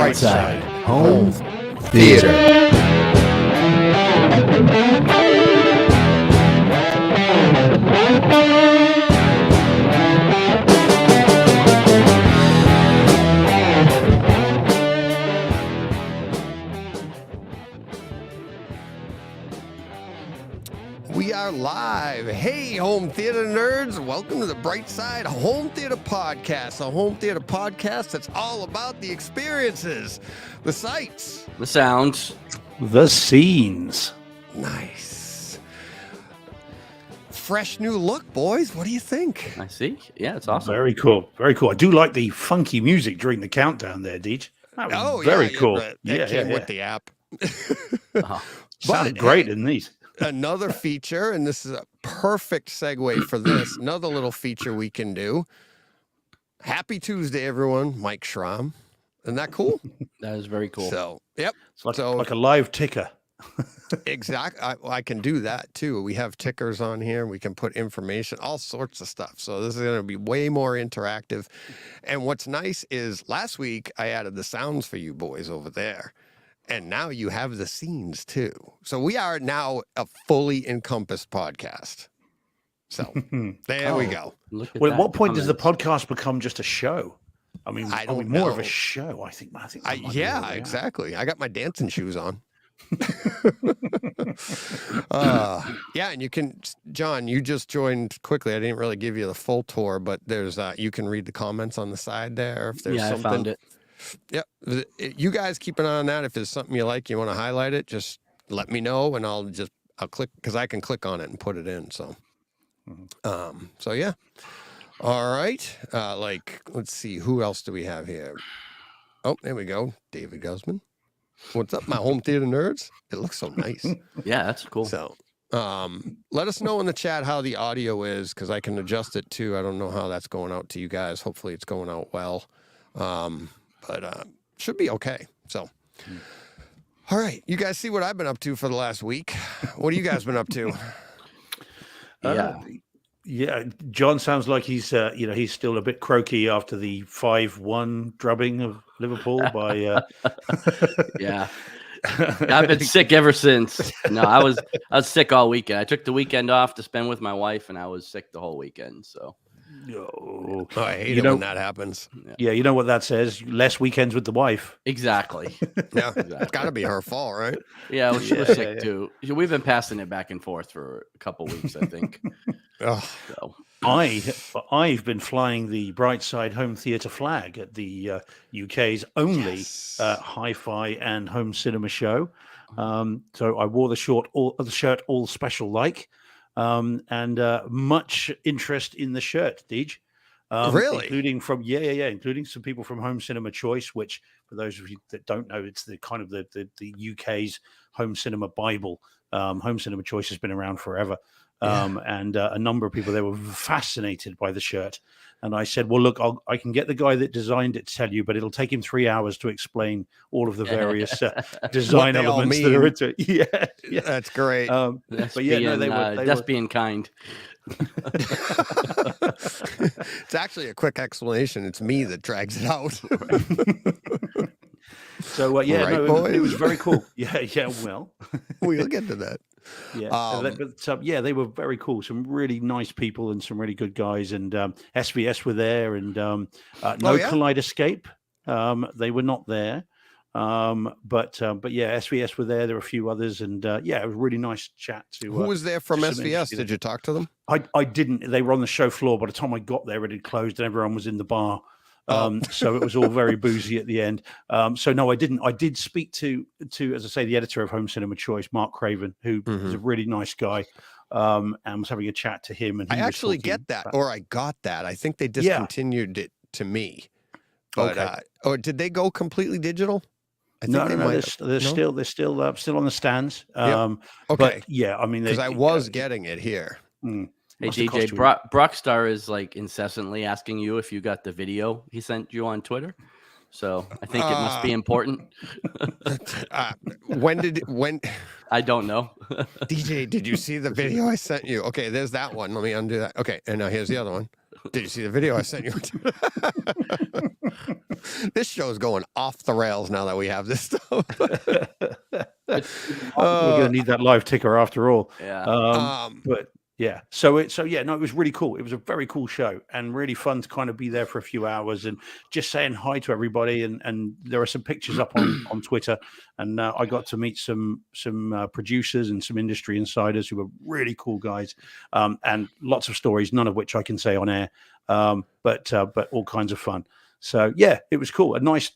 Brightside Home Theater. We are live. Hey, home theater nerds. Welcome to the Brightside Home Theater Podcast, a home theater podcast that's all about the experiences, the sights, the sounds, the scenes. Nice. Fresh new look, boys. What do you think? I see. Yeah, it's awesome. Very cool. Very cool. I do like the funky music during the countdown there, Deej. That was very cool. That came with the app. Sounded great in these. Another feature, and this is a perfect segue for this, another little feature we can do. Happy Tuesday, everyone. Mike Schramm. Isn't that cool? That is very cool. So, yep. It's like a live ticker. Exactly. I can do that too. We have tickers on here. We can put information, all sorts of stuff. So this is going to be way more interactive. And what's nice is last week I added the sounds for you boys over there. And now you have the scenes too. So we are now a fully encompassed podcast. So there we go. Well, at what point does the podcast become just a show? I mean, I don't more know. of a show. I think. Yeah, exactly. I got my dancing shoes on. Yeah, and you can, John, you just joined quickly. I didn't really give you the full tour, but there's you can read the comments on the side there if there's something. I found it. Yep. You guys keep an eye on that. If there's something you like, you want to highlight it, just let me know and I'll click, because I can click on it and put it in. So, so yeah. All right. Let's see, who else do we have here? Oh, there we go. David Guzman. What's up, my home theater nerds? It looks so nice. Yeah, that's cool. So, let us know in the chat how the audio is, because I can adjust it too. I don't know how that's going out to you guys. Hopefully it's going out well. But should be okay. So, all right. You guys see what I've been up to for the last week. What have you guys been up to? Yeah. John sounds like he's he's still a bit croaky after the 5-1 drubbing of Liverpool by. Yeah. I've been sick ever since. No, I was sick all weekend. I took the weekend off to spend with my wife, and I was sick the whole weekend. So. Oh, I hate it when that happens. Yeah, you know what that says? Less weekends with the wife. Exactly. Yeah, it's got to be her fault, right? Yeah, well, she was sick too. We've been passing it back and forth for a couple weeks, I think. So. I've been flying the Brightside Home Theatre flag at the UK's only hi-fi and home cinema show. So I wore the shirt all special like. And much interest in the shirt, Deej. Really? Including including some people from Home Cinema Choice, which, for those of you that don't know, it's the kind of the UK's home cinema Bible. Home Cinema Choice has been around forever. And a number of people there were fascinated by the shirt. And I said, well, look, I can get the guy that designed it to tell you, but it'll take him 3 hours to explain all of the various design elements that are into it. Yeah. That's great. That's being kind. It's actually a quick explanation. It's me that drags it out. So, it was very cool. Yeah, well. We'll get to that. Yeah, they were very cool. Some really nice people and some really good guys. And SVS were there, and Kaleidoscape. They were not there, but SVS were there. There were a few others, and it was a really nice chat. Who was there from SVS? Did you talk to them? I didn't. They were on the show floor. By the time I got there, it had closed, and everyone was in the bar. So it was all very boozy at the end. So no, I didn't. I did speak to, as I say, the editor of Home Cinema Choice, Mark Craven, who is a really nice guy, and was having a chat to him. And I actually get that, or I got that. I think they discontinued it to me. But or did they go completely digital? I think they're still on the stands. Okay, but yeah, I mean, because I was getting it here. Hey, DJ, Brockstar is like incessantly asking you if you got the video he sent you on Twitter. So I think it must be important. When? I don't know. DJ, did you see the video I sent you? Okay, there's that one. Let me undo that. Okay, and now here's the other one. Did you see the video I sent you? This show is going off the rails now that we have this stuff. We're going to need that live ticker after all. Yeah. But yeah, so it was really cool. It was a very cool show and really fun to kind of be there for a few hours and just saying hi to everybody. And there are some pictures up on Twitter, and I got to meet some producers and some industry insiders who were really cool guys, and lots of stories, none of which I can say on air, but all kinds of fun. So yeah, it was cool. A nice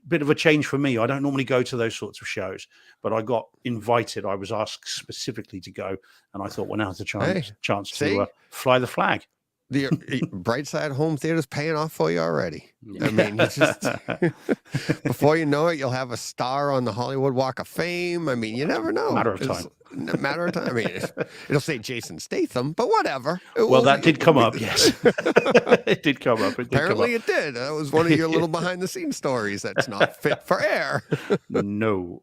bit of a change for me. I don't normally go to those sorts of shows, but I got invited. I was asked specifically to go, and I thought, well, now's the chance to fly the flag. The Brightside Home Theater's paying off for you already. Yeah. I mean, it's just before you know it, you'll have a star on the Hollywood Walk of Fame. I mean, you never know. Matter of time. Matter of time. I mean, it'll say Jason Statham, but whatever. Well, that did come up. Yes, it did come up. Apparently, it did. That was one of your little behind-the-scenes stories. That's not fit for air. No.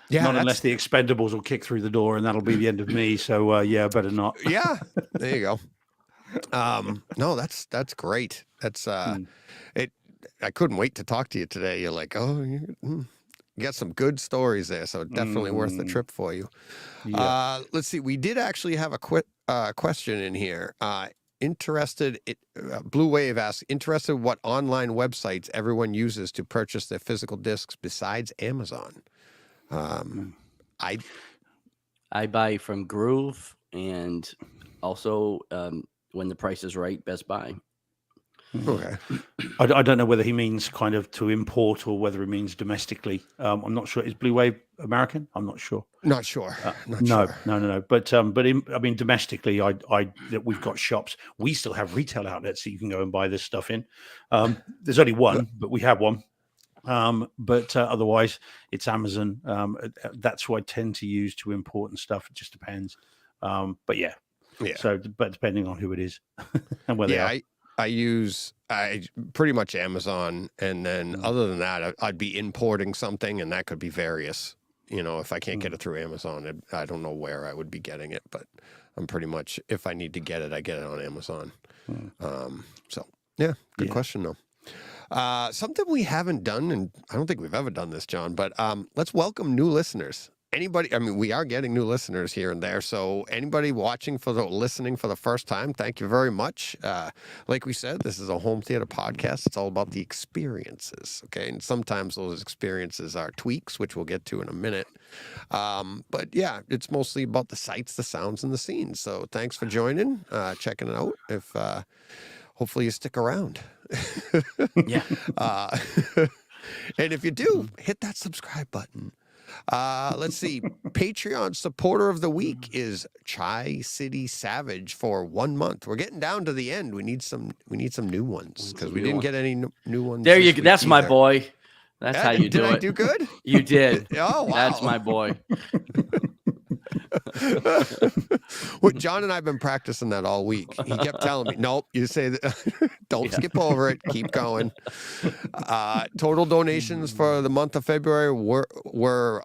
Yeah, not unless the Expendables will kick through the door, and that'll be the end of me. So yeah, better not. Yeah, there you go. No, that's great. That's it. I couldn't wait to talk to you today. You're like, oh, you got some good stories there, so definitely worth the trip for you. Yeah. Let's see. We did actually have a question in here. Blue Wave asks, interested what online websites everyone uses to purchase their physical discs besides Amazon. I buy from Groove, and also when the price is right, Best Buy. Okay. I don't know whether he means kind of to import or whether he means domestically. I'm not sure. Is Blue Wave American? I'm not sure. Not sure. No. But I mean, domestically, we've got shops. We still have retail outlets that you can go and buy this stuff in. There's only one, but we have one. But otherwise, it's Amazon. That's what I tend to use to import and stuff. It just depends. But yeah. So, but depending on who it is and where they are. I use pretty much Amazon, and then other than that, I'd be importing something, and that could be various. You know, if I can't get it through Amazon, I don't know where I would be getting it, but I'm pretty much, if I need to get it, I get it on Amazon. So yeah, good question though. Something we haven't done, and I don't think we've ever done this, John, but let's welcome new listeners. Anybody, I mean, we are getting new listeners here and there. So anybody listening for the first time, thank you very much. Like we said, this is a home theater podcast. It's all about the experiences. Okay. And sometimes those experiences are tweaks, which we'll get to in a minute. But yeah, it's mostly about the sights, the sounds, and the scenes. So thanks for joining, checking it out. If, hopefully you stick around. Yeah. And if you do, hit that subscribe button. Let's see. Patreon supporter of the week is Chai City Savage for 1 month. We're getting down to the end. We need some new ones because we didn't get any new ones. There you go. That's my boy. That's how you do it. Did I do good? You did. Oh, wow. That's my boy. Well, John and I have been practicing that all week. He kept telling me, nope, you say that, don't skip over it, keep going. Total donations for the month of February were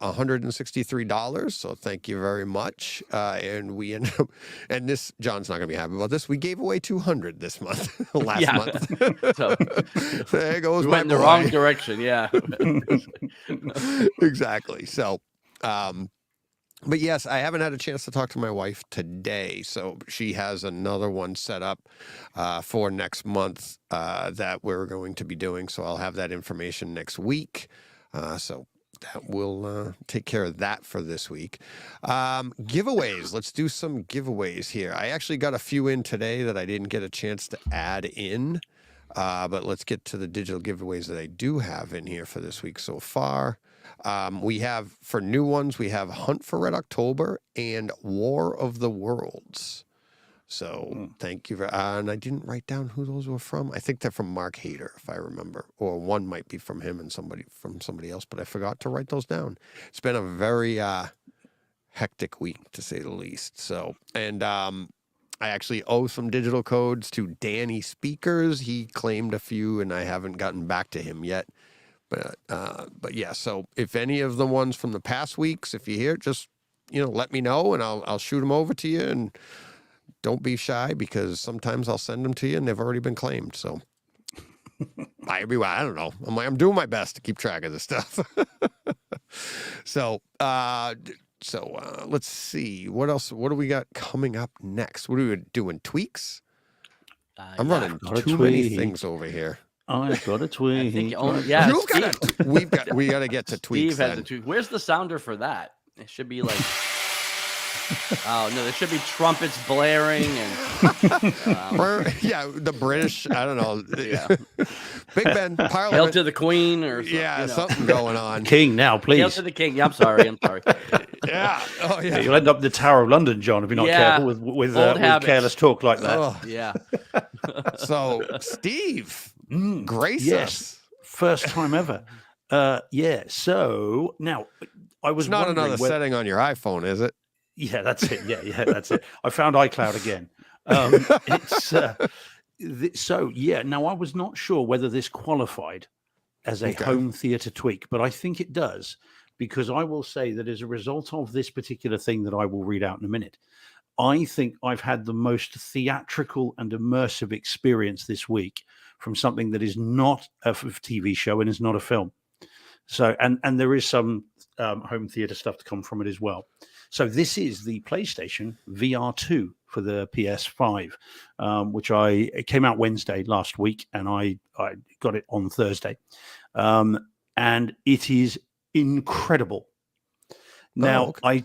$163, so thank you very much. And we ended up, and this, John's not going to be happy about this, we gave away 200 this month, last month. So, there goes we my went in the boy. wrong direction, yeah. Exactly. So, but yes, I haven't had a chance to talk to my wife today, so she has another one set up for next month that we're going to be doing. So I'll have that information next week. So that will take care of that for this week. Giveaways. Let's do some giveaways here. I actually got a few in today that I didn't get a chance to add in, but let's get to the digital giveaways that I do have in here for this week so far. We have, for new ones, we have Hunt for Red October and War of the Worlds. So thank you. And I didn't write down who those were from. I think they're from Mark Hader, if I remember. Or one might be from him and somebody else, but I forgot to write those down. It's been a very hectic week, to say the least. So, and I actually owe some digital codes to Danny Speakers. He claimed a few, and I haven't gotten back to him yet. But yeah, so if any of the ones from the past weeks, if you hear, just, let me know and I'll shoot them over to you, and don't be shy because sometimes I'll send them to you and they've already been claimed. So I don't know. I'm doing my best to keep track of this stuff. So let's see what else. What do we got coming up next? What are we doing? Tweaks? I'm running too many things over here. I've got a tweet. I think You've got we got to get to tweaks. Steve has a tweak. Where's the sounder for that? It should be like. Oh no, there should be trumpets blaring and yeah, the British. I don't know. yeah. Big Ben, Hail Parliament. to the Queen or something, Yeah, something going on. King now, please. Hail to the King. Yeah, I'm sorry. Yeah. Oh yeah. You'll end up in the Tower of London, John, if you're not careful with careless talk like that. Oh. Yeah. So, Steve, grace us. First time ever. Yeah. So now I was It's not wondering another setting on your iPhone, is it? Yeah, that's it. Yeah, that's it. I found iCloud again. So yeah. Now I was not sure whether this qualified as a home theater tweak, but I think it does, because I will say that as a result of this particular thing that I will read out in a minute, I think I've had the most theatrical and immersive experience this week from something that is not a TV show and is not a film. So, and there is some home theater stuff to come from it as well. So this is the PlayStation VR2 for the PS5, which it came out Wednesday last week, and I got it on Thursday, and it is incredible. Now, I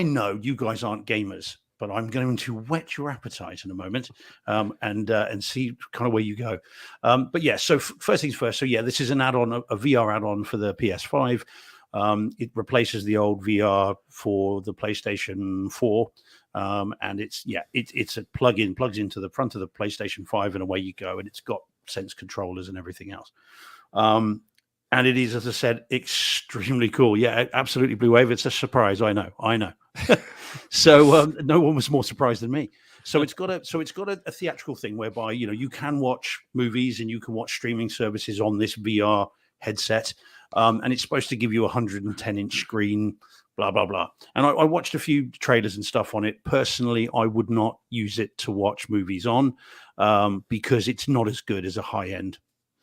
know you guys aren't gamers, but I'm going to whet your appetite in a moment, and see kind of where you go. But yeah, so first things first. So yeah, this is an add-on, a VR add-on for the PS5. It replaces the old VR for the PlayStation 4, and it's a plug-in, plugs into the front of the PlayStation 5, and away you go. And it's got Sense controllers and everything else. And it is, as I said, extremely cool. Yeah, absolutely Blue Wave. It's a surprise. I know. So no one was more surprised than me. So it's got a theatrical thing whereby you can watch movies and you can watch streaming services on this VR headset. And it's supposed to give you a 110-inch screen, blah, blah, blah. And I watched a few trailers and stuff on it. Personally, I would not use it to watch movies on, because it's not as good as a high-end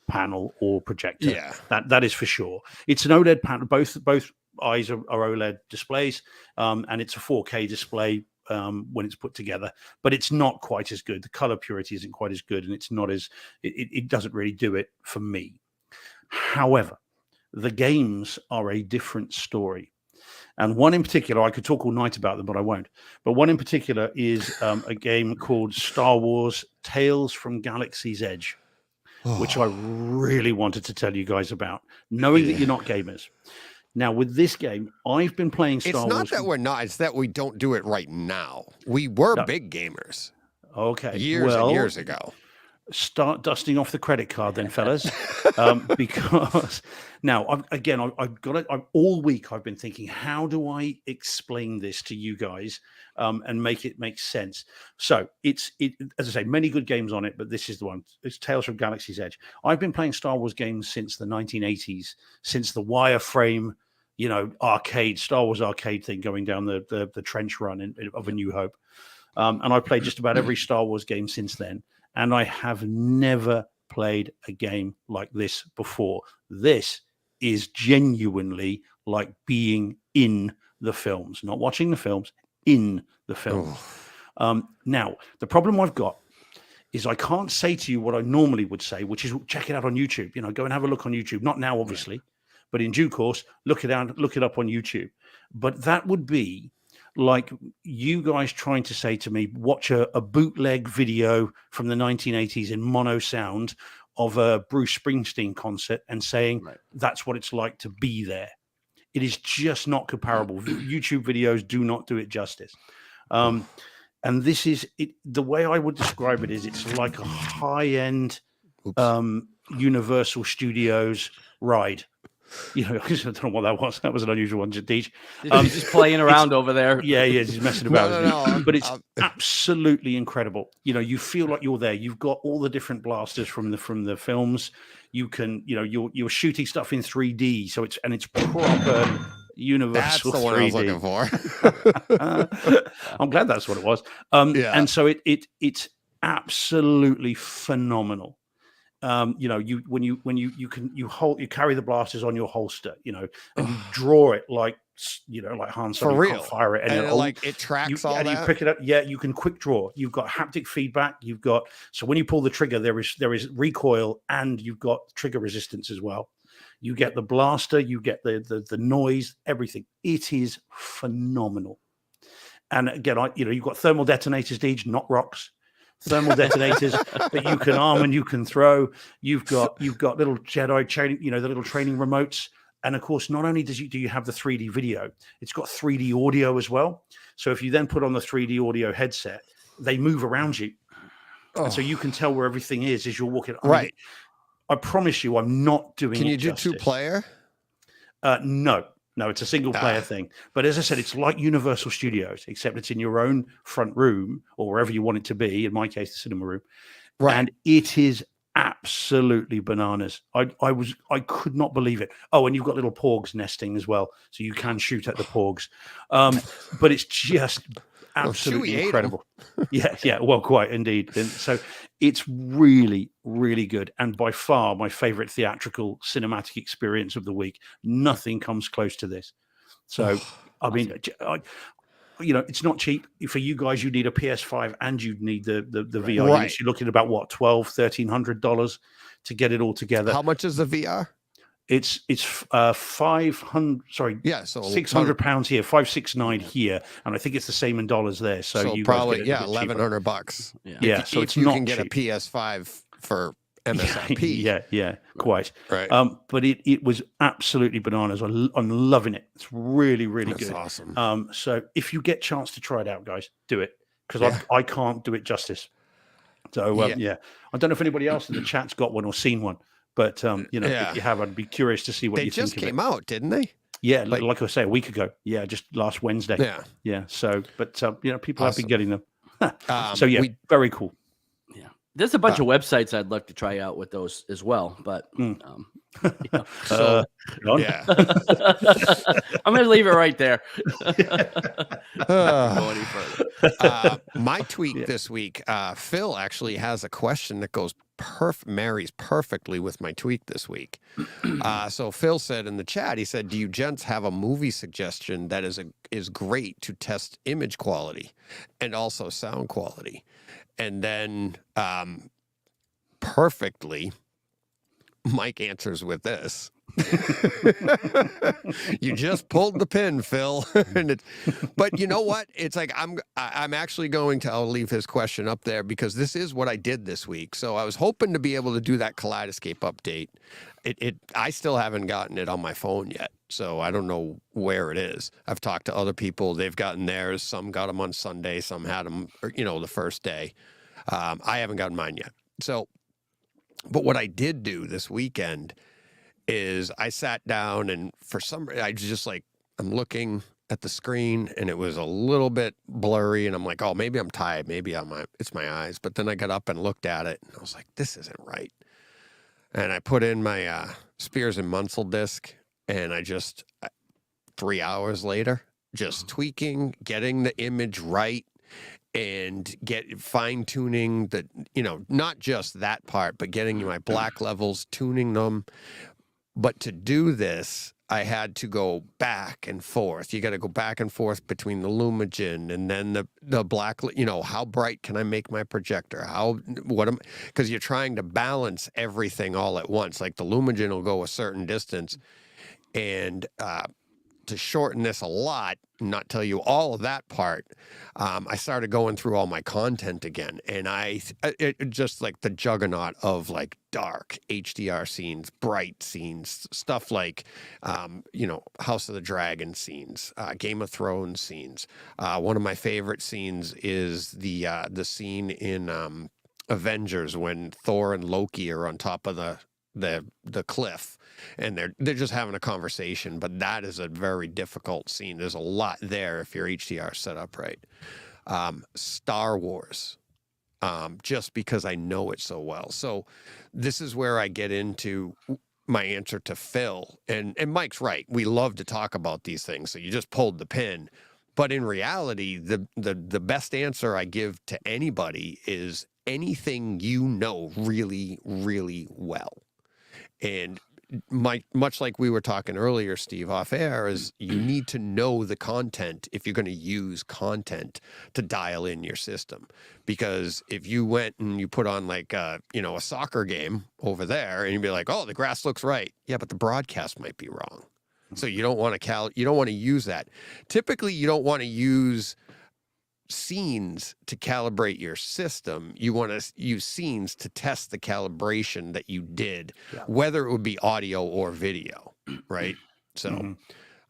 panel or projector. Yeah. That is for sure. It's an OLED panel. Both eyes are OLED displays, and it's a 4K display when it's put together. But it's not quite as good. The color purity isn't quite as good, and it's not as it doesn't really do it for me. However, the games are a different story. And one in particular, I could talk all night about them, but I won't. But one in particular is a game called Star Wars Tales from Galaxy's Edge, which I really wanted to tell you guys about, knowing that you're not gamers. Now, with this game, I've been playing Star Wars. It's not that we're not. It's that we don't do it right now. We were big gamers. Okay. Years and years ago. Start dusting off the credit card then, fellas, because now I've got it. All week I've been thinking, how do I explain this to you guys and make it make sense? So it's as I say, many good games on it, but this is the one. It's Tales from Galaxy's Edge. I've been playing Star Wars games since the 1980s, since the wireframe, arcade, Star Wars arcade thing going down the trench run of A New Hope, and I've played just about every Star Wars game since then. And I have never played a game like this before. This is genuinely like being in the films, not watching the films, in the films. Now, the problem I've got is I can't say to you what I normally would say, which is check it out on YouTube. Go and have a look on YouTube. Not now, obviously, but in due course, look it up on YouTube. But that would be like you guys trying to say to me, watch a bootleg video from the 1980s in mono sound of a Bruce Springsteen concert and saying that's what it's like to be there. It is just not comparable. YouTube videos do not do it justice. And this is it. The way I would describe it is it's like a high-end Universal Studios ride. I don't know what that was. That was an unusual one to teach. He's just playing around over there. Yeah, he's messing about. No, but it's absolutely incredible. You feel like you're there. You've got all the different blasters from the films. You can, you're shooting stuff in 3D, so it's proper. That's Universal the one I was 3D. looking for. I'm glad that's what it was. Yeah. And so it's absolutely phenomenal. You know, you carry the blasters on your holster, you know, and you draw it like, you know, like Han Solo. For You real. can't fire it, And and it tracks all and that. you pick it up. Yeah, you can quick draw. You've got haptic feedback. You've got, so when you pull the trigger, there is recoil, and you've got trigger resistance as well. You get the blaster, you get the noise, everything. It is phenomenal. And again, you've got thermal detonators, Deej, not rocks. Thermal detonators that you can arm and you can throw. You've got little Jedi training, you know, the little training remotes. And of course, not only do you have the 3D video, it's got 3D audio as well. So if you then put on the 3D audio headset, they move around you. And so you can tell where everything is as you're walking. Right. I promise you, I'm not doing Can it you do justice. 2-player? No, it's a single player thing. But as I said, it's like Universal Studios, except it's in your own front room or wherever you want it to be. In my case, the cinema room. Right. And it is absolutely bananas. I could not believe it. Oh, and you've got little porgs nesting as well, so you can shoot at the porgs. But it's just absolutely incredible. Yeah, well, quite indeed. And so it's really, really good, and by far my favorite theatrical cinematic experience of the week. Nothing comes close to this. So I mean, you know, it's not cheap for you guys. You need a PS5 and you need the VR Right. units. You're looking at about what, $1,300 to get it all together. How much is the VR? It's 500. Sorry, Yeah, so £600 here, 569 here, and I think it's the same in dollars there. So you probably guys get it a bit cheaper. $1,100. Yeah, so it's you not can get cheap. a PS5 for MSRP. yeah, quite. Right. But it was absolutely bananas. I'm loving it. It's really, really That's good. awesome. So if you get a chance to try it out, guys, do it, because I can't do it justice. So yeah, I don't know if anybody else in the chat's got one or seen one, but you know, if you have, I'd be curious to see what They you just think of it. came out, didn't they? Yeah, like I say, a week ago. Yeah, just last Wednesday. Yeah. So, but you know, people have been getting them. So yeah, very cool. Yeah, there's a bunch of websites I'd like to try out with those as well, but you know, so yeah, I'm gonna leave it right there. Go any further. My tweak this week, Phil actually has a question that goes marries perfectly with my tweak this week. So Phil said in the chat, he said, "Do you gents have a movie suggestion that is great to test image quality and also sound quality?" And then perfectly, Mike answers with this. You just pulled the pin, Phil. But you know what? It's like I'm actually going to, I'll leave his question up there because this is what I did this week. So I was hoping to be able to do that Kaleidoscape update. I still haven't gotten it on my phone yet. So I don't know where it is. I've talked to other people. They've gotten theirs. Some got them on Sunday. Some had them, you know, the first day. I haven't gotten mine yet. So, but what I did do this weekend is I sat down and for some reason, I just like, I'm looking at the screen and it was a little bit blurry and I'm like, oh, maybe I'm tired. Maybe it's my eyes. But then I got up and looked at it and I was like, this isn't right. And I put in my Spears and Munsell disc and I just 3 hours later, just tweaking, getting the image right and fine tuning the, you know, not just that part, but getting my black levels, tuning them. But to do this, I had to go back and forth. You got to go back and forth between the Lumagen and then the black, you know, how bright can I make my projector? Because you're trying to balance everything all at once. Like the Lumagen will go a certain distance and, to shorten this a lot, not tell you all of that part, I started going through all my content again, and it just like the juggernaut of like dark HDR scenes, bright scenes, stuff like, you know, House of the Dragon scenes, Game of Thrones scenes. One of my favorite scenes is the scene in Avengers when Thor and Loki are on top of the cliff. And they're just having a conversation, but that is a very difficult scene. There's a lot there if your HDR set up right. Star Wars, just because I know it so well. So this is where I get into my answer to Phil. And Mike's right. We love to talk about these things. So you just pulled the pin. But in reality, the best answer I give to anybody is anything you know really, really well. And much like we were talking earlier, Steve, off air, is you need to know the content if you're going to use content to dial in your system. Because if you went and you put on like a soccer game over there and you'd be like, oh, the grass looks right. Yeah, but the broadcast might be wrong. So you don't want to use that. Typically, you don't want to use scenes to calibrate your system. You want to use scenes to test the calibration that you did, whether it would be audio or video, right? So,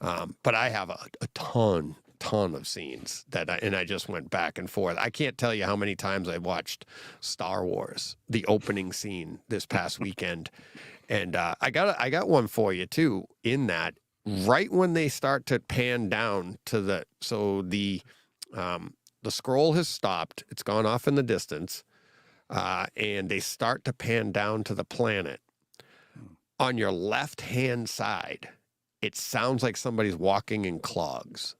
but I have a ton of scenes that I just went back and forth. I can't tell you how many times I watched Star Wars, the opening scene this past weekend. And I got one for you too, in that right when they start to pan down to the scroll has stopped, it's gone off in the distance, and they start to pan down to the planet. On your left-hand side, it sounds like somebody's walking in clogs.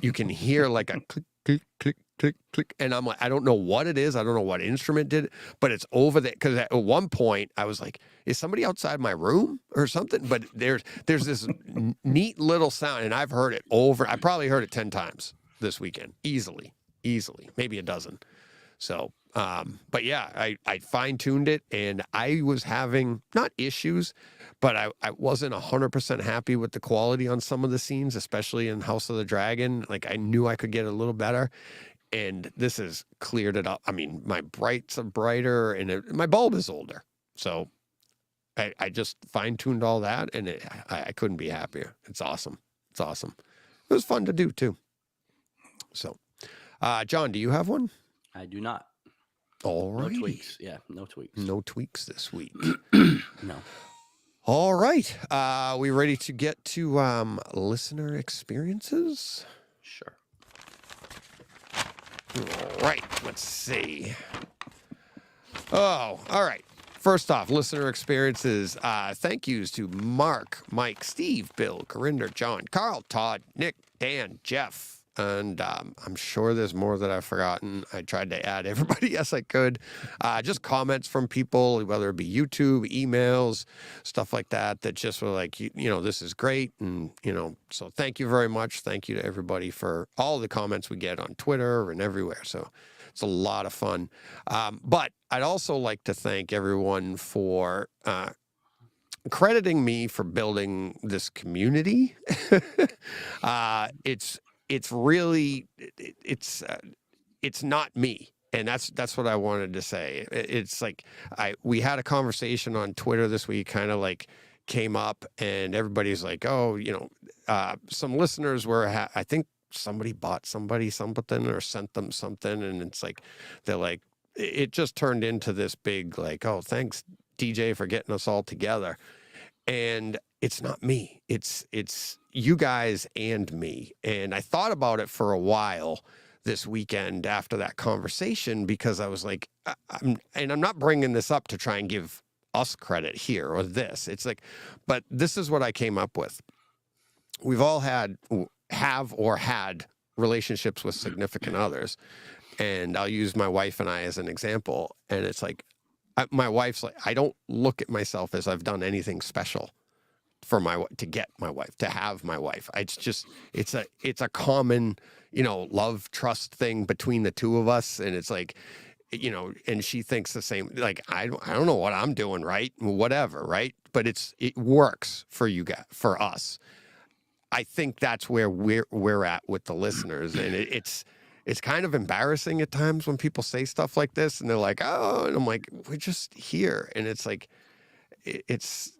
You can hear like a click, click, click, click, click. And I'm like, I don't know what it is. I don't know what instrument did it, but it's over there. Because at one point, I was like, is somebody outside my room or something? But there's this neat little sound, and I've heard it over. I probably heard it 10 times this weekend. Easily, maybe a dozen. So, but yeah, I fine-tuned it, and I was having, not issues, but I wasn't 100% happy with the quality on some of the scenes, especially in House of the Dragon. Like, I knew I could get a little better, and this has cleared it up. I mean, my brights are brighter, and my bulb is older. So I just fine-tuned all that, and I couldn't be happier. It's awesome. It's awesome. It was fun to do, too. So, John, do you have one? I do not. All right. No tweaks. Yeah, no tweaks. No tweaks this week. No. All right. We ready to get to listener experiences? Sure. All right. Let's see. Oh, all right. First off, listener experiences. Thank yous to Mark, Mike, Steve, Bill, Corinder, John, Carl, Todd, Nick, Dan, Jeff. And I'm sure there's more that I've forgotten. I tried to add everybody as I could. Just comments from people, whether it be YouTube, emails, stuff like that, that just were like, this is great. And, so thank you very much. Thank you to everybody for all the comments we get on Twitter and everywhere. So it's a lot of fun. But I'd also like to thank everyone for crediting me for building this community. It's really, it's not me. And that's what I wanted to say. It's like, we had a conversation on Twitter this week, kind of like came up, and everybody's like, oh, some listeners were, I think somebody bought somebody something or sent them something. And it's like, they're like, it just turned into this big, like, oh, thanks DJ for getting us all together. And it's not me. It's you guys and me. And I thought about it for a while this weekend after that conversation, because I was like, I'm not bringing this up to try and give us credit here or this. It's like, but this is what I came up with. We've all have relationships with significant others. And I'll use my wife and I as an example. And it's like, my wife's like, I don't look at myself as I've done anything special for to have my wife. It's a common, love, trust thing between the two of us. And it's like, and she thinks the same, like, I don't know what I'm doing, right? Whatever. Right. But it works for you guys, for us. I think that's where we're at with the listeners. And it's kind of embarrassing at times when people say stuff like this and they're like, oh, and I'm like, we're just here. And it's like, it's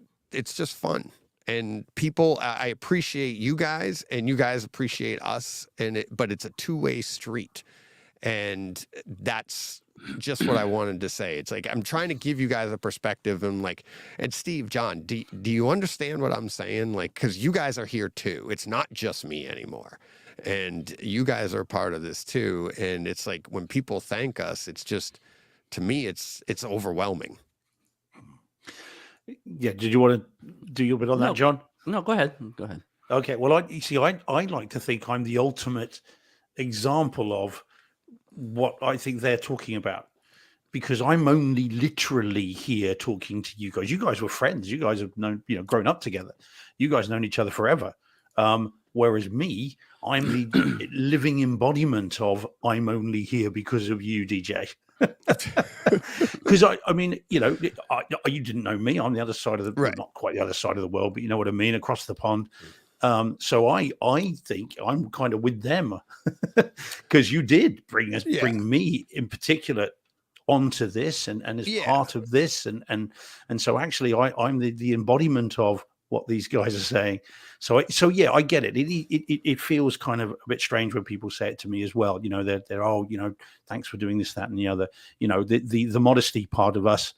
just fun. And people, I appreciate you guys, and you guys appreciate us, but it's a two-way street. And that's just what I wanted to say. It's like, I'm trying to give you guys a perspective, and Steve, John, do you understand what I'm saying? Like, because you guys are here too. It's not just me anymore. And you guys are part of this too. And it's like, when people thank us, it's just, to me, it's overwhelming. Yeah. Did you want to do your bit on No. that, John? No, go ahead. Go ahead. Okay. Well, I like to think I'm the ultimate example of what I think they're talking about, because I'm only literally here talking to you guys. You guys were friends. You guys have known, grown up together. You guys known each other forever. Whereas me, I'm the living embodiment of I'm only here because of you, DJ. Because I mean, you didn't know me. I'm the other side of the, Right. not quite the other side of the world, but you know what I mean, across the pond. So I think I'm kind of with them, because you did bring me in particular onto this and as part of this, and so actually I'm the embodiment of what these guys are saying. So yeah, I get it. It feels kind of a bit strange when people say it to me as well. They're thanks for doing this, that, and the other. The modesty part of us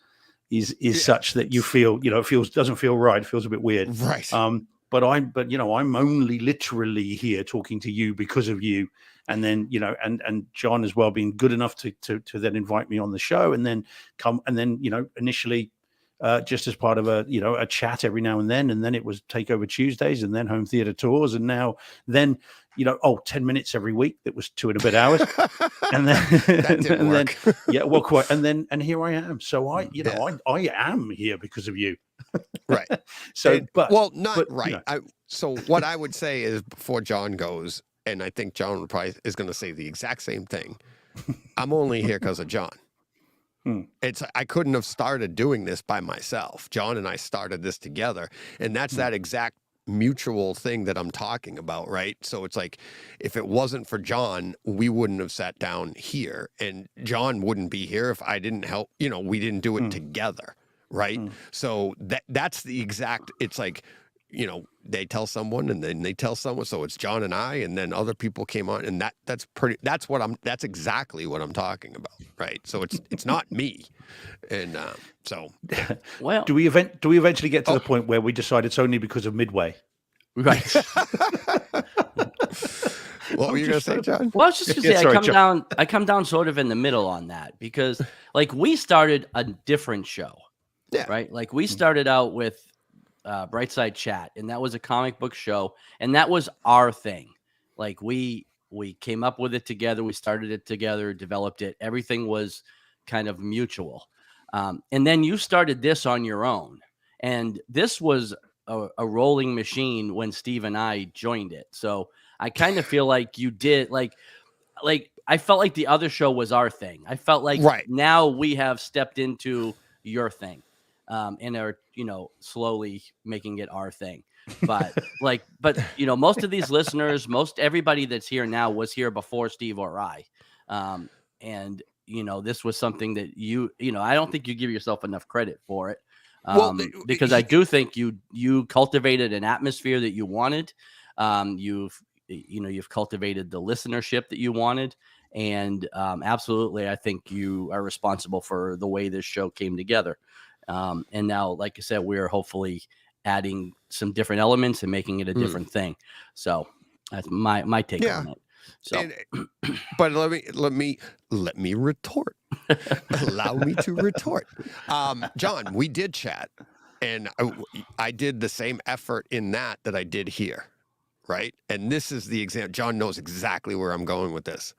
is such that you feel, it doesn't feel right. It feels a bit weird. Right. But I'm only literally here talking to you because of you. And then, and John as well being good enough to then invite me on the show, and then initially just as part of a chat every now and then it was Takeover Tuesdays, and then Home Theater Tours, and now then 10 minutes every week. That was 2 and a bit hours. And then That didn't work. quite. And here I am. So I am here because of you. Right. So, right. So what I would say is, before John goes, and I think John probably is going to say the exact same thing, I'm only here because of John. I couldn't have started doing this by myself. John and I started this together, and that's that exact mutual thing that I'm talking about, right? So it's like, if it wasn't for John, we wouldn't have sat down here, and John wouldn't be here if I didn't help. We didn't do it together, right? So that's the exact. It's like, they tell someone, and then they tell someone. So it's John and I, and then other people came on, and that's exactly what I'm talking about, right? So it's not me, and so. Well, do we eventually get to the point where we decide it's only because of Midway? right. What were you going to say, John? Well, I was just going to say, I come down sort of in the middle on that, because like we started a different show, right? Like we started out with Brightside Chat, and that was a comic book show, and that was our thing. Like we came up with it together, we started it together, developed it. Everything was kind of mutual. And then you started this on your own, and this was a rolling machine when Steve and I joined it. So I kind of feel like you did like I felt like the other show was our thing. I felt like now we have stepped into your thing. And are, slowly making it our thing. But most of these listeners, most everybody that's here now was here before Steve or I. And, this was something that I don't think you give yourself enough credit for it. Because I do think you cultivated an atmosphere that you wanted. You've cultivated the listenership that you wanted. And absolutely, I think you are responsible for the way this show came together. And now, like I said, we're hopefully adding some different elements and making it a different thing. So that's my take on it. So, but let me retort. Allow me to retort. John, we did chat, and I did the same effort in that I did here, right? And this is the example. John knows exactly where I'm going with this.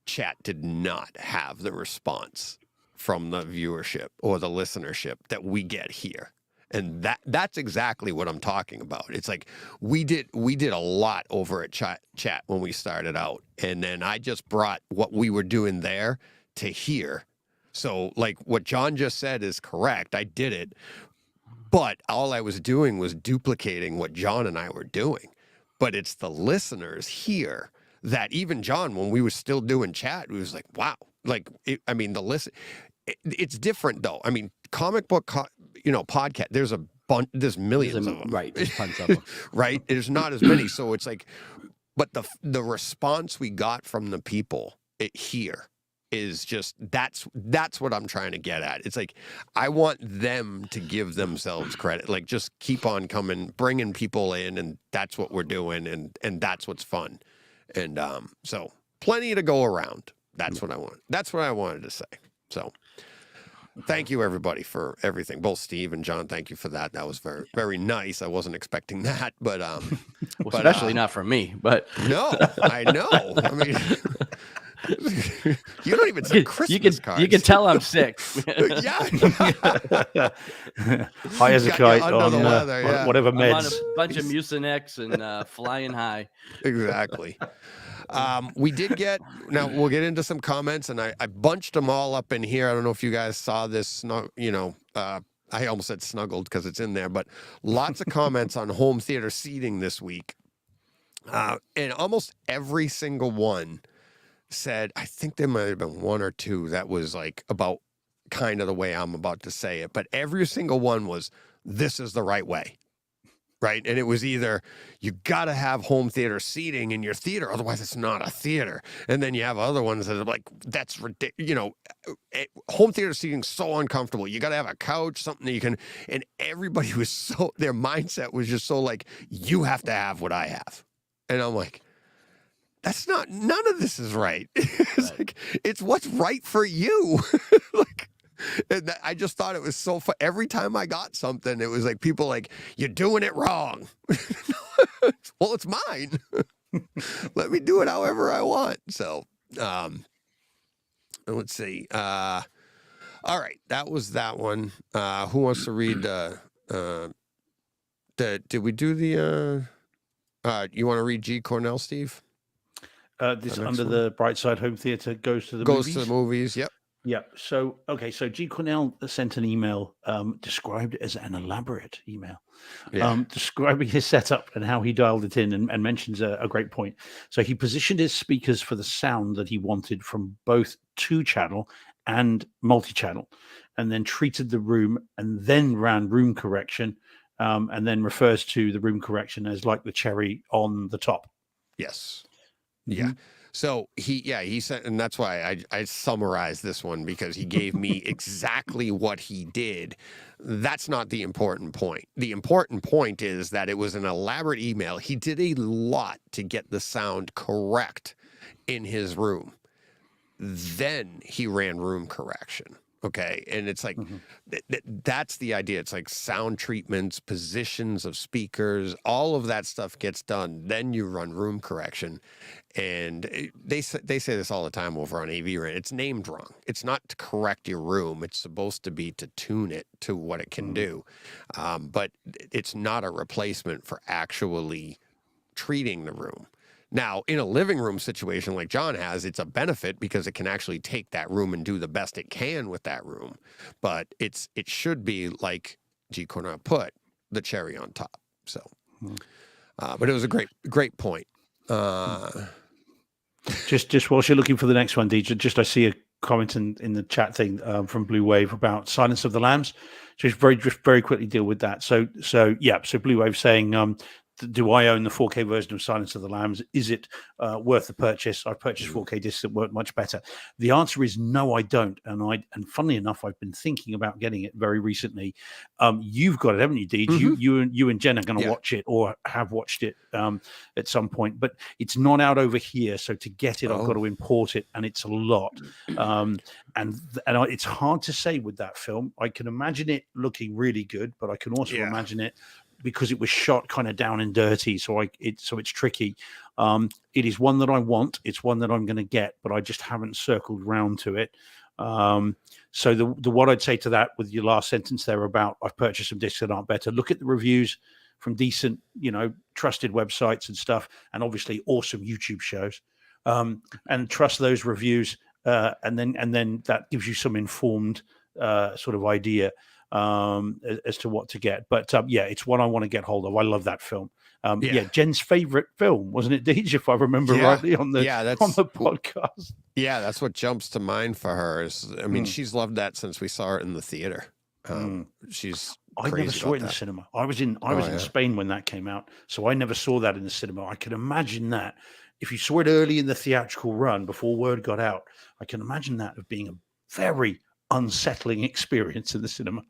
Chat did not have the response from the viewership or the listenership that we get here. And that's exactly what I'm talking about. It's like we did a lot over at chat when we started out. And then I just brought what we were doing there to here. So like what John just said is correct. I did it. But all I was doing was duplicating what John and I were doing. But it's the listeners here that even John, when we were still doing chat, we was like, wow. It's different though. I mean, comic book, podcast. There's millions of them. Right, there's tons of them. Right, there's not as many. So it's like, but the response we got from the people here is just that's what I'm trying to get at. It's like I want them to give themselves credit. Like just keep on coming, bringing people in, and that's what we're doing, and that's what's fun. And so plenty to go around. That's what I want. That's what I wanted to say. So, thank you everybody for everything. Both Steve and John, thank you for that. That was very, very nice. I wasn't expecting that, but Well, but, especially not from me, but no, I know. I mean, you don't even send Christmas cards. You can tell I'm sick. Yeah. High as a Got you kite under on the weather, yeah. whatever I'm on meds. a bunch of Mucinex and flying high. Exactly. We did get, now we'll get into some comments, and I bunched them all up in here. I don't know if you guys saw this, I almost said snuggled because it's in there, but lots of comments on home theater seating this week. And almost every single one said, I think there might have been one or two that was like about kind of the way I'm about to say it, but every single one was, this is the right way. Right. And it was either you got to have home theater seating in your theater, otherwise it's not a theater. And then you have other ones that are like, that's ridiculous. Home theater seating is so uncomfortable. You got to have a couch, something that you can. And everybody was so, their mindset was just so like, you have to have what I have. And I'm like, that's not, none of this is right. It's like, it's what's right for you. Like, and I just thought it was so fun. Every time I got something, it was like people like, you're doing it wrong. Well, it's mine. Let me do it however I want. So, let's see. All right, that was that one. Who wants to read? Did we do the? You want to read G. Cornell, Steve? This under the Brightside Home Theater goes to the Goes movies. to the movies. Yep. Yeah. So, okay. So G. Cornell sent an email, described it as an elaborate email, describing his setup and how he dialed it in, and mentions a great point. So he positioned his speakers for the sound that he wanted from both 2-channel and multi-channel, and then treated the room and then ran room correction, and then refers to the room correction as like the cherry on the top. Yes. Mm-hmm. Yeah. So he said, and that's why I summarized this one, because he gave me exactly what he did. That's not the important point. The important point is that it was an elaborate email. He did a lot to get the sound correct in his room. Then he ran room correction. Okay. And it's like, that's the idea. It's like sound treatments, positions of speakers, all of that stuff gets done. Then you run room correction. And they say this all the time over on AV Rant. It's named wrong. It's not to correct your room. It's supposed to be to tune it to what it can do. But it's not a replacement for actually treating the room. Now, in a living room situation like John has, it's a benefit because it can actually take that room and do the best it can with that room. But it should be like G. Cornell put, the cherry on top. So, but it was a great point. Just whilst you're looking for the next one, DJ, I see a comment in the chat thing from Blue Wave about Silence of the Lambs. Just very quickly deal with that. So Blue Wave saying, do I own the 4K version of Silence of the Lambs? Is it worth the purchase? I've purchased 4K discs that work much better. The answer is no, I don't. And funnily enough, I've been thinking about getting it very recently. You've got it, haven't you, Deej? You and Jen are going to watch it, or have watched it at some point. But it's not out over here, so to get it, I've got to import it, and it's a lot. And it's hard to say with that film. I can imagine it looking really good, but I can also imagine it, because it was shot kind of down and dirty, so it's tricky. It is one that I want. It's one that I'm going to get, but I just haven't circled round to it. So the what I'd say to that, with your last sentence there about I've purchased some discs that aren't better, look at the reviews from decent, trusted websites and stuff, and obviously awesome YouTube shows, and trust those reviews, and then that gives you some informed sort of idea as to what to get. But it's one I want to get hold of. I love that film. Jen's favorite film, wasn't it, Deej, if I remember rightly on the podcast? Yeah, that's what jumps to mind for her. I mean, she's loved that since we saw it in the theater. She's I never saw it in the cinema. I was in Spain when that came out, so I never saw that in the cinema. I can imagine that if you saw it early in the theatrical run before word got out, I can imagine that of being a very unsettling experience in the cinema.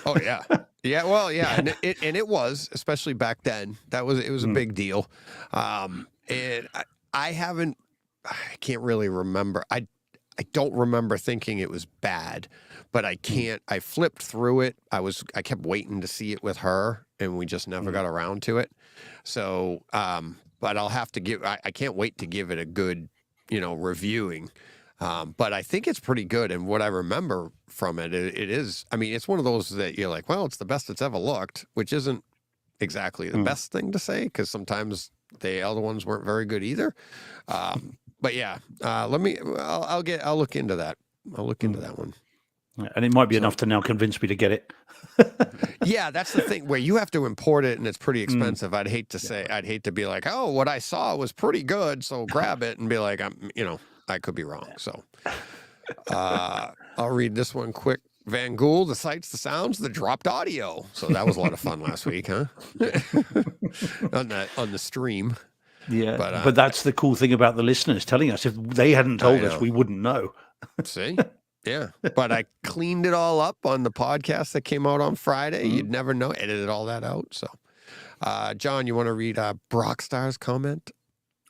Oh yeah. Yeah, well, yeah, and it was, especially back then. It was a big deal. And I can't really remember. I I don't remember thinking it was bad, but I can't. I flipped through it. I kept waiting to see it with her, and we just never got around to it. So, but I'll have to give. I can't wait to give it a good, reviewing. But I think it's pretty good, and what I remember from it, it is. I mean, it's one of those that you're like, well, it's the best it's ever looked, which isn't exactly the best thing to say, because sometimes the other ones weren't very good either. But yeah, I'll look into that. I'll look into that one. And it might be enough to now convince me to get it. Yeah, that's the thing where you have to import it and it's pretty expensive. I'd hate to be like, oh, what I saw was pretty good, so grab it, and be like, I could be wrong. So I'll read this one quick. Van Gool, the sights, the sounds, the dropped audio. So that was a lot of fun last week, huh? on the stream. Yeah, but that's the cool thing about the listeners telling us. If they hadn't told us, we wouldn't know. See? Yeah. But I cleaned it all up on the podcast that came out on Friday. You'd never know. Edited all that out. So, John, you want to read Brockstar's comment?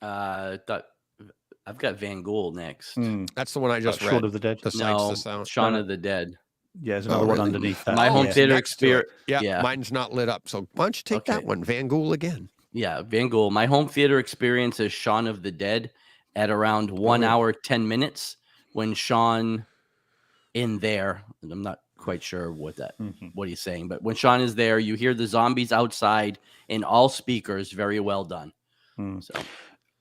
I've got Van Gool next. That's the one I just read. Shaun of the Dead. The sights, the sounds. Shaun of the Dead. Yeah, there's another one underneath that. My home theater experience. Yeah, mine's not lit up. So why don't you take that one, Van Gool again? Yeah, Van Gool. My home theater experience is Shaun of the Dead at around 1 hour, 10 minutes when Shaun in there. I'm not quite sure what he's saying, but when Shaun is there, you hear the zombies outside in all speakers. Very well done. So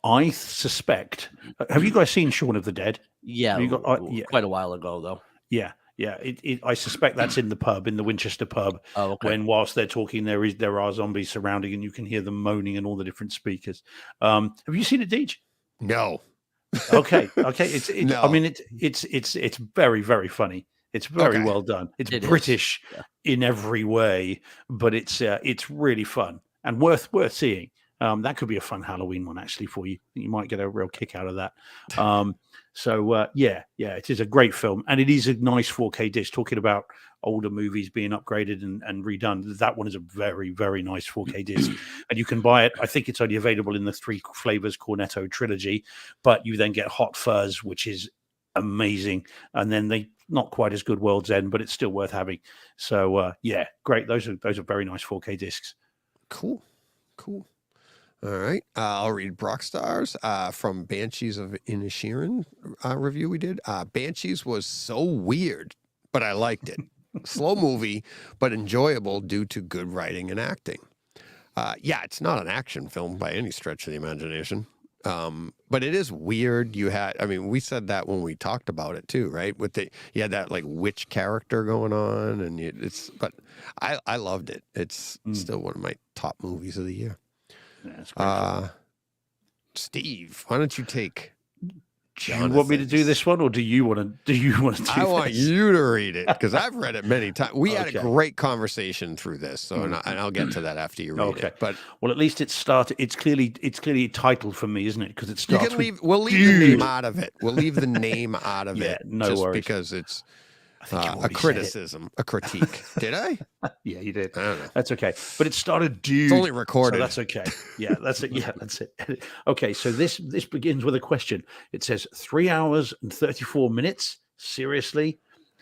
I suspect. Have you guys seen Shaun of the Dead? Yeah, quite a while ago though. Yeah. Yeah, I suspect that's in the pub, in the Winchester pub. Oh, okay. When whilst they're talking, there are zombies surrounding, and you can hear them moaning in all the different speakers. Have you seen it, Deej? No. Okay. No. I mean, it's very, very funny. It's very well done. It's British in every way, but it's really fun and worth seeing. That could be a fun Halloween one actually for you. You might get a real kick out of that. It is a great film, and it is a nice 4K disc. Talking about older movies being upgraded and redone, that one is a very, very nice 4K disc, and you can buy it. I think it's only available in the 3 flavors Cornetto trilogy, but you then get Hot Fuzz, which is amazing, and then they not quite as good World's End, but it's still worth having. So great. Those are very nice 4K discs. Cool. All right. I'll read Brockstar's from Banshees of Inisherin review we did. Banshees was so weird, but I liked it. Slow movie, but enjoyable due to good writing and acting. It's not an action film by any stretch of the imagination. But it is weird. We said that when we talked about it too, right? You had that like witch character going on, and but I loved it. It's still one of my top movies of the year. Steve, why don't you take? Do you want me to do this one, or do you want to? I want you to read it because I've read it many times. We had a great conversation through this, so and I'll get to that after you read it. But at least it started. It's clearly titled for me, isn't it? Because it starts. We'll leave the name out of it. We'll leave the name out of it. No just worries. Because it's a criticism, a critique. Did I? Yeah, you did. I don't know. That's okay. But it started, dude. It's only recorded. So that's okay. Yeah, that's it. Yeah, that's it. Okay, so this begins with a question. It says 3 hours and 34 minutes. Seriously? It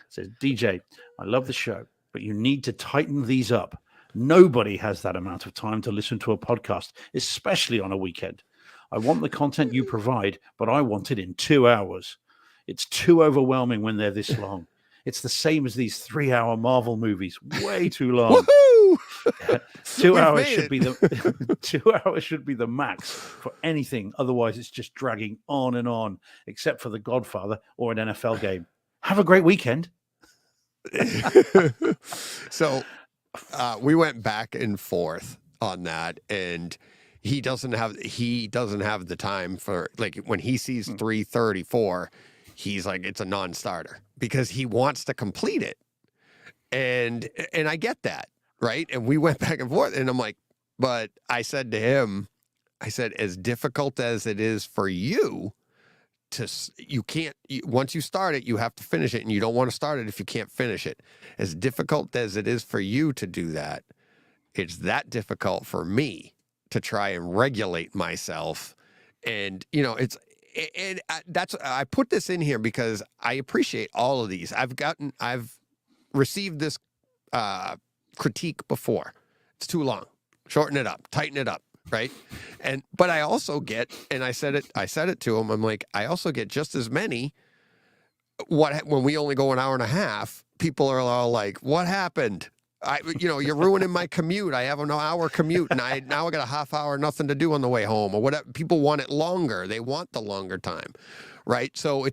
says, DJ, I love the show, but you need to tighten these up. Nobody has that amount of time to listen to a podcast, especially on a weekend. I want the content you provide, but I want it in 2 hours. It's too overwhelming when they're this long. It's the same as these 3-hour Marvel movies. Way too long. Woohoo! 2 hours should be the 2 hours should be the max for anything. Otherwise, it's just dragging on and on, except for The Godfather or an NFL game. Have a great weekend. So we went back and forth on that, and he doesn't have the time for, like, when he sees 3:34. He's like, it's a non-starter because he wants to complete it. And I get that, right? And we went back and forth, and I'm like, but I said to him, as difficult as it is for you once you start it, you have to finish it, and you don't want to start it if you can't finish it. As difficult as it is for you to do that, it's that difficult for me to try and regulate myself. And, And I put this in here because I appreciate all of these. I've received this critique before. It's too long. Shorten it up, tighten it up, right? But I also get, and I said it to him. I'm like, I also get just as many. When we only go an hour and a half, people are all like, "What happened? You're ruining my commute. I have an hour commute, and now I got a half hour, nothing to do on the way home, or whatever." People want it longer. They want the longer time, right? So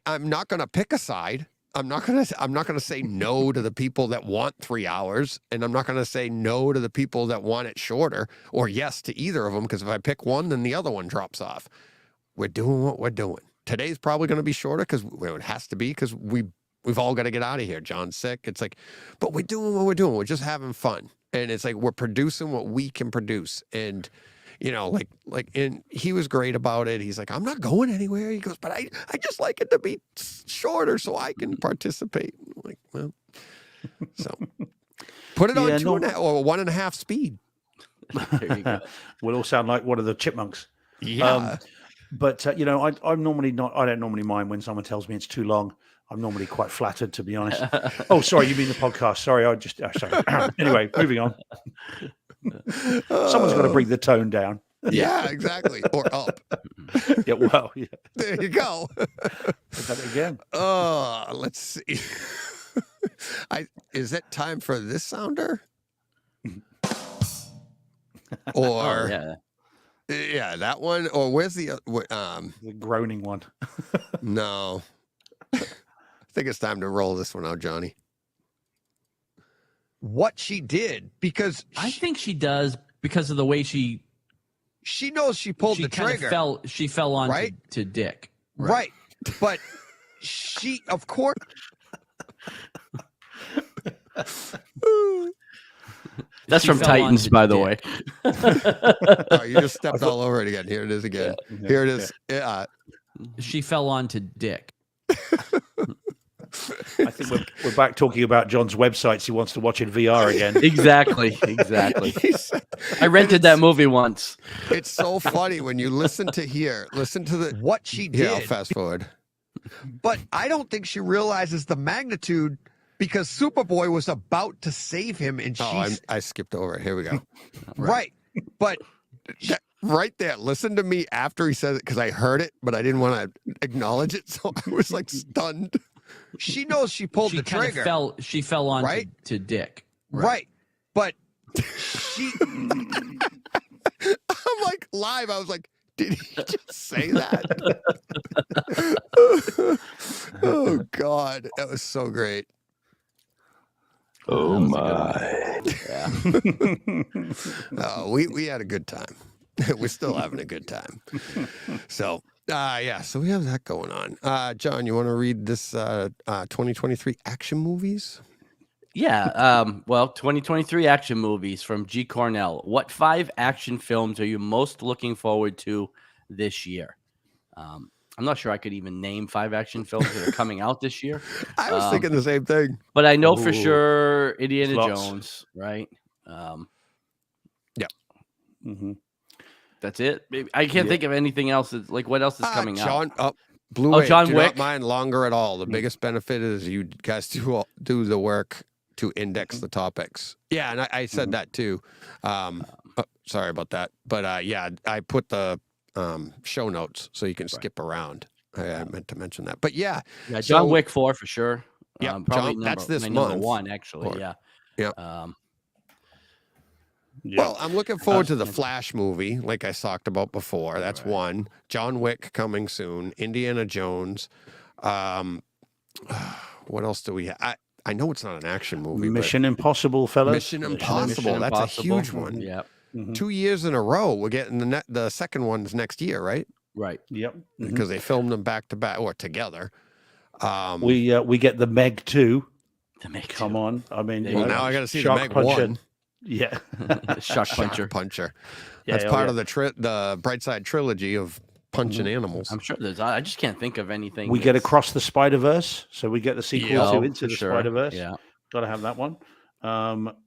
I'm not going to pick a side. I'm not gonna say no to the people that want 3 hours, and I'm not gonna say no to the people that want it shorter, or yes to either of them. Because if I pick one, then the other one drops off. We're doing what we're doing. Today's probably going to be shorter because it has to be, because we've all got to get out of here. John's sick. It's like, but we're doing what we're doing. We're just having fun, and it's like we're producing what we can produce. And and he was great about it. He's like, I'm not going anywhere. He goes, but I just like it to be shorter so I can participate. I'm like, well, so put it on 2.5 or 1.5 speed. There you go. We'll all sound like one of the chipmunks. Yeah. But I'm normally not. I don't normally mind when someone tells me it's too long. I'm normally quite flattered, to be honest. Oh, sorry, you mean the podcast? Sorry, sorry. Anyway, moving on. Someone's got to bring the tone down. Yeah, exactly. Or up. Yeah, well, yeah. There you go. That again. Let's see. Is it time for this sounder? Or yeah. Yeah, that one. Or where's the groaning one? No. I think it's time to roll this one out, Johnny. What she did, because I think she does because of the way she knows she pulled the kind trigger. She fell on right? to Dick. Right. But she, of course. That's from Titans, by the way. Oh, you just stepped all over it again. Here it is again. Yeah. Here it is. She fell on to Dick. I think we're back talking about John's websites he wants to watch in VR again. Exactly. I rented that movie once. It's so funny when you listen to the what she did. Yeah, I'll fast forward. But I don't think she realizes the magnitude, because Superboy was about to save him, and I skipped over it. Here we go. Right. But right there, listen to me after he says it, because I heard it, but I didn't want to acknowledge it, so I was like stunned. She knows she pulled the trigger. She fell on to Dick. Right. But she I'm like live. I was like, did he just say that? Oh God. That was so great. Oh my. Yeah. We had a good time. We're still having a good time. So so we have that going on. John, you want to read this 2023 action movies? Yeah. Well, 2023 action movies from G. Cornell. What 5 action films are you most looking forward to this year? I'm not sure I could even name 5 action films that are coming out this year. I was thinking the same thing. But I know for sure Indiana Jones, right? Yeah. Mm-hmm. That's it. I can't think of anything else. Like, what else is coming out? Blue Wave. John do Wick. Not mind longer at all. The biggest benefit is you guys do the work to index the topics. Yeah, and I said that too. Sorry about that. But I put the show notes so you can skip around. I meant to mention that. But yeah. John Wick 4 for sure. Yeah, probably that's this month. Number 1, actually. Yeah. Yeah. Well, I'm looking forward to the Flash movie, like I talked about before. That's one. John Wick coming soon. Indiana Jones. What else do we have? I know it's not an action movie. Mission Impossible, fellas. Mission Impossible. That's a huge one. Yeah. Mm-hmm. 2 years in a row. We're getting the second one's next year, right? Right. Yep. Because they filmed them back to back or together. We get the Meg 2. The Meg 2. Come on. I mean, now I got to see the Meg Puncher. 1. Yeah. Shark Puncher. Yeah, that's part of the Brightside trilogy of punching animals. I'm sure there's. I just can't think of anything. We get Across the Spider-Verse, so we get the sequel to Into the Spider-Verse. Yeah, got to have that one.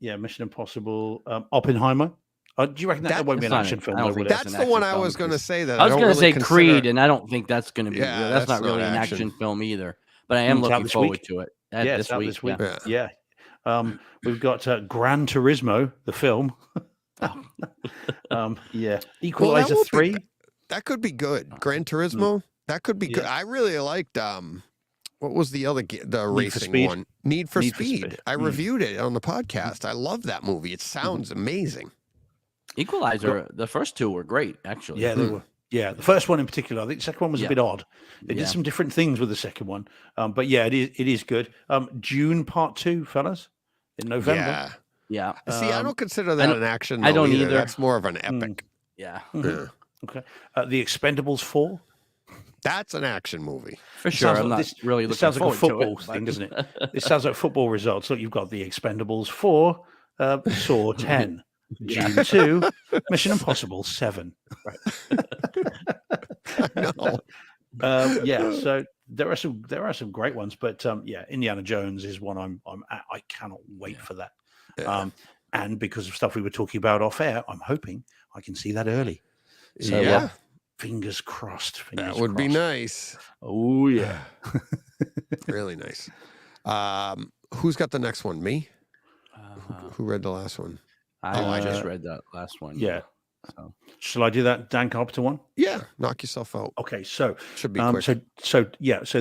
Mission Impossible, Oppenheimer. Do you reckon that won't be an That's not action film? I don't though, think will it? that's That's an the one action I film was going to because- say that I was don't going to really say consider- Creed, and I don't think that's going to be. Yeah, That's not that's really not an action. action film either. But I am It's out looking this forward week. to it. Yeah, This it's out week. this week. Yeah. Yeah. We've got Gran Turismo, the film. Yeah. Equalizer won't be 3. That could be good. Gran Turismo. That could be good. Yeah. I really liked what was the other the Need for racing Speed. one? Need for Need for Speed. Speed. I reviewed it on the podcast. I love that movie. It sounds amazing. Equalizer. The first two were great, actually. Yeah, they were. Yeah, the first one in particular. I think the second one was a Yeah. bit odd. They Yeah. did some different things with the second one. But yeah, it is good. June Part 2, fellas, in November. Yeah. Yeah. See, I don't consider that an action. I though, don't either. That's more of an epic. Yeah. Yeah. Okay. The Expendables 4. That's an action movie. For sure. sounds I'm like not this- really This looking sounds like a forward football to it. thing, but- doesn't it? This sounds like football results. Look, you've got The Expendables 4, Saw 10, June 2, Mission Impossible 7. No. Yeah, so there are some great ones, but yeah, Indiana Jones is one I cannot wait for that. Yeah. And because of stuff we were talking about off air, I'm hoping I can see that early. So Yeah. fingers crossed. That would be nice. Oh yeah. Really nice. Who's got the next one? Me? Uh, Who read the last one? I just Uh, read that last one. Yeah. So. Shall I do that Dan Carpenter one? Yeah. Knock yourself out. Okay, so Should be quick. so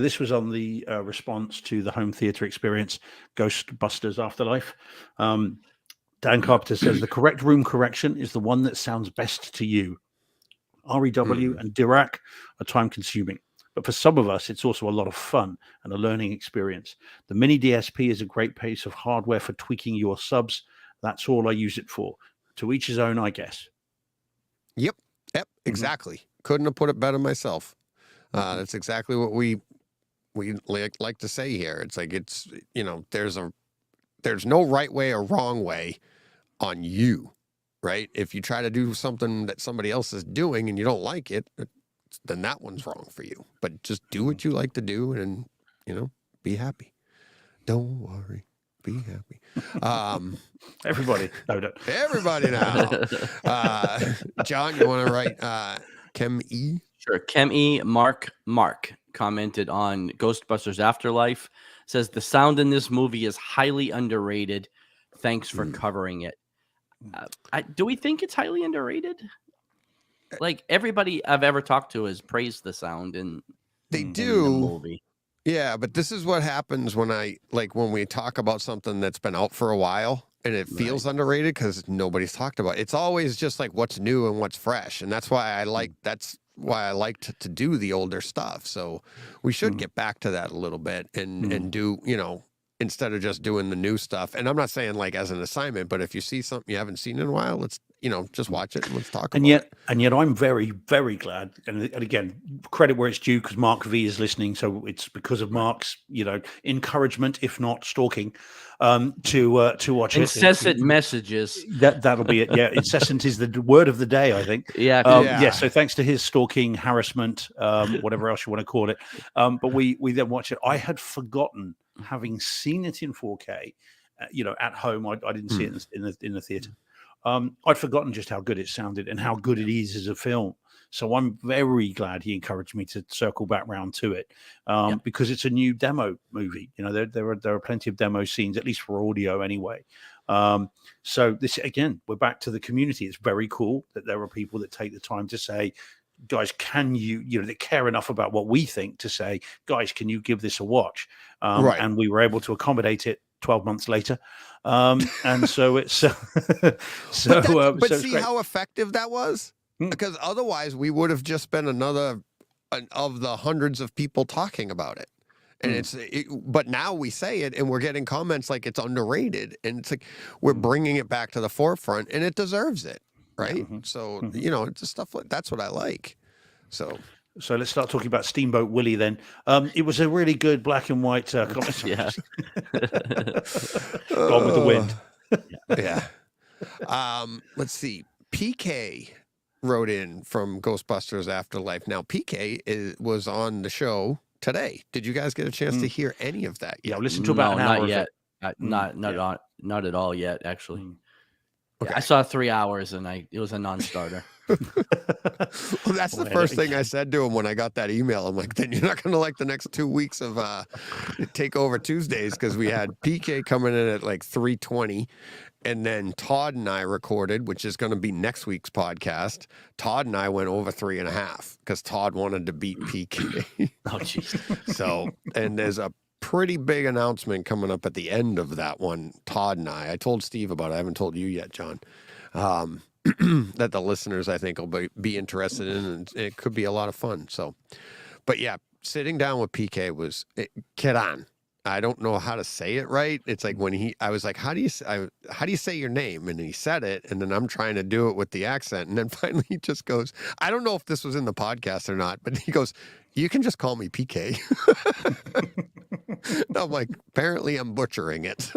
this was on the response to the home theater experience, Ghostbusters Afterlife. Dan Carpenter says the correct room correction is the one that sounds best to you. REW and Dirac are time consuming, but for some of us, it's also a lot of fun and a learning experience. The mini DSP is a great piece of hardware for tweaking your subs. That's all I use it for. To each his own, I guess. Yep. Exactly. Couldn't have put it better myself. That's exactly what we like to say here. It's like there's no right way or wrong way on you, right? If you try to do something that somebody else is doing and you don't like it, then that one's wrong for you. But just do what you like to do and be happy. Don't worry. Be happy. Everybody, no, don't. Everybody now. John, you want to write Chem E? Sure. Kemi Mark commented on Ghostbusters Afterlife. Says the sound in this movie is highly underrated. Thanks for covering it. Do we think it's highly underrated? Like everybody I've ever talked to has praised the sound in They in do. the movie. Yeah, but this is what happens when we talk about something that's been out for a while and it feels underrated because nobody's talked about it. It's always just like what's new and what's fresh. And that's why I like to do the older stuff. So we should get back to that a little bit and do, instead of just doing the new stuff. And I'm not saying like as an assignment, but if you see something you haven't seen in a while, let's, just watch it and let's talk about it. And yet I'm very, very glad. And again, credit where it's due because Mark V is listening. So it's because of Mark's, encouragement, if not stalking, to watch Incessant messages. That'll be it. Yeah. Incessant is the word of the day, I think. Yeah. Yeah. So thanks to his stalking, harassment, whatever else you want to call it. But we then watch it. I had forgotten, having seen it in 4K, at home. I didn't see it in the theater. I'd forgotten just how good it sounded and how good it is as a film. So I'm very glad he encouraged me to circle back round to it because it's a new demo movie. There are plenty of demo scenes, at least for audio anyway. So this, again, we're back to the community. It's very cool that there are people that take the time to say, guys, can they care enough about what we think to say, guys, can you give this a watch? Right. And we were able to accommodate it 12 months later. And so it's But it's see great. how effective that was? Because otherwise we would have just been another of the hundreds of people talking about it. And but now we say it and we're getting comments like it's underrated. And it's like we're bringing it back to the forefront and it deserves it. Right. So, it's just stuff like that's what I like. So let's start talking about Steamboat Willie then. It was a really good black and white comment. Yeah. Gone with the wind. Yeah. Let's see. PK wrote in from Ghostbusters Afterlife. Now, PK was on the show today. Did you guys get a chance to hear any of that? Yeah, listen to about an hour not of yet. it. Not at all yet, actually. I saw 3 hours and it was a non-starter. Well, that's the first thing I said to him when I got that email. I'm like, then you're not going to like the next 2 weeks of Takeover Tuesdays, because we had PK coming in at like 3:20, and then Todd and I recorded, which is going to be next week's podcast. Todd and I went over 3.5 because Todd wanted to beat PK. Oh, jeez. So, and there's a pretty big announcement coming up at the end of that one. Todd and I told Steve about it. I haven't told you yet, John. That the listeners, I think, will be interested in, and it could be a lot of fun. So, but yeah, sitting down with PK was Kiran. I don't know how to say it right. It's like when I was like, how do you say your name? And he said it, and then I'm trying to do it with the accent, and then finally he just goes, I don't know if this was in the podcast or not, but he goes, you can just call me PK. And I'm like, apparently I'm butchering it.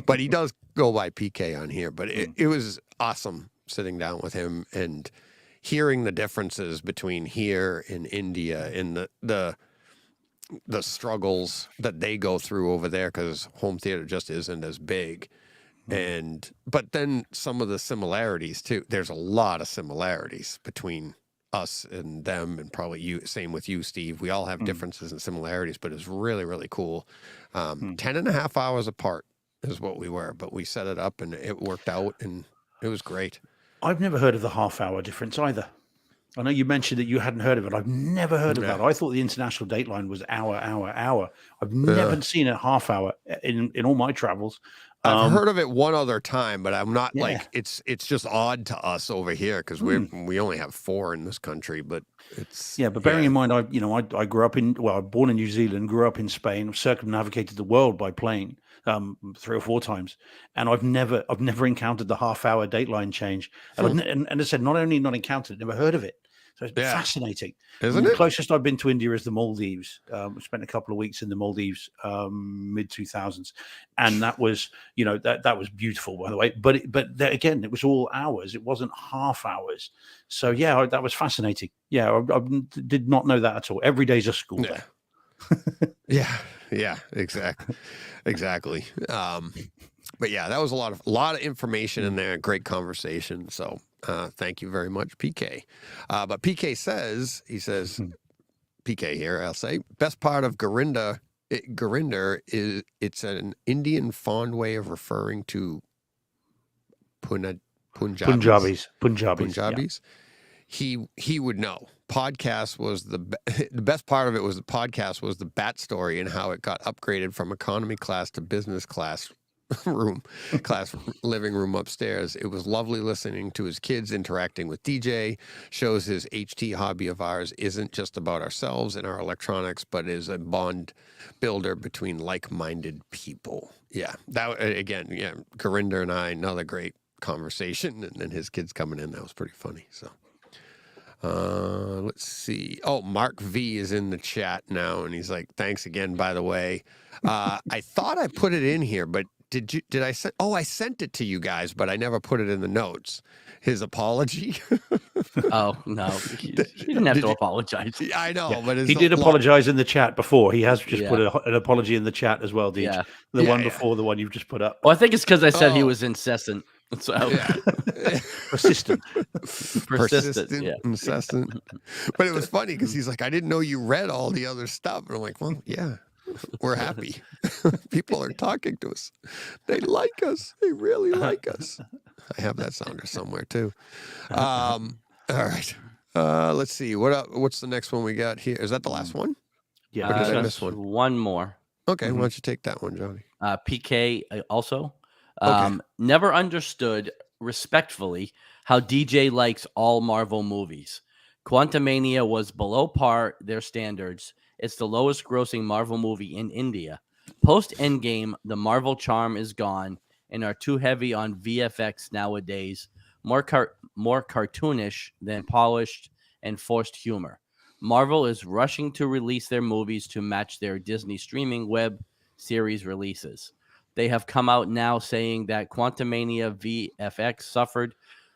But he does go by PK on here. But it was awesome sitting down with him and hearing the differences between here and India and the struggles that they go through over there, because home theater just isn't as big. But then some of the similarities too. There's a lot of similarities between us and them, and probably you, same with you, Steve. We all have differences and similarities, but it's really, really cool. 10.5 hours apart is what we were, but we set it up and it worked out, and it was great. I've never heard of the half-hour difference either. I know you mentioned that you hadn't heard of it. I've never heard of that. I thought the international dateline was hour. I've never seen a half hour in all my travels. I've heard of it one other time, but I'm not like, it's just odd to us over here because we only have 4 in this country, but it's but bearing in mind, I grew up I was born in New Zealand, grew up in Spain, circumnavigated the world by plane 3 or 4 times, and I've never encountered the half-hour dateline change. And I said, not only not encountered it, never heard of it. So it's fascinating. Isn't it? The closest I've been to India is the Maldives. We spent a couple of weeks in the Maldives, mid-2000s, and that was, that was beautiful, by the way. But again, it was all hours. It wasn't half hours. So yeah, that was fascinating. Yeah, I did not know that at all. Every day's a school day. Yeah, exactly. But yeah, that was a lot of information in there. Great conversation. So thank you very much, PK. But PK says, PK here, I'll say, best part of Gurinder is it's an Indian fond way of referring to Punjabis. Yeah. He would know. Podcast was the best part of it was the podcast was the bat story and how it got upgraded from economy class to business class living room upstairs. It was lovely listening to his kids interacting with DJ. Shows his HT hobby of ours isn't just about ourselves and our electronics, but is a bond builder between like-minded people. Yeah, that again, Gurinder and I, another great conversation, and then his kids coming in, that was pretty funny. So let's see. Oh, Mark V is in the chat now, and he's like, thanks again, by the way. I thought I put it in here, but did I send? Oh, I sent it to you guys, but I never put it in the notes. His apology. Oh no, he didn't have to apologize. I know, but he did apologize in the chat before. He has just put an apology in the chat as well, Deej. The one before the one you've just put up. Well, I think it's because I said he was incessant. So persistent. Incessant. But it was funny because he's like, I didn't know you read all the other stuff. And I'm like, well, yeah. We're happy. People are talking to us. They like us. They really like us. I have that sounder somewhere too. All right. Let's see. What's the next one we got here? Is that the last one? Yeah. Or did I miss one? One more. Okay. Why don't you take that one, Johnny? PK also. Never understood respectfully how DJ likes all Marvel movies. Quantumania was below par their standards. It's the lowest grossing Marvel movie in India. Post Endgame, the Marvel charm is gone and are too heavy on VFX nowadays, more cartoonish than polished and forced humor. Marvel is rushing to release their movies to match their Disney streaming web series releases. They have come out now saying that Quantumania VFX suffered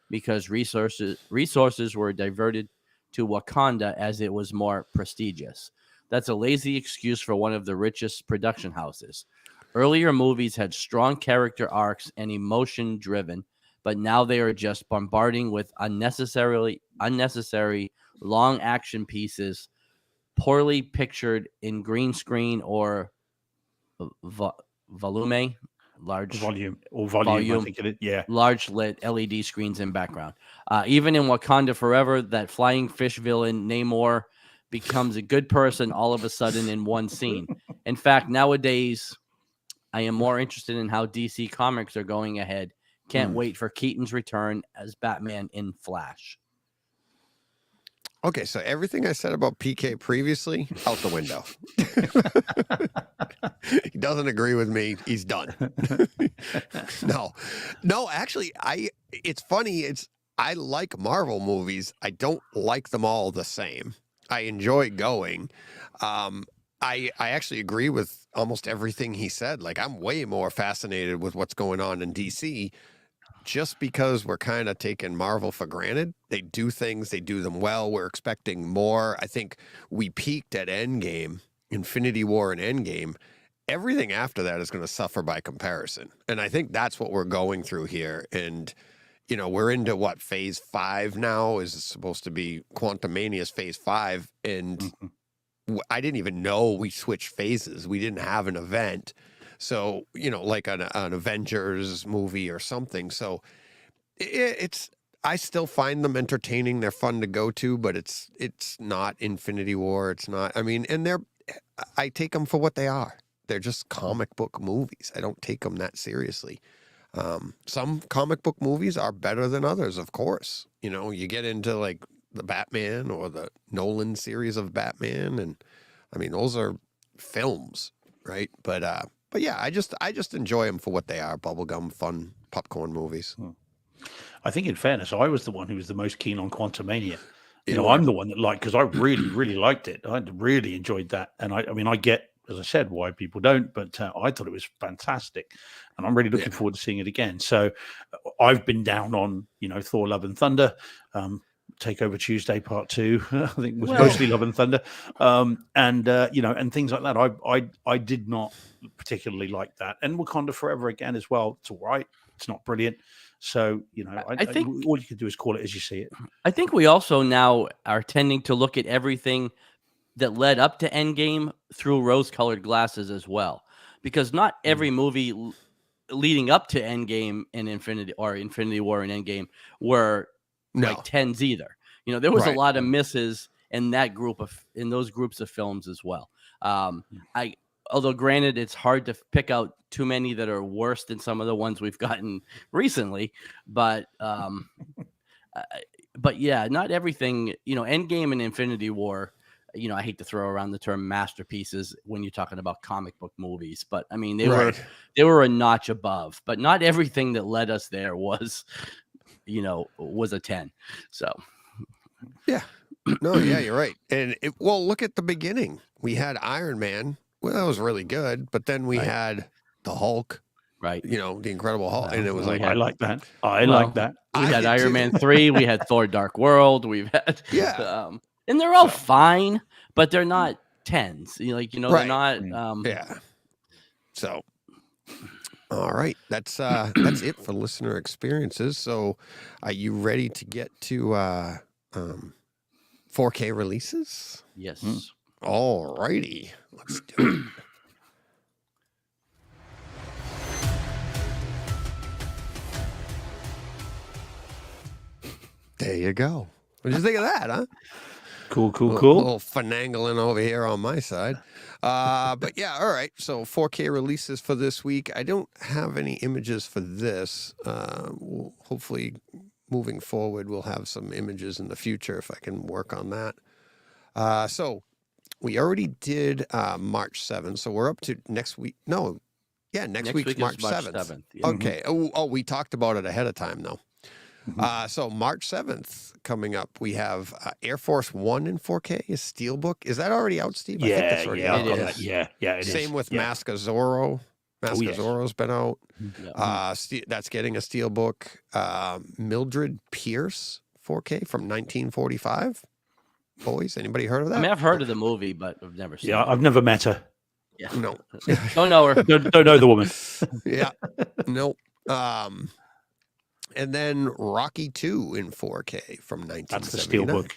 because resources were diverted to Wakanda as it was more prestigious. That's a lazy excuse for one of the richest production houses. Earlier movies had strong character arcs and emotion-driven but now they are just bombarding with unnecessary long action pieces, poorly pictured in green screen or volume, large volume, I volume, think it is. Yeah. large lit LED screens in background. Even in Wakanda Forever, that flying fish villain Namor becomes a good person all of a sudden in one scene. In fact, nowadays, I am more interested in how DC Comics are going ahead. Can't wait for Keaton's return as Batman in Flash. Okay, so everything I said about PK previously, out the window. He doesn't agree with me. He's done. No, actually, it's funny. I like Marvel movies. I don't like them all the same. I enjoy going. I actually agree with almost everything he said. Like, I'm way more fascinated with what's going on in DC just because we're kind of taking Marvel for granted. They do things, they do them well. We're expecting more. I think we peaked at Endgame, Infinity War and Endgame. Everything after that is going to suffer by comparison. And I think that's what we're going through here. And, you know, we're into what, phase 5 now is supposed to be Quantumania's phase 5. And I didn't even know we switched phases. We didn't have an event. So, you know, like an Avengers movie or something. So I still find them entertaining. They're fun to go to, but it's not Infinity War. It's not, I mean, and I take them for what they are. They're just comic book movies. I don't take them that seriously. Some comic book movies are better than others, of course. You know, you get into like the Batman or the Nolan series of Batman. And I mean, those are films, right? But yeah, I just enjoy them for what they are. Bubblegum, fun, popcorn movies. I think in fairness, I was the one who was the most keen on Quantumania. You know, I'm the one that because I really, really liked it. I really enjoyed that. And I mean, I get, as I said, why people don't, but I thought it was fantastic. And I'm really looking forward to seeing it again. So I've been down on, you know, Thor Love and Thunder, Takeover Tuesday Part 2, I think was mostly Love and Thunder. And you know, and things like that. I did not particularly like that. And Wakanda Forever again as well. It's all right. It's not brilliant. So, you know, I think all you can do is call it as you see it. I think we also now are tending to look at everything that led up to Endgame through rose-colored glasses as well, because not every movie leading up to Endgame and Infinity War and Endgame were like 10s either. You know, there was a lot of misses in those groups of films as well. Although granted, it's hard to pick out too many that are worse than some of the ones we've gotten recently, but yeah, not everything, you know, Endgame and Infinity War, you know, I hate to throw around the term masterpieces when you're talking about comic book movies, but I mean, they were a notch above, but not everything that led us there was, you know, was a 10. So, yeah, no, yeah, you're right. And well, look at the beginning. We had Iron Man. Well, that was really good, but then we had the Hulk, right? You know, the Incredible Hulk, and it was like, I like that. I like that. We had Iron Man 3. We had Thor: Dark World. We've had and they're all fine, but they're not 10s. Like, you know, they're not. So, all right, that's it for listener experiences. So, are you ready to get to 4K releases? Yes. All righty, let's do it. There you go. What did you think of that, huh? Cool. A little finagling over here on my side. But yeah, all right. So 4K releases for this week. I don't have any images for this. Hopefully, moving forward, we'll have some images in the future if I can work on that. So we already did March 7th. So we're up to next week. No. Yeah, next week's March 7th. Yeah. Okay. Oh, we talked about it ahead of time, though. So March 7th coming up, we have Air Force One in 4K, a Steelbook. Is that already out, Steve? Yeah, I think that's already out. It is. Yeah, it is. Same with Mask of Zorro. Mask of Zorro's been out. That's getting a Steelbook. Mildred Pierce 4K from 1945. Boys, anybody heard of that? I mean, I've heard of the movie, but I've never seen it. I've never met her. Yeah. No. Don't know her. Don't know the woman. Yeah. Nope. And then Rocky 2 in 4K from 1979. That's the Steelbook.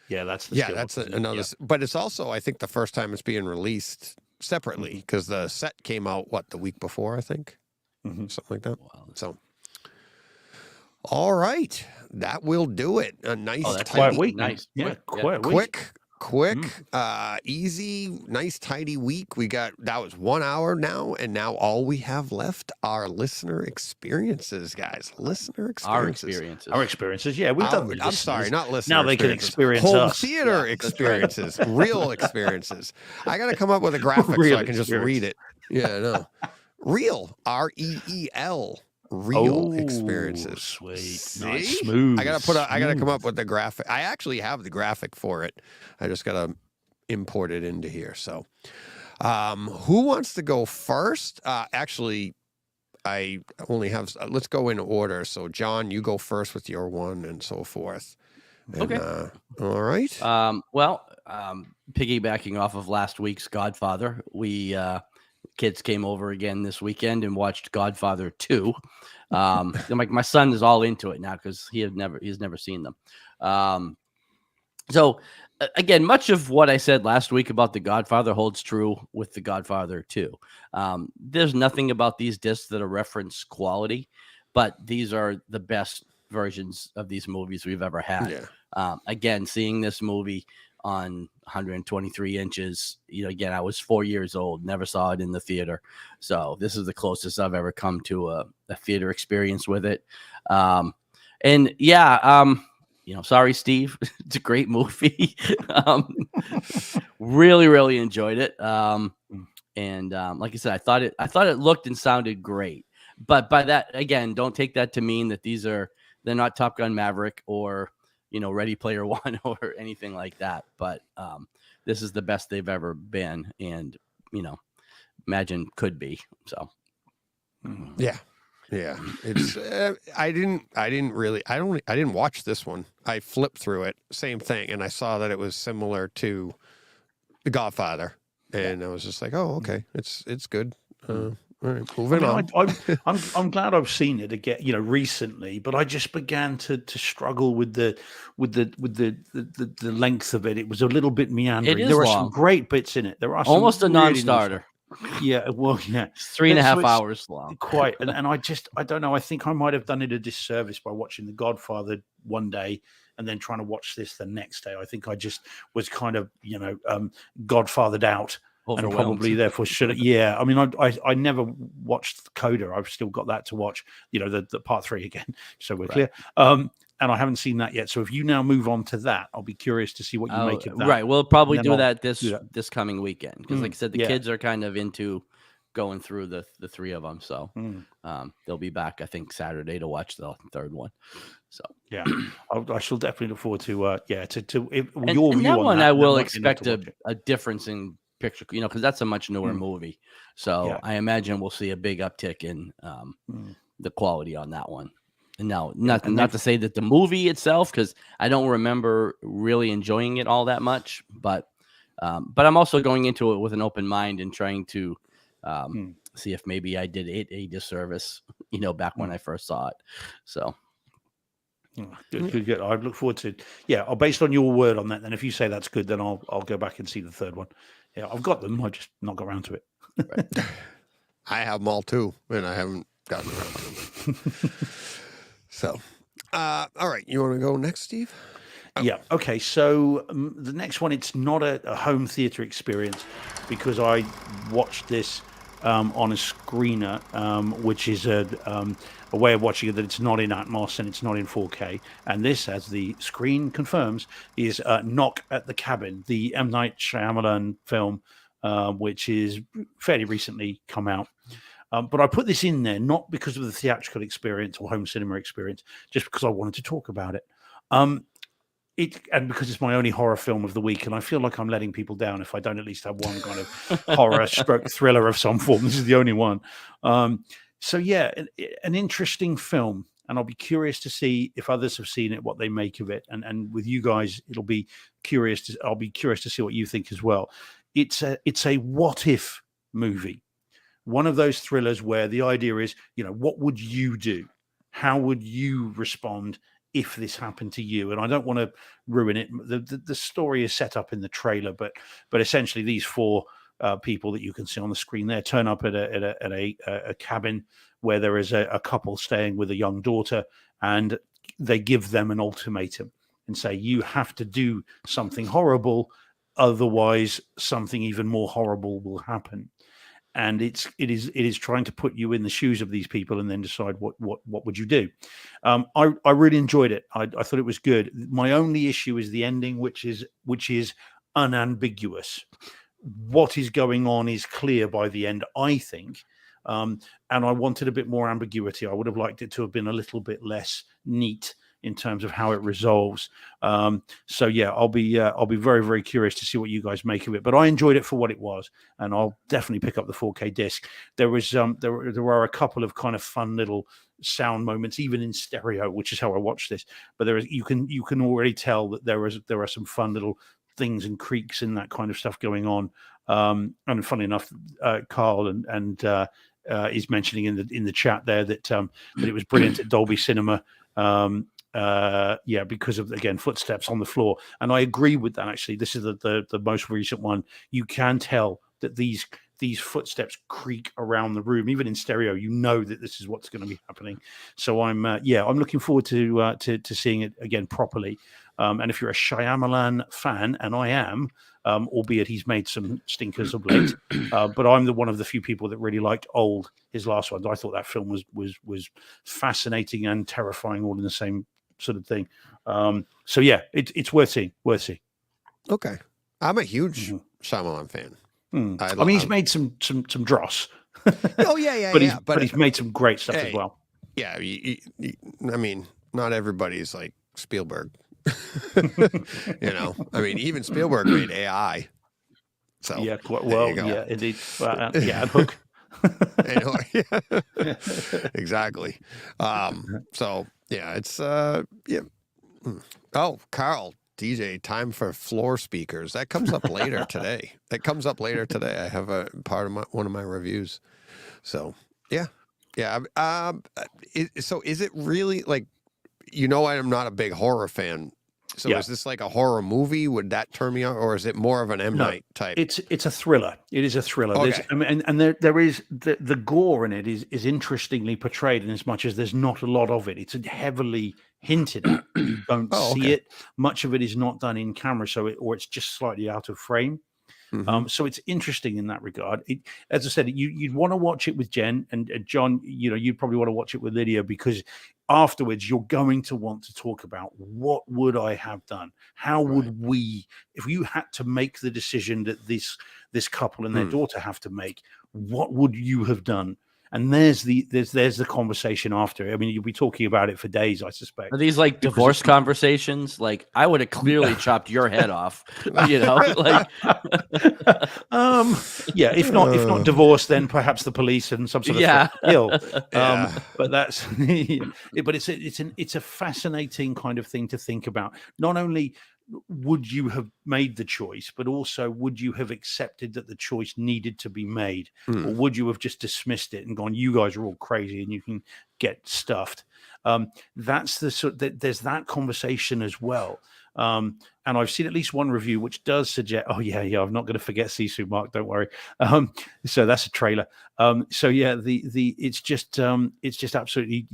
Yeah, that's the Yeah, Steelbook, that's isn't it? another. Yeah. But it's also, I think, the first time it's being released separately because the set came out the week before, I think, something like that. Wow. So, all right, that will do it. A nice, Oh, that's Quiet tidy, week. Nice. Yeah, Quick. Yeah. quiet week. quick, easy, nice, tidy week. That was 1 hour now, and now all we have left are listener experiences, guys. Listener Our experiences. experiences. Our experiences. Yeah, we've done the I'm sorry, listeners. not listener. Now they can experiences. experience home us. theater Yeah, that's right. experiences, real experiences. I got to come up with a graphic so Real I can just read it. Yeah, no, real, REEL, real experiences. Sweet, See? nice, smooth. I gotta come up smooth. with the graphic. I actually have the graphic for it. I just gotta import it into here. So, who wants to go first? Actually, I only have. Let's go in order. So, John, you go first with your one, and so forth. And, Okay. All right. Piggybacking off of last week's Godfather, we kids came over again this weekend and watched Godfather 2. My son is all into it now because he's never seen them. So again, much of what I said last week about The Godfather holds true with The Godfather 2. There's nothing about these discs that are reference quality, but these are the best versions of these movies we've ever had. Yeah. Again, seeing this movie on 123 inches, again, I was 4 years old, never saw it in the theater. So this is the closest I've ever come to a theater experience with it. Sorry, Steve. It's a great movie. Really, really enjoyed it. Like I said, I thought it looked and sounded great. But by that, again, don't take that to mean that they're not Top Gun Maverick or Ready Player One or anything like that. But this is the best they've ever been, and imagine could be. So Yeah. It's I didn't watch this one. I flipped through it, same thing, and I saw that it was similar to The Godfather, and I was just like, oh, okay, it's good. All right, moving on. I'm glad I've seen it again, recently, but I just began to struggle with the length of it. It was a little bit meandering. It is there are long. some great bits in it. There are some almost a really nice non-starter. Yeah, well, yeah. It's 3.5 it's hours long. Quite, and I don't know. I think I might have done it a disservice by watching The Godfather one day and then trying to watch this the next day. I think I just was kind of, Godfathered out. And Overwhelmed. probably therefore should. Yeah, I mean, I never watched Coda. I've still got that to watch. The part 3 again. So we're clear. And I haven't seen that yet. So if you now move on to that, I'll be curious to see what you make of that. Right, we'll probably And do then that I'll this coming weekend because, like I said, the yeah. kids are kind of into going through the 3 of them. So they'll be back, I think, Saturday to watch the 3rd one. So yeah, I shall definitely look forward to and your view that on one that. I and will might be enough expect to watch it. a difference in picture, because that's a much newer movie. So Yeah. I imagine we'll see a big uptick in the quality on that one. And now, not to say that the movie itself, because I don't remember really enjoying it all that much, but I'm also going into it with an open mind and trying to see if maybe I did it a disservice, back when I first saw it. So. Good. I look forward to. Yeah, based on your word on that, then if you say that's good, then I'll go back and see the 3rd one. Yeah, I've got them. I just not got around to it. Right. I have them all too, and I haven't gotten around to them. So, all right, you want to go next, Steve? Yeah. Okay. So the next one, it's not a home theater experience because I watched this on a screener, which is a way of watching it that it's not in Atmos and it's not in 4K. And this, as the screen confirms, is Knock at the Cabin, the M. Night Shyamalan film, which is fairly recently come out. But I put this in there not because of the theatrical experience or home cinema experience, just because I wanted to talk about it. And because it's my only horror film of the week, and I feel like I'm letting people down if I don't at least have one kind of horror stroke thriller of some form. This is the only one. So yeah, an interesting film, and I'll be curious to see if others have seen it, what they make of it, and with you guys, I'll be curious to see what you think as well. It's a what if movie, one of those thrillers where the idea is, what would you do? how would you respond if this happened to you? And I don't want to ruin it. The story is set up in the trailer, but essentially these four people that you can see on the screen there turn up at a cabin where there is a couple staying with a young daughter, and they give them an ultimatum and say, you have to do something horrible, otherwise something even more horrible will happen. And it is trying to put you in the shoes of these people and then decide what would you do. I really enjoyed it. I thought it was good. My only issue is the ending, which is unambiguous. What is going on is clear by the end, I think. And I wanted a bit more ambiguity. I would have liked it to have been a little bit less neat in terms of how it resolves. So yeah, I'll be very, very curious to see what you guys make of it. But I enjoyed it for what it was, and I'll definitely pick up the 4K disc. There was there were a couple of kind of fun little sound moments, even in stereo, which is how I watched this. But there is you can already tell that there are some fun little things and creaks and that kind of stuff going on. And funny enough, Carl and is mentioning in the chat there that it was brilliant at Dolby Cinema. Because of, again, footsteps on the floor. And I agree with that. Actually, this is the most recent one. You can tell that these footsteps creak around the room, even in stereo. You know that this is what's going to be happening. So I'm looking forward to seeing it again properly. And if you're a Shyamalan fan, and I am, albeit he's made some stinkers of late, but I'm one of the few people that really liked his last ones. I thought that film was fascinating and terrifying all in the same sort of thing. So yeah, it's worth seeing. Okay, I'm a huge Shyamalan fan. I mean, he's made some dross. Oh yeah, but he's made some great stuff as well. Yeah, I mean, not everybody's like Spielberg. I mean, even Spielberg made AI. So yeah, well, yeah, indeed. And Hook. Exactly. So yeah, it's yeah. Oh, Carl, DJ, time for floor speakers. That comes up later today. I have a part of one of my reviews. So yeah. So is it really like? I'm not a big horror fan. So is this like a horror movie? Would that turn me on, or is it more of an M. Night type? It's a thriller. It is a thriller. Okay. There is the gore in it is interestingly portrayed, in as much as there's not a lot of it. It's heavily hinted at. You don't see it. Much of it is not done in camera, or it's just slightly out of frame. Mm-hmm. So it's interesting in that regard. As I said, you'd want to watch it with Jen and John. You'd probably want to watch it with Lydia, because afterwards you're going to want to talk about what would I have done? How would we, if you had to make the decision that this couple and their daughter have to make, what would you have done? And there's the conversation after. I mean, you'll be talking about it for days, I suspect. Are these like divorce conversations? Like, I would have clearly chopped your head off, like. If not divorce, then perhaps the police and some sort of ill. But that's but it's a fascinating kind of thing to think about. Not only would you have made the choice, but also would you have accepted that the choice needed to be made, or would you have just dismissed it and gone, you guys are all crazy and you can get stuffed? That's the sort that there's that conversation as well. And I've seen at least one review which does suggest, I'm not going to forget Sisu, Mark, don't worry. So that's a trailer. It's just absolutely,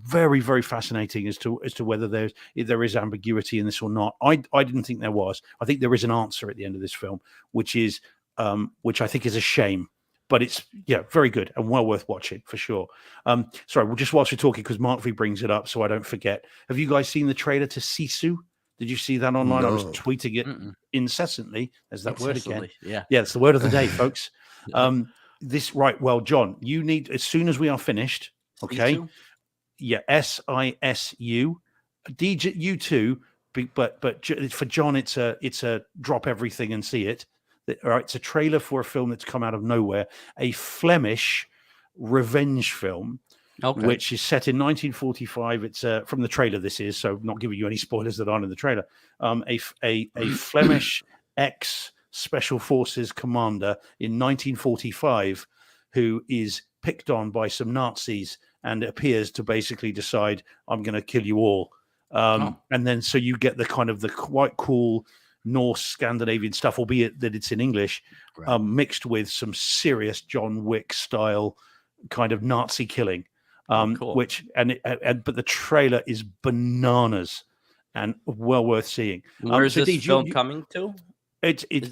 very, very fascinating as to whether there is ambiguity in this or not. I didn't think there was. I think there is an answer at the end of this film, which I think is a shame. But it's very good and well worth watching for sure. Sorry, well, just whilst we're talking, because Mark V brings it up, so I don't forget. Have you guys seen the trailer to Sisu? Did you see that online? No. I was tweeting it incessantly. There's that word again. Yeah, it's the word of the day, folks. Well, John, you need, as soon as we are finished, okay? Sisu? Yeah, SISU. DJ, you too, but for John, it's a drop everything and see it. All right, it's a trailer for a film that's come out of nowhere, a Flemish revenge film, which is set in 1945. It's from the trailer. This is, so not giving you any spoilers that aren't in the trailer. A Flemish ex-special forces commander in 1945 who is picked on by some Nazis and appears to basically decide, I'm going to kill you all. And then so you get the kind of the quite cool Norse Scandinavian stuff, albeit that it's in English, mixed with some serious John Wick style kind of Nazi killing. Cool. But the trailer is bananas and well worth seeing. Where's this film coming to?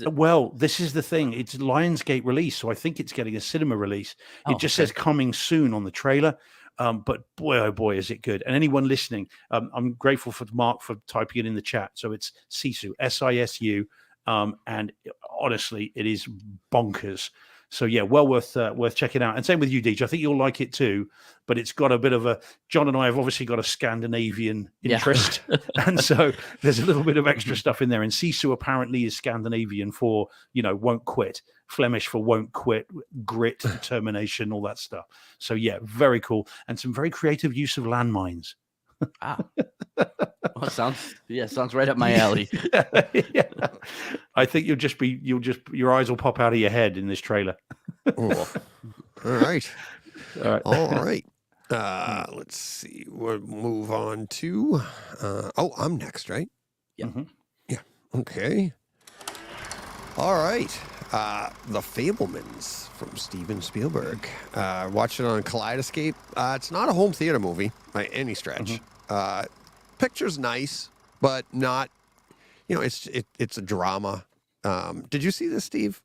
Well, this is the thing. It's Lionsgate release, so I think it's getting a cinema release. It just says coming soon on the trailer. But boy, oh boy, is it good. And anyone listening, I'm grateful for Mark for typing it in the chat. So it's Sisu, SISU. And honestly, it is bonkers. So yeah, well worth checking out. And same with you, Deej. I think you'll like it too. But it's got a bit of a. John and I have obviously got a Scandinavian interest, and so there's a little bit of extra stuff in there. And Sisu apparently is Scandinavian for won't quit, Flemish for won't quit, grit, determination, all that stuff. So yeah, very cool, and some very creative use of landmines. Wow. Well, sounds right up my alley. Yeah. I think your eyes will pop out of your head in this trailer. All right. Let's see. We'll move on to. I'm next, right? Yeah. Mm-hmm. Yeah. Okay. All right. The Fabelmans from Steven Spielberg. Watch it on Kaleidoscape. It's not a home theater movie by any stretch. Picture's nice, but not. It's a drama. Did you see this, Steve?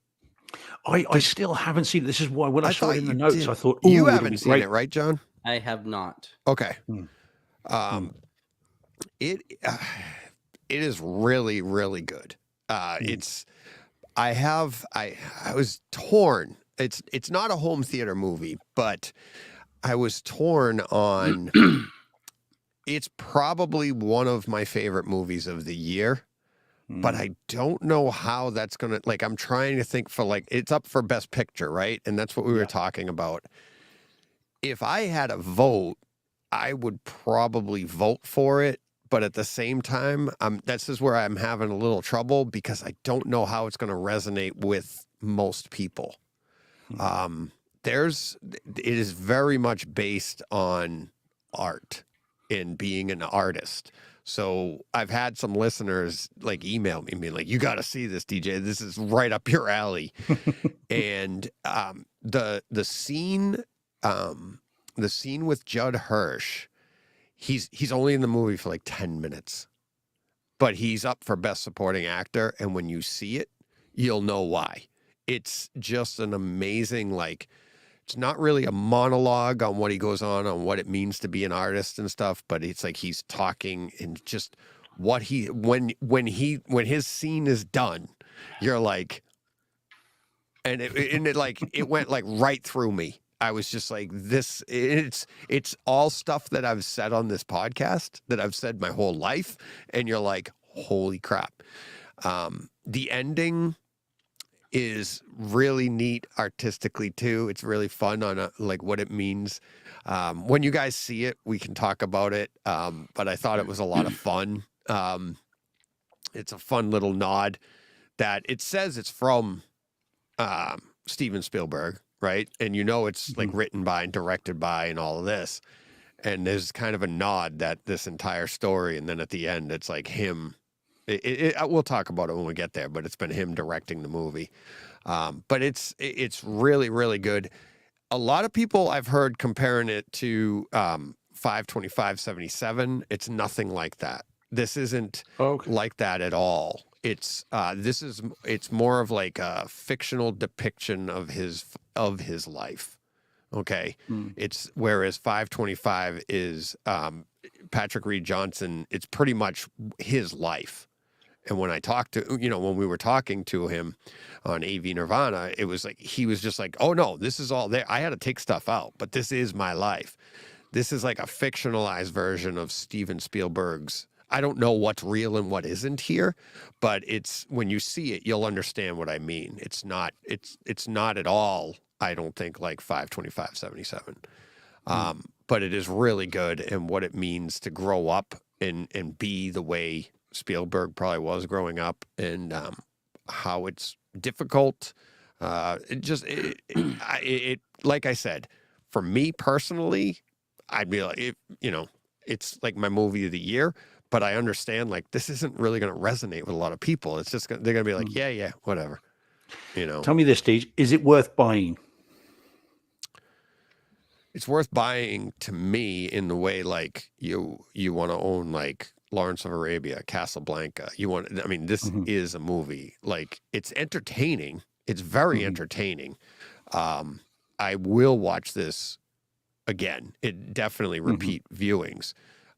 I still haven't seen it. This is why when I saw it in the notes, I thought, you haven't seen it, right, John? I have not. Okay. It is really, really good. I was torn. It's not a home theater movie, but I was torn on. It's probably one of my favorite movies of the year, but I don't know how that's going to, I'm trying to think for it's up for Best Picture, right? And that's what we were talking about. If I had a vote, I would probably vote for it. But at the same time, this is where I'm having a little trouble because I don't know how it's going to resonate with most people. It is very much based on art and being an artist. So I've had some listeners email me and be like, you got to see this, DJ. This is right up your alley. And the scene with Judd Hirsch, he's only in the movie for 10 minutes, but he's up for Best Supporting Actor. And when you see it, you'll know why. It's just an amazing, it's not really a monologue on what he goes on what it means to be an artist and stuff, but it's he's talking and just what when his scene is done, you're it went right through me. I was just this, it's all stuff that I've said on this podcast that I've said my whole life. And you're holy crap. The ending is really neat artistically too. It's really fun on what it means. When you guys see it, we can talk about it. But I thought it was a lot of fun. It's a fun little nod that it says it's from Steven Spielberg, right? And it's written by and directed by and all of this. And there's kind of a nod that this entire story, and then at the end, it's him. We'll talk about it when we get there, but it's been him directing the movie. But it's really, really good. A lot of people I've heard comparing it to 5/25/77. It's nothing like that. This isn't like that at all. It's more of a fictional depiction of his life. Okay. It's whereas 5/25 is Patrick Reed Johnson. It's pretty much his life. And when I talked to, when we were talking to him on AV Nirvana, it was he was just oh no, this is all there. I had to take stuff out, but this is my life. This is a fictionalized version of Steven Spielberg's. I don't know what's real and what isn't here, but it's when you see it, you'll understand what I mean. It's not at all, I don't think, 5/25/77. But it is really good, and what it means to grow up and be the way Spielberg probably was growing up, and how it's difficult. Like I said, for me personally, I'd be like, it's like my movie of the year, but I understand like this isn't really going to resonate with a lot of people. It's just they're going to be like, yeah, whatever. Tell me this, Steve, is it worth buying? It's worth buying to me in the way like you want to own like Lawrence of Arabia, Casablanca. This is a movie. Like it's entertaining. It's very entertaining. I will watch this again. It definitely repeat viewings.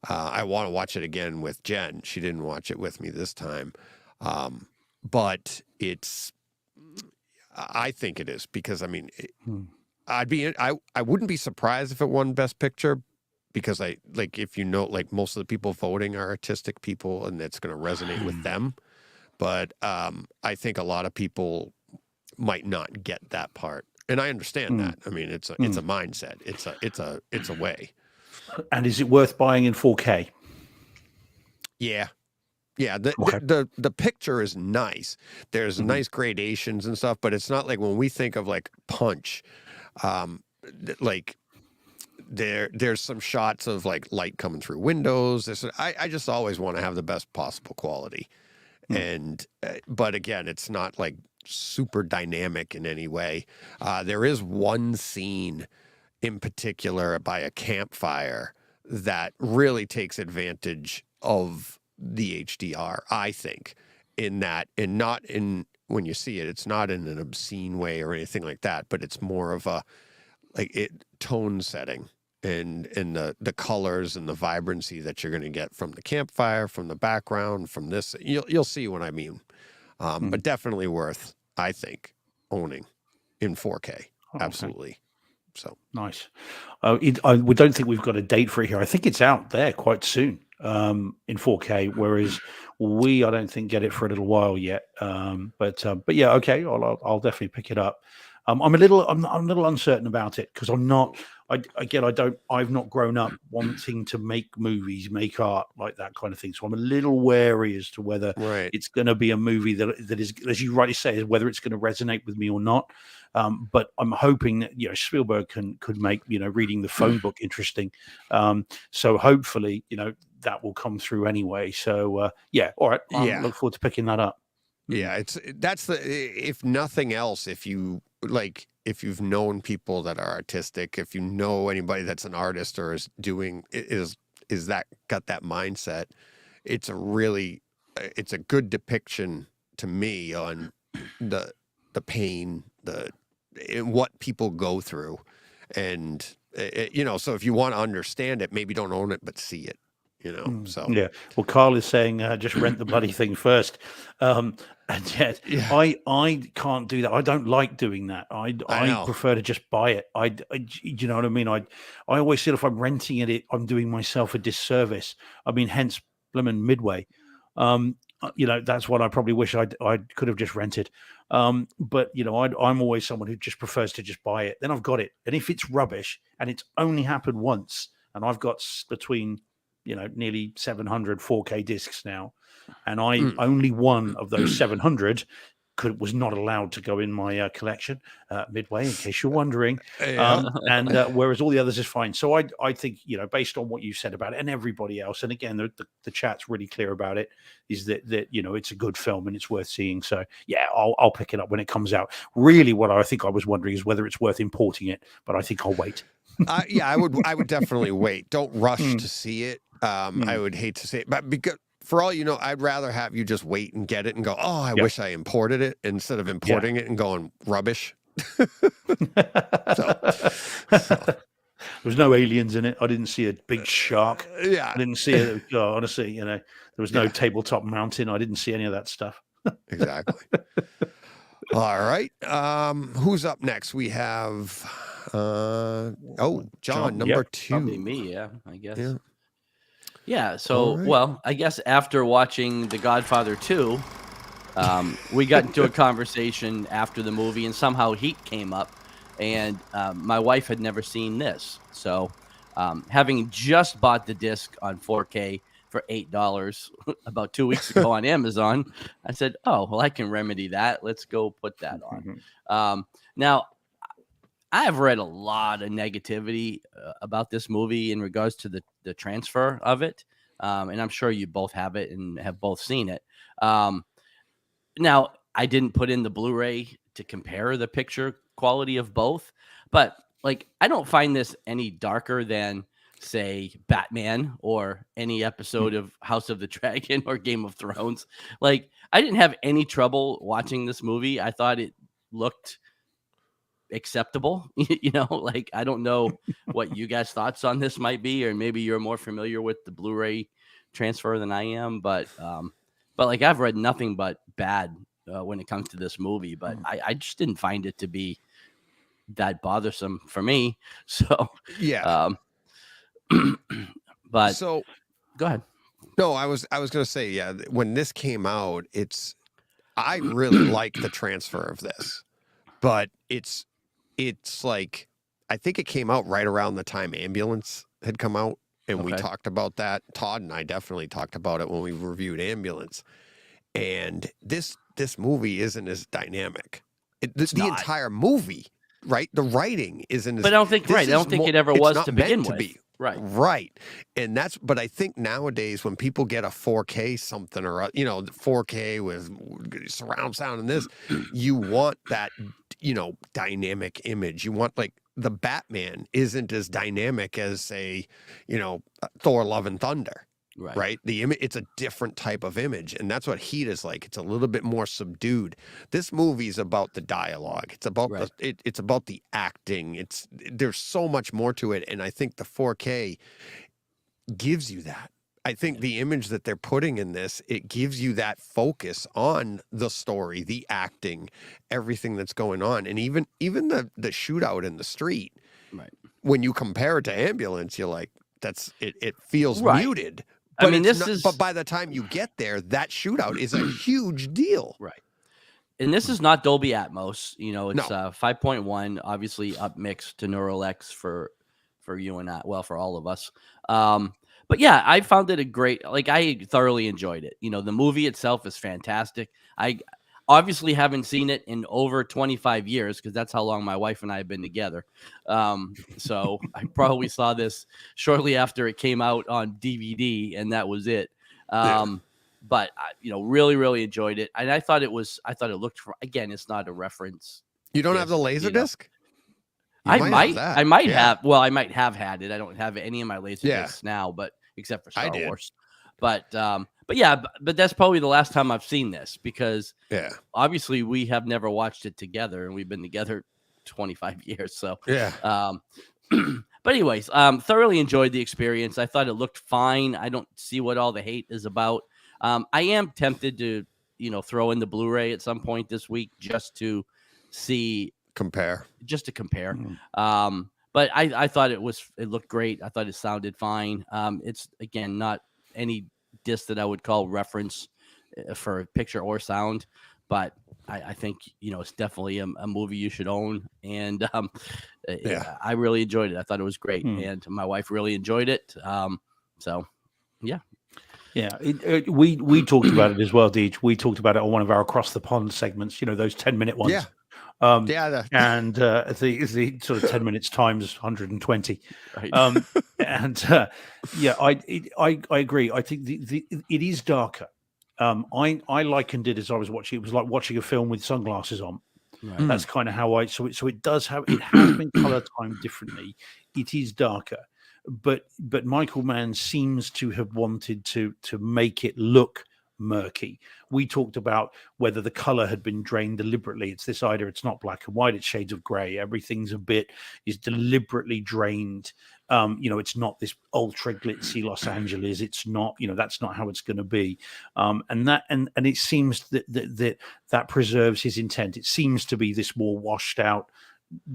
I want to watch it again with Jen. She didn't watch it with me this time. But I think it is because I wouldn't be surprised if it won Best Picture because if most of the people voting are artistic people and it's going to resonate with them. But I think a lot of people might not get that part. And I understand that. I mean, it's a mindset. It's a way. And is it worth buying in 4K? Yeah. Yeah, the picture is nice. There's nice gradations and stuff, but it's not like when we think of like Punch, there's some shots of like light coming through windows. I just always want to have the best possible quality, and but again, it's not like super dynamic in any way. There is one scene in particular by a campfire that really takes advantage of the HDR, I think, in that, and not in when you see it, it's not in an obscene way or anything like that, but it's more of a tone setting and the colors and the vibrancy that you're going to get from the campfire, from the background, from this. You'll see what I mean. But definitely worth, I think, owning in 4K. Absolutely. So nice. We don't think we've got a date for it here. I think it's out there quite soon in 4K, whereas I don't think get it for a little while yet. But yeah, okay, I'll definitely pick it up. I'm a little uncertain about it because I've not grown up wanting to make movies, make art like that kind of thing. So I'm a little wary as to whether it's going to be a movie that is, as you rightly say, is whether it's going to resonate with me or not. But I'm hoping that Spielberg could make reading the phone book interesting. So hopefully that will come through anyway. So yeah, all right. I look forward to picking that up. Yeah, if nothing else, if you've known people that are artistic, if you know anybody that's an artist or is that got that mindset, it's a good depiction to me on the pain, what people go through, and so if you want to understand it, maybe don't own it, but see it. So yeah. Well, Carl is saying just rent the bloody thing first, and yet I can't do that. I don't like doing that. I prefer to just buy it. You know what I mean? I always feel if I'm renting it, I'm doing myself a disservice. I mean, hence Blimmin' Midway. That's what I probably wish I could have just rented. But I'm always someone who just prefers to just buy it. Then I've got it, and if it's rubbish and it's only happened once, and I've got between nearly 700 4K discs now, and only one of those 700 was not allowed to go in my collection, Midway, in case you're wondering. And whereas all the others is fine. So I think based on what you said about it and everybody else, and again the chat's really clear about it, is that it's a good film and it's worth seeing. So yeah, I'll pick it up when it comes out. Really, what I think I was wondering is whether it's worth importing it, but I think I'll wait. Yeah, I would definitely wait. Don't rush to see it. I would hate to say it, but because for all I'd rather have you just wait and get it and go, oh, I wish I imported it, instead of importing it and going rubbish. So. There was no aliens in it. I didn't see a big shark. Yeah. I didn't see it. Honestly, there was no tabletop mountain. I didn't see any of that stuff. Exactly. All right. Who's up next? We have John, number 2. Probably me, yeah, I guess. Yeah. Yeah, so, well, I guess after watching The Godfather 2, we got into a conversation after the movie, and somehow Heat came up, and my wife had never seen this. So having just bought the disc on 4K for $8 about 2 weeks ago on Amazon, I said, oh, well, I can remedy that. Let's go put that on. Now, I've read a lot of negativity about this movie in regards to the transfer of it, and I'm sure you both have it and have both seen it. Now, I didn't put in the Blu-ray to compare the picture quality of both, but like I don't find this any darker than, say, Batman or any episode of House of the Dragon or Game of Thrones. Like I didn't have any trouble watching this movie. I thought it looked acceptable. Like I don't know what you guys' thoughts on this might be, or maybe you're more familiar with the Blu-ray transfer than I am, but like I've read nothing but bad when it comes to this movie, but I just didn't find it to be that bothersome for me. So yeah. But so go ahead. No, I was going to say, yeah, when this came out, I really like the transfer of this, but it's like, I think it came out right around the time Ambulance had come out, and we talked about that. Todd and I definitely talked about it when we reviewed Ambulance, and this movie isn't as dynamic. The entire movie, right? The writing isn't as, but I don't think, right. I don't think it ever was to begin with. Right. And but I think nowadays when people get a 4K something, or, 4K with surround sound and this, you want that, dynamic image. You want, like, the Batman isn't as dynamic as, say, Thor Love and Thunder. Right. The image, it's a different type of image. And that's what Heat is like. It's a little bit more subdued. This movie's about the dialogue. It's about it's about the acting. There's so much more to it. And I think the 4K gives you that. I think the image that they're putting in this, it gives you that focus on the story, the acting, everything that's going on. And even the shootout in the street, right? When you compare it to Ambulance, you're like, it feels muted. But but by the time you get there, that shootout is a huge deal. Right. And this is not Dolby Atmos. It's 5.1, obviously up mixed to Neural X for you and I, well, for all of us. But yeah, I found it I thoroughly enjoyed it. The movie itself is fantastic. I obviously haven't seen it in over 25 years because that's how long my wife and I have been together. So I probably saw this shortly after it came out on DVD, and that was it. But really, really enjoyed it, and I thought it looked. Again, it's not a reference. You don't have the Laserdisc? I might have. Well, I might have had it. I don't have any of my Laserdiscs now, but except for Star Wars. But that's probably the last time I've seen this because obviously we have never watched it together, and we've been together 25 years. So but anyways, thoroughly enjoyed the experience. I thought it looked fine. I don't see what all the hate is about. I am tempted to throw in the Blu-ray at some point this week just to compare. But I thought it looked great. I thought it sounded fine. It's again not any disc that I would call reference for picture or sound, but I think it's definitely a movie you should own, and I really enjoyed it. I thought it was great, and my wife really enjoyed it. So yeah. We talked about it as well, Deej. We talked about it on one of our Across the Pond segments, those 10-minute ones. And the sort of 10 minutes times 120. Right. I agree. I think it is darker. I likened it as I was watching. It was like watching a film with sunglasses on. Right. That's kind of how so it has been color timed differently. It is darker, but Michael Mann seems to have wanted to make it look murky. We talked about whether the color had been drained deliberately. It's this idea, it's not black and white, it's shades of gray. Everything's is deliberately drained. It's not this ultra glitzy Los Angeles. It's not, that's not how it's going to be. And it seems that preserves his intent. It seems to be this more washed out,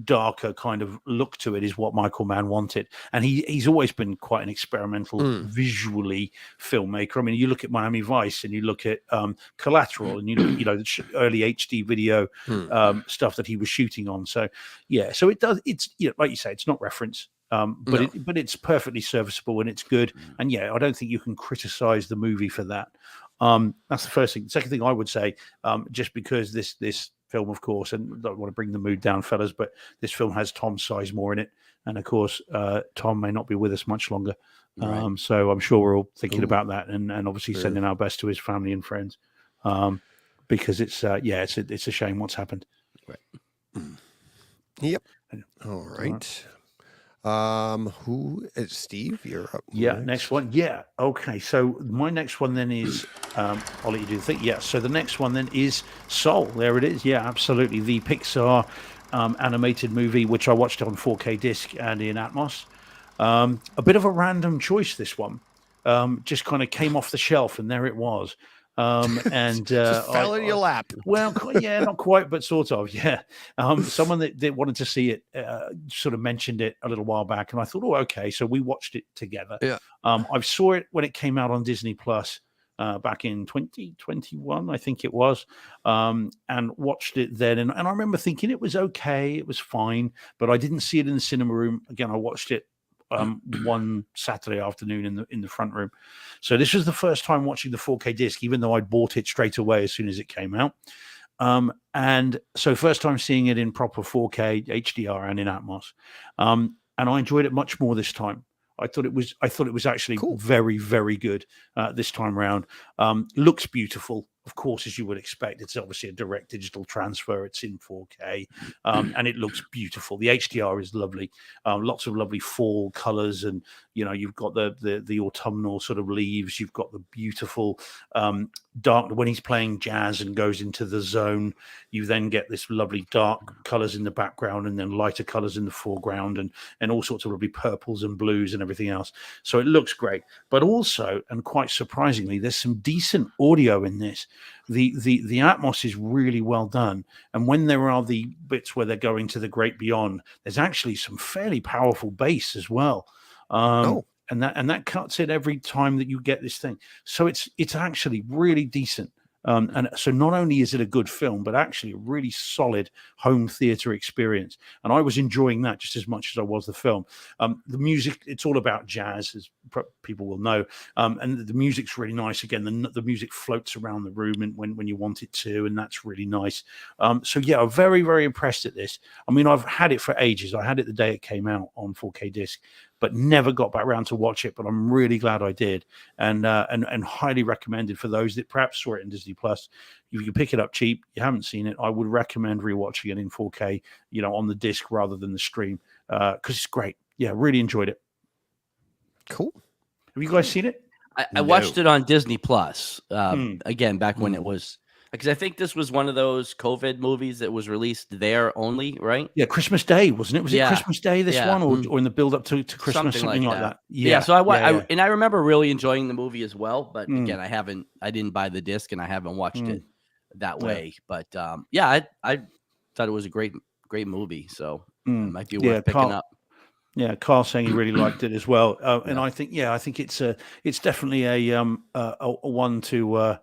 darker kind of look to it is what Michael Mann wanted, and he's always been quite an experimental visually filmmaker. I mean, you look at Miami Vice and you look at Collateral, and the early HD video stuff that he was shooting on. So it does. It's like you say, it's not reference, but it's perfectly serviceable and it's good. And I don't think you can criticize the movie for that. That's the first thing. The second thing I would say, just because this film, of course, and don't want to bring the mood down, fellas, but this film has Tom Sizemore in it, and of course, Tom may not be with us much longer. Right. So I'm sure we're all thinking about that, and obviously sending our best to his family and friends, because it's it's a shame what's happened. Right. Yep. All right. Who is Steve? You're up. Yeah, next one. Yeah. Okay. So my next one then is I'll let you do the thing. Yeah. So the next one then is Soul. There it is. Yeah, absolutely. The Pixar animated movie, which I watched on 4K disc and in Atmos. A bit of a random choice, this one. Just kind of came off the shelf and there it was. And just fell in your lap. Well, yeah, not quite, but sort of, yeah. Someone that wanted to see it sort of mentioned it a little while back, and I thought, oh, okay. So we watched it together. Yeah. I saw it when it came out on Disney Plus back in 2021, I think it was, and watched it then. And I remember thinking it was okay, it was fine, but I didn't see it in the cinema room. Again, I watched it one Saturday afternoon in the front room. So this was the first time watching the 4K disc, even though I'd bought it straight away as soon as it came out. And so first time seeing it in proper 4K HDR and in Atmos. And I enjoyed it much more this time. I thought it was actually cool. Very, very good this time around. Looks beautiful, of course, as you would expect. It's obviously a direct digital transfer. It's in 4K, and it looks beautiful. The HDR is lovely. Lots of lovely fall colors, and you've got the autumnal sort of leaves. You've got the beautiful dark. When he's playing jazz and goes into the zone, you then get this lovely dark colors in the background, and then lighter colors in the foreground, and all sorts of lovely purples and blues and everything else. So it looks great. But also, and quite surprisingly, there's some decent audio in this. The Atmos is really well done, and when there are the bits where they're going to the great beyond, there's actually some fairly powerful bass as well. And that cuts it every time that you get this thing. So it's actually really decent. And so not only is it a good film, but actually a really solid home theater experience. And I was enjoying that just as much as I was the film. The music, it's all about jazz, as people will know. And the music's really nice. Again, the music floats around the room and when you want it to, and that's really nice. So yeah, I'm very, very impressed at this. I mean, I've had it for ages. I had it the day it came out on 4K disc, but never got back around to watch it. But I'm really glad I did, and highly recommended for those that perhaps saw it in Disney Plus. If you pick it up cheap, you haven't seen it, I would recommend rewatching it in 4K, on the disc rather than the stream, because it's great. Yeah, really enjoyed it. Cool. Have you guys seen it? I watched it on Disney Plus again back when it was. Because I think this was one of those COVID movies that was released there only, right? Yeah, Christmas Day, wasn't it? Was it Christmas Day, this one, or in the build-up to Christmas, something like that? Yeah, so I remember really enjoying the movie as well. But again, I didn't buy the disc, and I haven't watched it that way. But I thought it was a great movie, so it might be worth picking up. Yeah, Carl saying he really liked it as well, and I think it's definitely a one to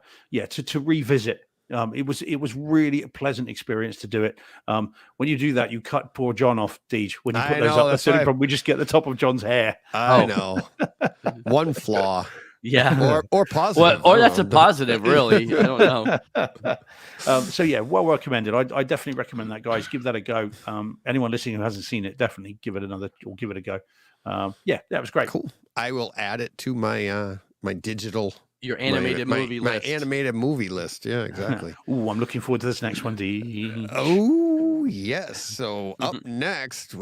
revisit. It was really a pleasant experience to do it. When you do that, you cut poor John off, Deej. When you put those up, that's the only problem. We just get the top of John's hair. I know. One flaw. Yeah. Or positive. Or that's a positive, really. I don't know. So yeah, well recommended. I definitely recommend that, guys. Give that a go. Anyone listening who hasn't seen it, definitely give it a go. Yeah, that was great. Cool. I will add it to my my digital. Your animated movie list. My animated movie list. Yeah, exactly. Oh, I'm looking forward to this next one, D. Oh, yes. So up next,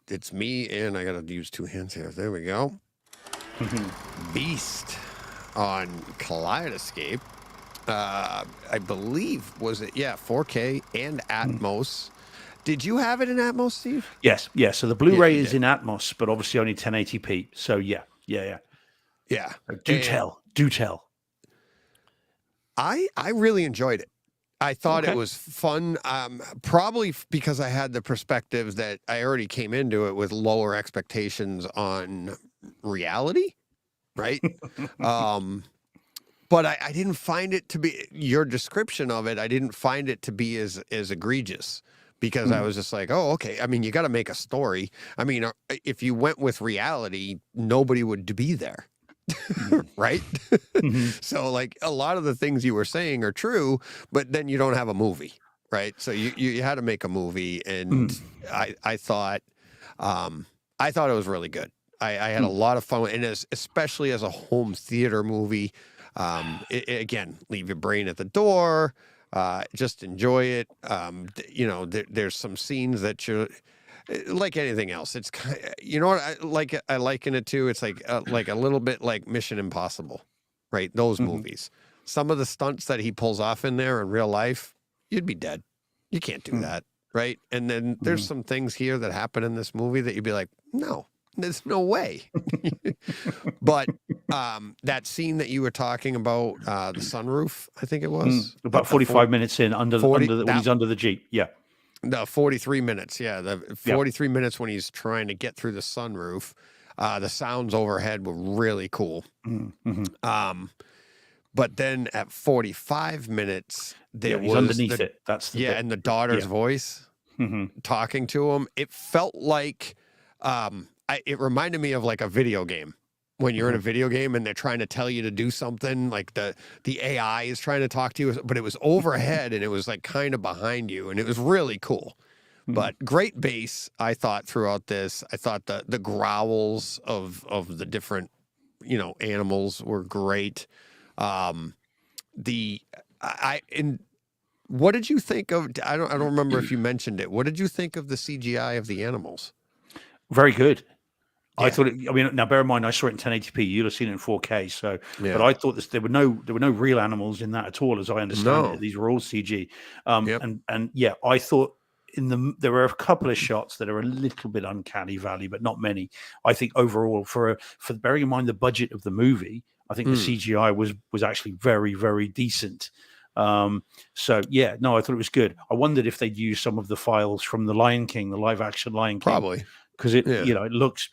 it's me, and I got to use two hands here. There we go. Beast on Kaleidoscape. I believe, was it? Yeah, 4K and Atmos. Did you have it in Atmos, Steve? Yes. So the Blu-ray is in Atmos, but obviously only 1080p. So yeah. Yeah. Do tell. I really enjoyed it. I thought it was fun, probably because I had the perspective that I already came into it with lower expectations on reality, right? But I didn't find it to be, your description of it, I didn't find it to be as egregious. Because I was just like, oh, okay. I mean, you got to make a story. I mean, if you went with reality, nobody would be there. Right? So like a lot of the things you were saying are true, but then you don't have a movie. right? So you had to make a movie, and I thought it was really good. I had a lot of fun with it, and especially as a home theater movie. Again, leave your brain at the door. Just enjoy it. There's some scenes that you're like anything else. It's kind of, you know what I liken it to. It's like a little bit like Mission Impossible, right? Those movies. Some of the stunts that he pulls off in there in real life, you'd be dead. You can't do that, right? And then there's some things here that happen in this movie that you'd be like, no, there's no way. But that scene that you were talking about, the sunroof, I think it was about 45 minutes in when he's under the Jeep. Yeah. The 43 minutes. Yeah. The 43 minutes when he's trying to get through the sunroof. The sounds overhead were really cool. But then at 45 minutes, there he's was underneath it. That's the bit. and the daughter's voice talking to him. It felt like it reminded me of like a video game. When you're in a video game and they're trying to tell you to do something, like the AI is trying to talk to you, but it was overhead and it was like kind of behind you, and it was really cool. But great bass, I thought, throughout this. I thought the growls of the different animals were great. And what did you think of? I don't remember if you mentioned it. What did you think of the CGI of the animals? Very good. I thought it, I mean, now bear in mind, I saw it in 1080p. You'd have seen it in 4K. So, but I thought there were no real animals in that at all, as I understand it. These were all CG. And yeah, I thought there were a couple of shots that are a little bit uncanny valley, but not many. I think overall, for bearing in mind the budget of the movie, I think the CGI was actually very, very decent. So yeah, no, I thought it was good. I wondered if they'd use some of the files from the Lion King, the live action Lion King. Probably. Because it looks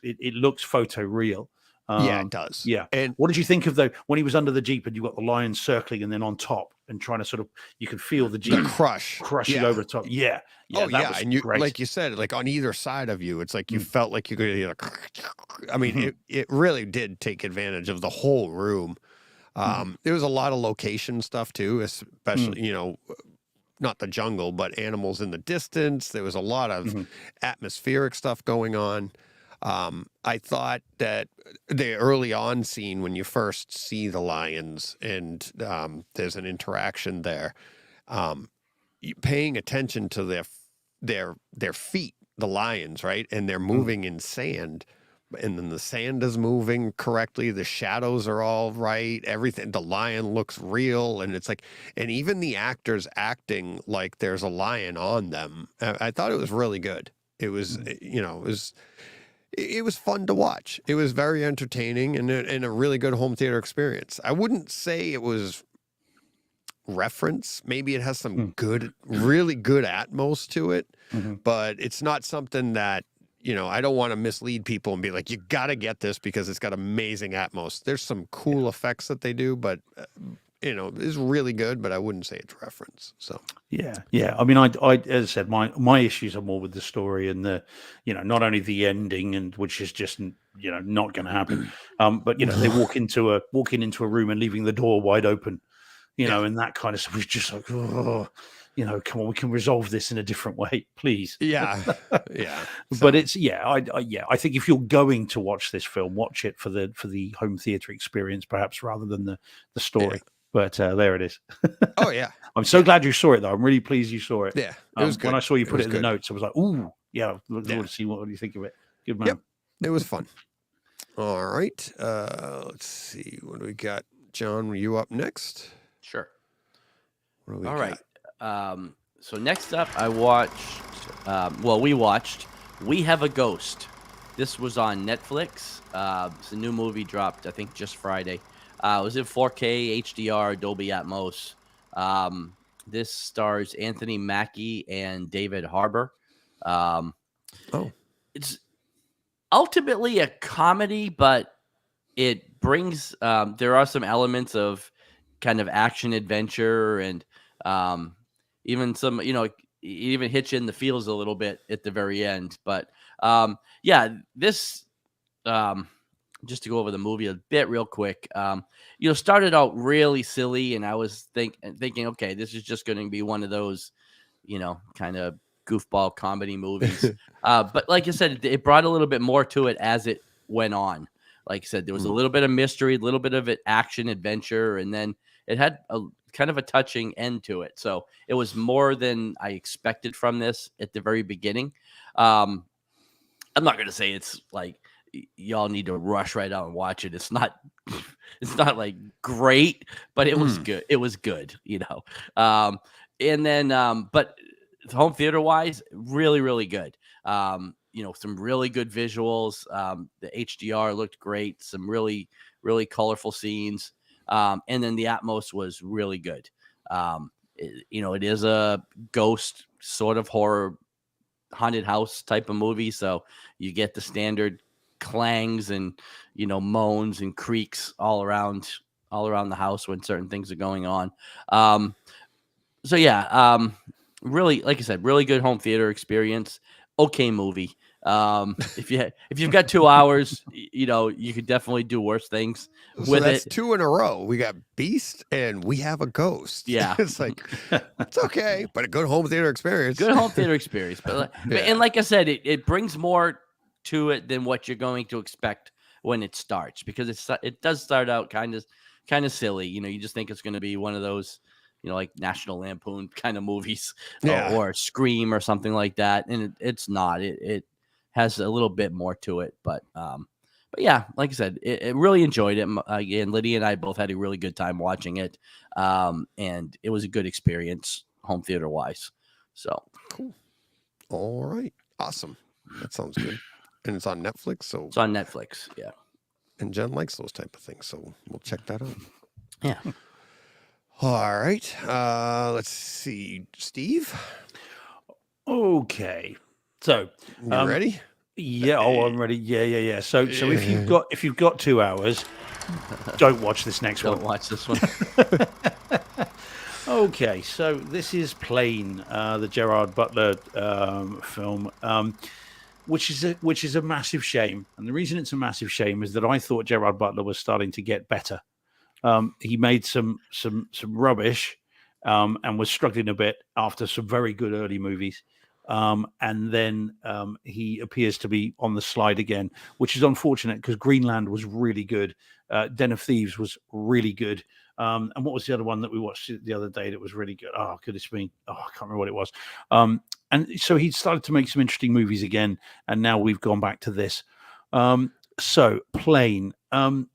photo real. Yeah, it does. Yeah. And what did you think of when he was under the Jeep and you got the lion circling and then on top and trying to sort of, you could feel the Jeep crushing over the top. Yeah. Yeah. And you, great. like you said, like on either side of you, it's like you felt like you could, I mean, it really did take advantage of the whole room. There was a lot of location stuff too, especially, not the jungle, but animals in the distance. There was a lot of atmospheric stuff going on. I thought that the early on scene when you first see the lions and there's an interaction there, paying attention to their feet, the lions, right? And they're moving in sand. And then the sand is moving correctly. The shadows are all right. Everything, the lion looks real. And it's like, and even the actors acting like there's a lion on them. I thought it was really good. It was, it was fun to watch. It was very entertaining and a really good home theater experience. I wouldn't say it was reference. Maybe it has some good, really good atmos to it, but it's not something that, I don't want to mislead people and be like, you got to get this because it's got amazing atmos. There's some cool effects that they do, but it's really good, but I wouldn't say it's reference. So yeah. I mean, I as I said, my issues are more with the story and the, not only the ending and which is just not going to happen, but they walking into a room and leaving the door wide open, and that kind of stuff was just like, oh. Come on, we can resolve this in a different way, please. Yeah. But it's I think if you're going to watch this film, watch it for the home theater experience, perhaps rather than the story. Yeah. But there it is. Oh yeah, I'm so glad you saw it though. I'm really pleased you saw it. Yeah, it was good. When I saw you put it in the notes, I was like, ooh, yeah. Look forward to see what do you think of it. Good man. Yep. It was fun. All right. Let's see. What do we got? John, were you up next? Sure. What do we got? Right. So next up, we watched We Have a Ghost. This was on Netflix. It's a new movie dropped, I think, just Friday. It was in 4K, HDR, Dolby Atmos. This stars Anthony Mackie and David Harbour. It's ultimately a comedy, but it brings, there are some elements of kind of action adventure and even some, even hits you in the feels a little bit at the very end. But this, just to go over the movie a bit real quick, started out really silly, and I was thinking, okay, this is just going to be one of those kind of goofball comedy movies. But like I said, it brought a little bit more to it as it went on. Like I said, there was a little bit of mystery, a little bit of it action adventure, and then it had a kind of a touching end to it. So it was more than I expected from this at the very beginning. I'm not going to say it's like y'all need to rush right out and watch it. It's not like great, but it was good. It was good, and then, but home theater wise, really, really good. Some really good visuals. The HDR looked great. Some really, really colorful scenes. And then the Atmos was really good. It is a ghost sort of horror haunted house type of movie. So you get the standard clangs and, moans and creaks all around the house when certain things are going on. Really, like I said, really good home theater experience. Okay movie. If you've got 2 hours, you could definitely do worse things with that's it. 2 in a row. We got Beast and we have a ghost. Yeah. It's like, it's okay, but a good home theater experience. Good home theater experience. And like I said, it brings more to it than what you're going to expect when it starts, because it does start out kind of silly. You just think it's going to be one of those, like National Lampoon kind of movies, or Scream or something like that. And it's not. It has a little bit more to it, but yeah, like I said, it really enjoyed it. Again, Lydia and I both had a really good time watching it, and it was a good experience home theater wise. So cool. All right, awesome. That sounds good. And it's on Netflix. So it's on Netflix. Yeah. And Jen likes those type of things, so we'll check that out. Yeah. All right. Let's see, Steve. Okay. So you ready? Yeah. Oh, I'm ready. Yeah. So if you've got 2 hours, don't watch this next one. Don't watch this one. Okay. So this is Plane, the Gerard Butler film, which is a massive shame. And the reason it's a massive shame is that I thought Gerard Butler was starting to get better. He made some rubbish, and was struggling a bit after some very good early movies. And then he appears to be on the slide again, which is unfortunate because Greenland was really good. Den of Thieves was really good. And what was the other one that we watched the other day that was really good? Oh, goodness me. Oh, I can't remember what it was. And so he started to make some interesting movies again. And now we've gone back to this. So Plane. I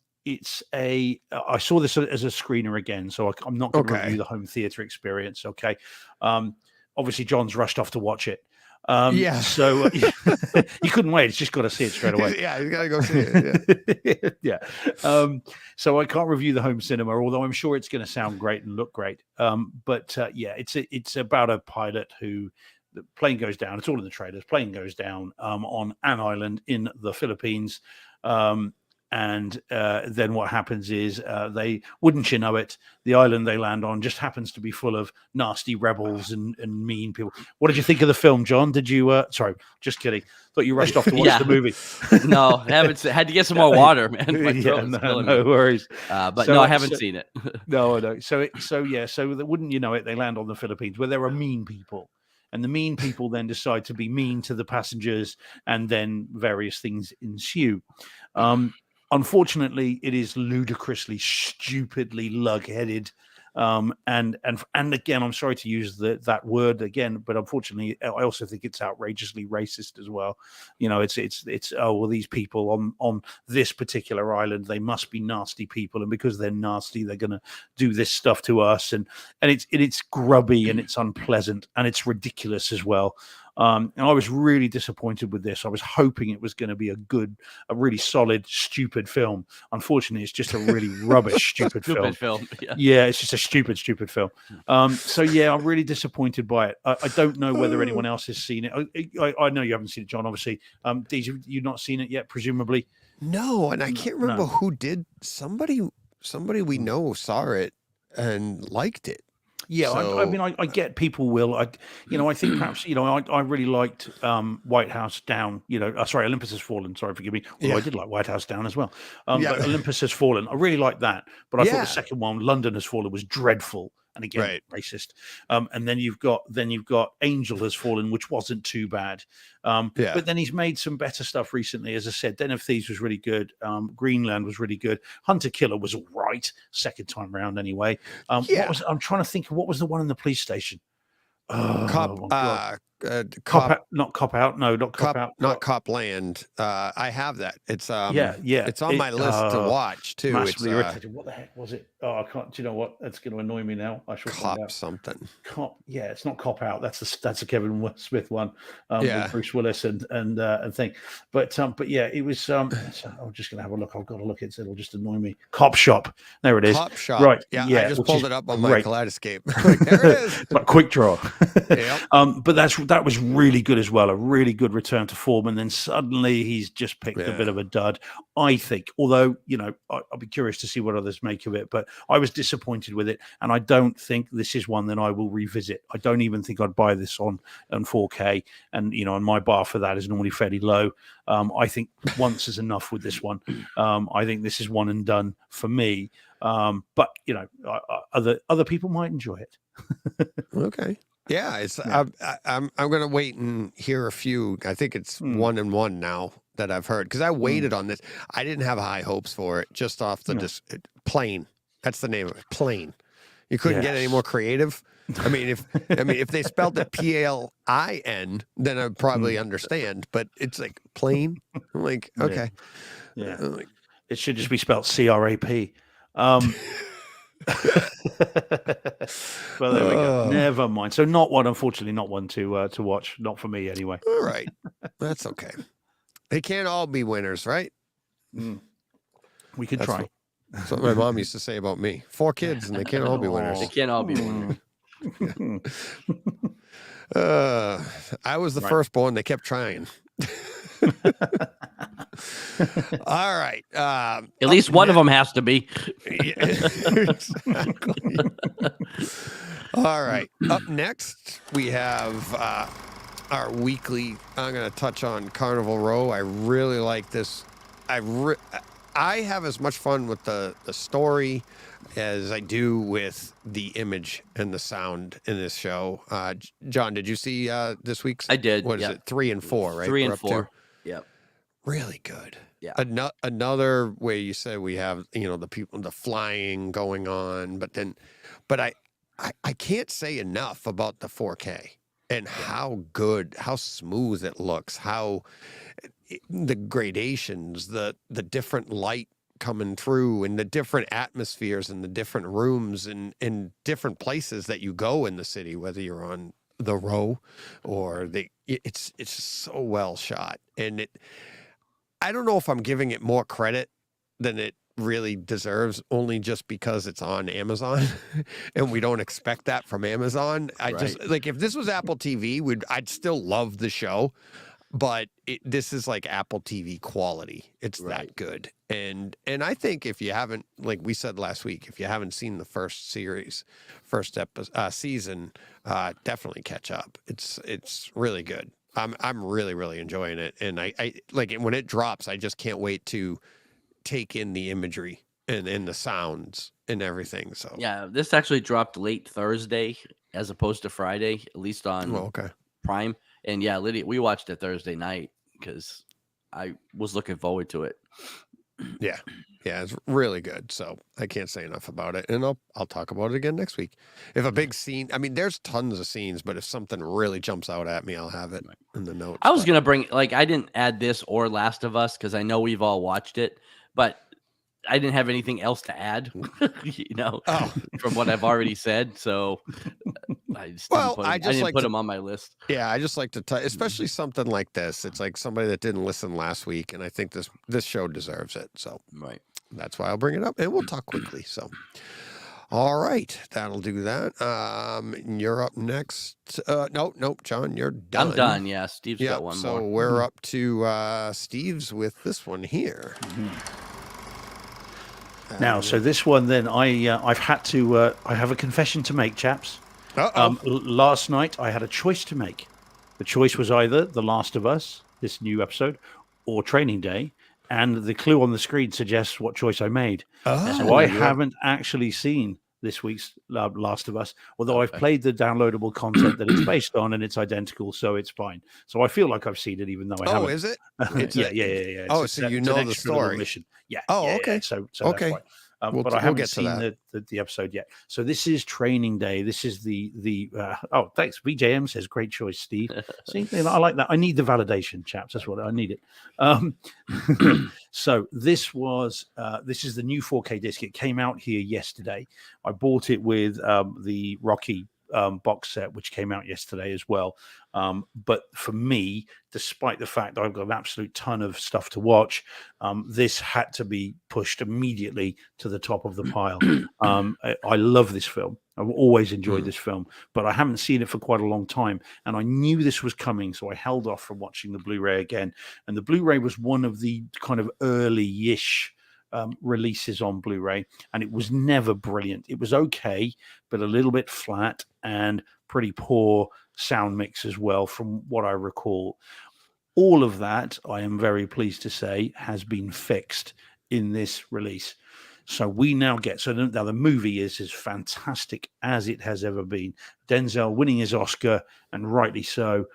saw this as a screener again, so I'm not going to review the home theater experience. Okay. Obviously John's rushed off to watch it. So you couldn't wait. It's just got to see it straight away. Yeah, you got to go see it. Yeah. So I can't review the home cinema, although I'm sure it's going to sound great and look great. It's about a pilot who the plane goes down. It's all in the trailers. Plane goes down on an island in the Philippines. And then what happens is they, wouldn't you know it, the island they land on just happens to be full of nasty rebels and mean people. What did you think of the film, John? Did you, sorry, just kidding. Thought you rushed off to watch the movie. No, haven't. Had to get some more water, man. No worries. I haven't seen it. No. So wouldn't you know it, they land on the Philippines where there are mean people. And the mean people then decide to be mean to the passengers, and then various things ensue. Unfortunately, it is ludicrously, stupidly lug-headed, and again, I'm sorry to use that word again, but unfortunately, I also think it's outrageously racist as well. It's these people on this particular island, they must be nasty people, and because they're nasty, they're going to do this stuff to us, and it's grubby and it's unpleasant and it's ridiculous as well. And I was really disappointed with this. I was hoping it was going to be a really solid, stupid film. Unfortunately, it's just a really rubbish, stupid film. Yeah, it's just a stupid film. I'm really disappointed by it. I don't know whether anyone else has seen it. I know you haven't seen it, John, obviously. Deej, you've not seen it yet, presumably? No, and I can't remember who did. Somebody we know saw it and liked it. Yeah, so, I get people will. I think perhaps I really liked White House Down. Olympus Has Fallen. Sorry, forgive me. Although I did like White House Down as well. But Olympus Has Fallen. I really liked that. But I thought the second one, London Has Fallen, was dreadful. and again racist. And then you've got Angel has fallen, which wasn't too bad. But then he's made some better stuff recently. As I said, Den of Thieves was really good. Greenland was really good. Hunter Killer was all right, second time round anyway. I'm trying to think of what was the one in the police station. Cop out. Not Copland. I have that. It's it's on my list to watch too. Massively irritated. What the heck was it? Oh, I can't. Do you know what? That's going to annoy me now. I should find out. Something. It's not Cop Out. That's a Kevin Smith one. With Bruce Willis and thing. But yeah, it was. I'm just going to have a look. I've got to look. It'll just annoy me. Cop Shop. There it is. Cop Shop. Right. Yeah. I just pulled it up on my Kaleidoscope. There it is. But Quick Draw. Yep. But that was really good as well. A really good return to form, and then suddenly he's just picked a bit of a dud. I think, although I'll be curious to see what others make of it, but I was disappointed with it, and I don't think this is one that I will revisit. I don't even think I'd buy this on 4K, and and my bar for that is normally fairly low. I think once is enough with this one. I think this is one and done for me. But other people might enjoy it. Okay. Yeah, I'm going to wait and hear a few. I think it's 1 and 1 now that I've heard, because I waited on this. I didn't have high hopes for it, just off the Plain. That's the name of it. Plain. You couldn't get any more creative. I mean, if they spelled it Plin, then I'd probably understand. But it's like Plain. I'm like, okay, it should just be spelled CRAP. Well, there we go. Never mind. So unfortunately, not one to watch. Not for me anyway. All right, that's okay. They can't all be winners, right? We could try. That's what my mom used to say about me. 4 kids, and they can't all be winners. They can't all be winners. I was the firstborn. They kept trying. All right. At least one of them has to be. Exactly. All right. Up next, we have our weekly. I'm going to touch on Carnival Row. I really like this. I have as much fun with the story as I do with the image and the sound in this show. John, did you see this week's? I did. What is it? 3 and 4, right? 3 and 4. Yep. Really good. Yeah. Another way you said we have, the people, the flying going on, but I can't say enough about the 4K and how good, how smooth it looks, how the gradations, the different light coming through, and the different atmospheres and the different rooms and different places that you go in the city, whether you're on the Row or it's so well shot. And I don't know if I'm giving it more credit than it really deserves, only just because it's on Amazon and we don't expect that from Amazon. Just like, if this was Apple TV, I'd still love the show, but this is like Apple TV quality. It's that good. And I think if you haven't, like we said last week, if you haven't seen the first season, definitely catch up. It's really good. I'm really, really enjoying it. And I like it when it drops. I just can't wait to take in the imagery and the sounds and everything. So yeah, this actually dropped late Thursday as opposed to Friday, at least on Prime. And yeah, Lydia, we watched it Thursday night because I was looking forward to it. Yeah, it's really good. So I can't say enough about it, and I'll talk about it again next week. If a big scene, I mean, there's tons of scenes, but if something really jumps out at me, I'll have it in the notes. I was gonna bring, like, I didn't add this or Last of Us because I know we've all watched it, but I didn't have anything else to add, from what I've already said. So I just didn't put them on my list. Yeah, I just like to, especially something like this. It's like somebody that didn't listen last week, and I think this show deserves it. So that's why I'll bring it up, and we'll talk quickly. So, all right, that'll do that. You're up next. Nope, John, you're done. I'm done. Yeah, Steve's got one more. So we're up to Steve's with this one here. Now, so this one, then I've had to. I have a confession to make, chaps. Last night I had a choice to make. The choice was either The Last of Us, this new episode, or Training Day, and the clue on the screen suggests what choice I made. So I haven't actually seen this week's Last of Us, although I've played the downloadable content that it's based on, and it's identical, so it's fine. So I feel like I've seen it, even though I haven't. Oh, is it? Yeah. It's so you know the story. Mission. Yeah. Oh, okay. Yeah. So okay. that's fine. But I haven't seen the episode yet. So this is training day. This is the thanks. VJM says great choice, Steve. See, I like that. I need the validation, chaps. That's what I need it. So this is the new 4K disc. It came out here yesterday. I bought it with the Rocky box set, which came out yesterday as well. But for me, despite the fact that I've got an absolute ton of stuff to watch, this had to be pushed immediately to the top of the pile. I love this film. I've always enjoyed this film, but I haven't seen it for quite a long time. And I knew this was coming, so I held off from watching the Blu-ray again. And the Blu-ray was one of the kind of early-ish releases on Blu-ray, and it was never brilliant. It was okay, but a little bit flat and pretty poor sound mix as well, from what I recall. All of that, I am very pleased to say, has been fixed in this release. So we now get, so now the movie is as fantastic as it has ever been. Denzel winning his Oscar, and rightly so,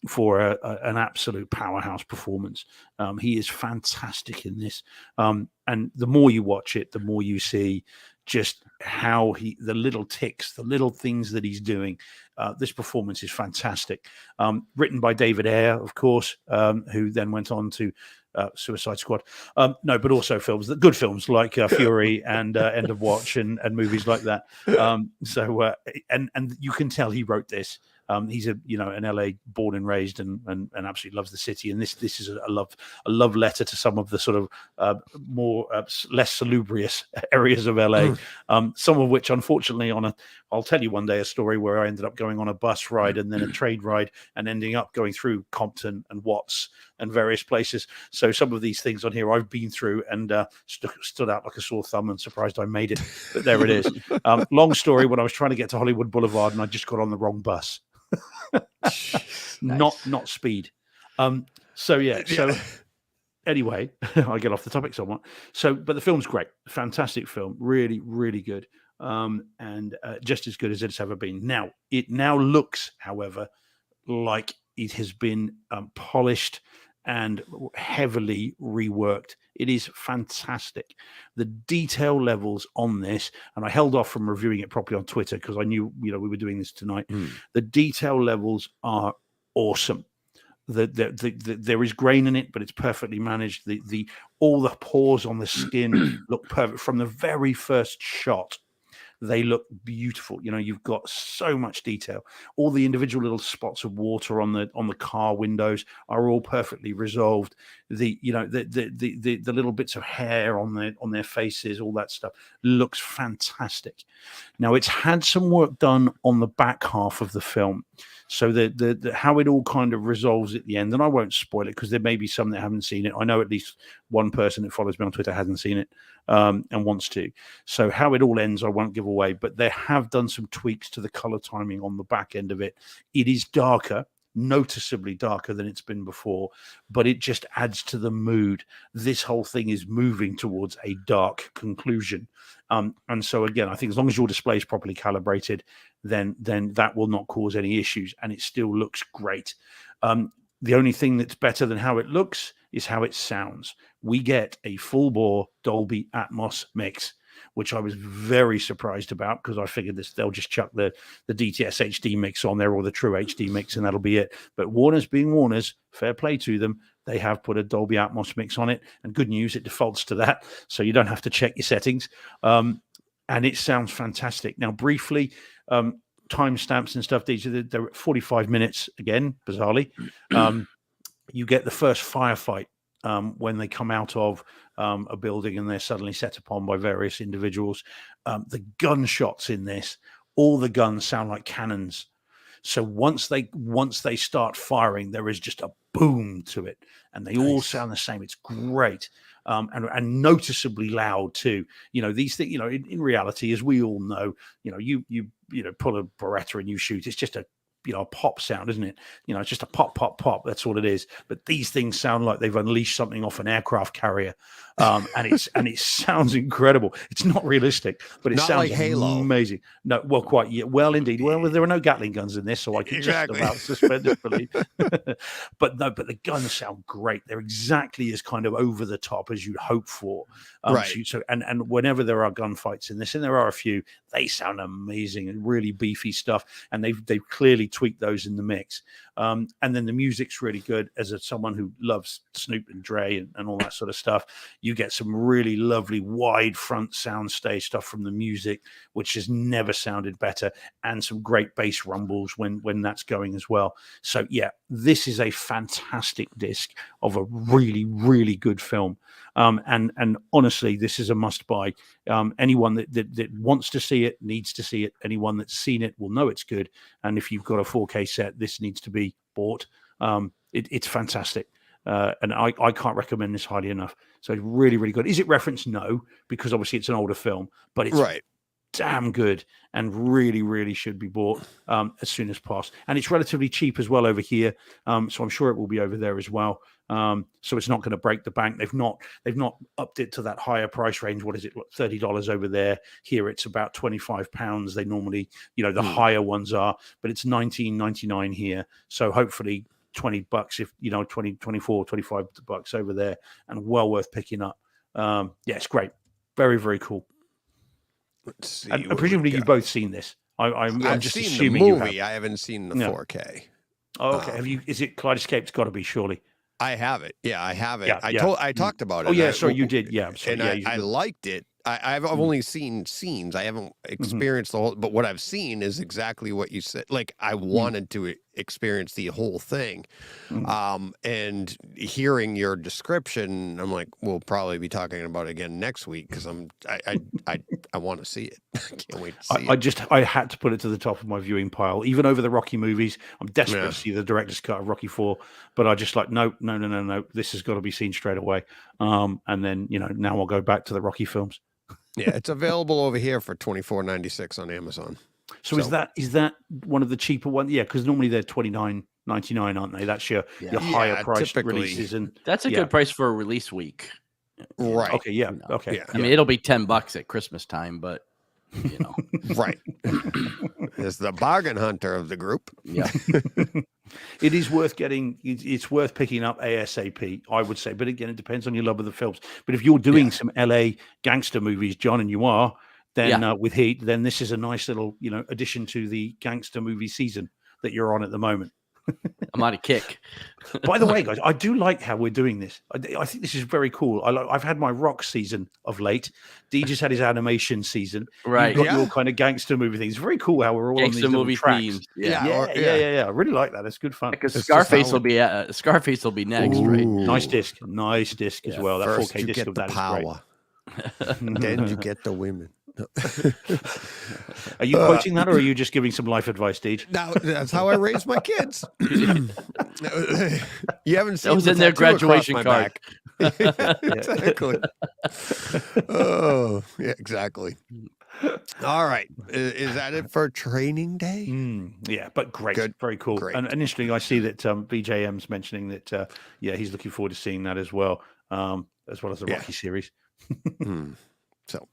for an absolute powerhouse performance. He is fantastic in this. And the more you watch it, the more you see just how the little ticks, the little things that he's doing. This performance is fantastic. Written by David Ayer, of course, who then went on to Suicide Squad. No, but also good films like Fury and End of Watch and movies like that. And you can tell he wrote this. He's an LA born and raised and absolutely loves the city. And this is a love letter to some of the sort of more less salubrious areas of LA. Some of which, unfortunately, I'll tell you one day a story where I ended up going on a bus ride and then a train ride and ending up going through Compton and Watts and various places. So some of these things on here I've been through and stood out like a sore thumb, and surprised I made it. But there it is. Long story, when I was trying to get to Hollywood Boulevard and I just got on the wrong bus. Not speed. So anyway, I get off the topic somewhat. But the film's great. Fantastic film. Really, really good. And just as good as it's ever been. Now, it now looks, however, like it has been polished and heavily reworked. It is fantastic. The detail levels on this, and I held off from reviewing it properly on Twitter because I knew we were doing this tonight. The detail levels are awesome. There is grain in it, but it's perfectly managed. All the pores on the skin look perfect from the very first shot. They look beautiful. You've got so much detail. All the individual little spots of water on the car windows are all perfectly resolved. The little bits of hair on their faces, all that stuff looks fantastic. Now, it's had some work done on the back half of the film, so the how it all kind of resolves at the end. And I won't spoil it because there may be some that haven't seen it. I know at least one person that follows me on Twitter hasn't seen it and wants to. So how it all ends, I won't give away. But they have done some tweaks to the color timing on the back end of it. It is darker, noticeably darker than it's been before, but it just adds to the mood. This whole thing is moving towards a dark conclusion. And so again, I think as long as your display is properly calibrated, then that will not cause any issues, and it still looks great. The only thing that's better than how it looks is how it sounds. We get a full-bore Dolby Atmos mix, which I was very surprised about because I figured they'll just chuck the DTS HD mix on there or the True HD mix and that'll be it. But Warner's being Warner's, fair play to them. They have put a Dolby Atmos mix on it, and good news, it defaults to that, so you don't have to check your settings. And it sounds fantastic. Now, briefly, timestamps and stuff, they're at 45 minutes again, bizarrely. You get the first firefight when they come out of a building and they're suddenly set upon by various individuals. The gunshots in this, all the guns sound like cannons. So once they start firing, there is just a boom to it, and they all sound the same. It's great. And noticeably loud too. These things, in reality, as we all know, you pull a Beretta and you shoot, it's just a pop sound, isn't it? It's just a pop, pop, pop. That's all it is. But these things sound like they've unleashed something off an aircraft carrier. and it sounds incredible. It's not realistic, but it Not sounds like Halo. amazing. No, well, quite yeah, well indeed. Well, there are no Gatling guns in this, so I can Exactly. just about suspend disbelief. But the guns sound great. They're exactly as kind of over the top as you'd hope for. Right. So and whenever there are gunfights in this, and there are a few, they sound amazing and really beefy stuff. And they've clearly tweaked those in the mix. And then the music's really good. As someone who loves Snoop and Dre and all that sort of stuff, you get some really lovely wide front sound stage stuff from the music, which has never sounded better, and some great bass rumbles when that's going as well. So yeah, this is a fantastic disc of a really, really good film. And honestly, this is a must buy. Anyone that wants to see it needs to see it. Anyone that's seen it will know it's good. And if you've got a 4K set, this needs to be bought. It's fantastic. And I can't recommend this highly enough. So it's really, really good. Is it referenced? No, because obviously it's an older film, but it's Right. damn good and really, really should be bought as soon as possible. And it's relatively cheap as well over here. So I'm sure it will be over there as well. So it's not going to break the bank. They've not upped it to that higher price range. What is it? $30 over there. Here it's about £25. They normally, the higher ones are, but it's $19.99 here. So hopefully $20 if 20, 24, $25 over there, and well worth picking up. Yeah, it's great. Very, very cool. Let's see. And what presumably we you've got. both seen this. I'm just seen assuming the you movie. have. I haven't seen the No. 4K. Oh, okay. Have you? Is it Kaleidoscape's got to be surely? I have it. Yeah, I have it. Yeah, I yeah. talked about it. Oh yeah, and sorry, you did. Yeah, I'm sorry. And Yeah, I liked it. I've only seen scenes. I haven't experienced the whole. But what I've seen is exactly what you said. Like I wanted to experience the whole thing. And hearing your description, I'm like, we'll probably be talking about it again next week because I want to see it. I can't wait to see it. I had to put it to the top of my viewing pile, even over the Rocky movies. I'm desperate Yeah. to see the director's cut of Rocky 4, but I just like no. This has got to be seen straight away. And then now I'll go back to the Rocky films. Yeah, it's available over here for $24.96 on Amazon. So is that one of the cheaper ones? Yeah, because normally they're $29.99, aren't they? That's your higher priced typically. releases, and That's a good price for a release week. Right. okay, yeah, okay. Yeah. I mean, it'll be $10 at Christmas time, but Right. Is the bargain hunter of the group. yeah. It is worth getting. It's worth picking up ASAP, I would say. But again, it depends on your love of the films. But if you're doing some LA gangster movies, John, and you are, then with Heat, then this is a nice little addition to the gangster movie season that you're on at the moment. I'm on a kick. By the way, guys, I do like how we're doing this. I think this is very cool. I've had my rock season of late. D just had his animation season. Right. You've got your kind of gangster movie things. It's very cool how we're all on these Gangster little movie tracks. themes. Yeah. I really like that. It's good fun. Because It's Scarface just will be Scarface will be next, right? Nice disc as well. That First 4K you disc get of the that power. is great. Then you get the women. Are you quoting that, or are you just giving some life advice, Deej? Now that's how I raise my kids. You haven't seen That was the in their tattoo across graduation my card. back. Exactly. Oh, yeah, exactly. All right. Is that it for training day? Yeah, but great, Good. very cool. Great. And interesting, I see that BJM's mentioning that. He's looking forward to seeing that as well as the Yeah. Rocky series. So,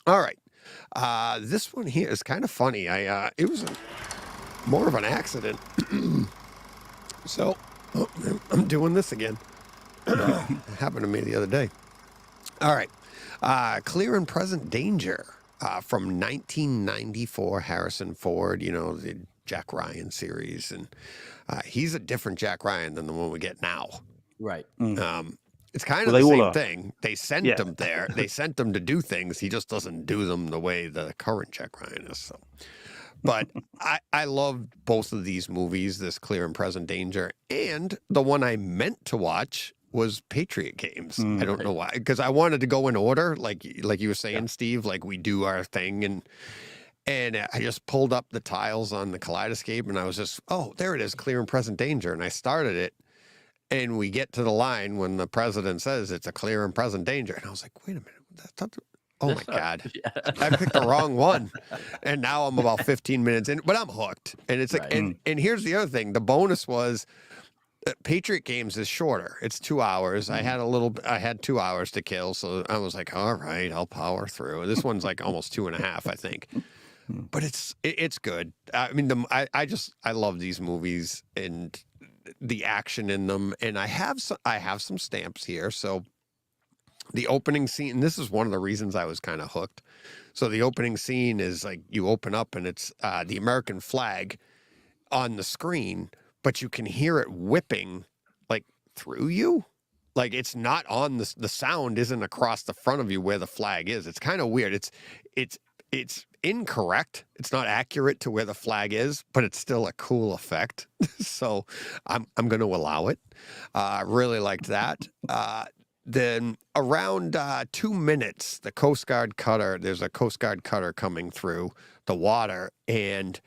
all right. This one here is kind of funny. It was more of an accident. So, I'm doing this again. It happened to me the other day. All right. Clear and Present Danger from 1994, Harrison Ford, the Jack Ryan series. And he's a different Jack Ryan than the one we get now. Right. It's kind of Well, they the all same are. thing. They sent him there. They sent him to do things. He just doesn't do them the way the current Jack Ryan is. So, but I loved both of these movies, this Clear and Present Danger, and the one I meant to watch was Patriot Games. I don't know why, because I wanted to go in order, like you were saying, Steve, like we do our thing, and I just pulled up the tiles on the Kaleidoscape, and I was just, oh, there it is, Clear and Present Danger, and I started it. And we get to the line when the president says it's a clear and present danger. And I was like, wait a minute. That's not oh, my God. I picked the wrong one. And now I'm about 15 minutes in, but I'm hooked. And it's like, and here's the other thing. The bonus was Patriot Games is shorter. It's 2 hours. I had 2 hours to kill, so I was like, all right, I'll power through. This one's like almost 2.5, I think. But it's good. I mean, I love these movies and the action in them, and I have some stamps here. So the opening scene, this is one of the reasons I was kind of hooked. So the opening scene is like you open up and it's the American flag on the screen, but you can hear it whipping like through you. Like it's not on the sound isn't across the front of you where the flag is. It's kind of weird. It's incorrect. It's not accurate to where the flag is, but it's still a cool effect. So I'm going to allow it. I really liked that. Then around 2 minutes, the Coast Guard cutter, there's a Coast Guard cutter coming through the water, and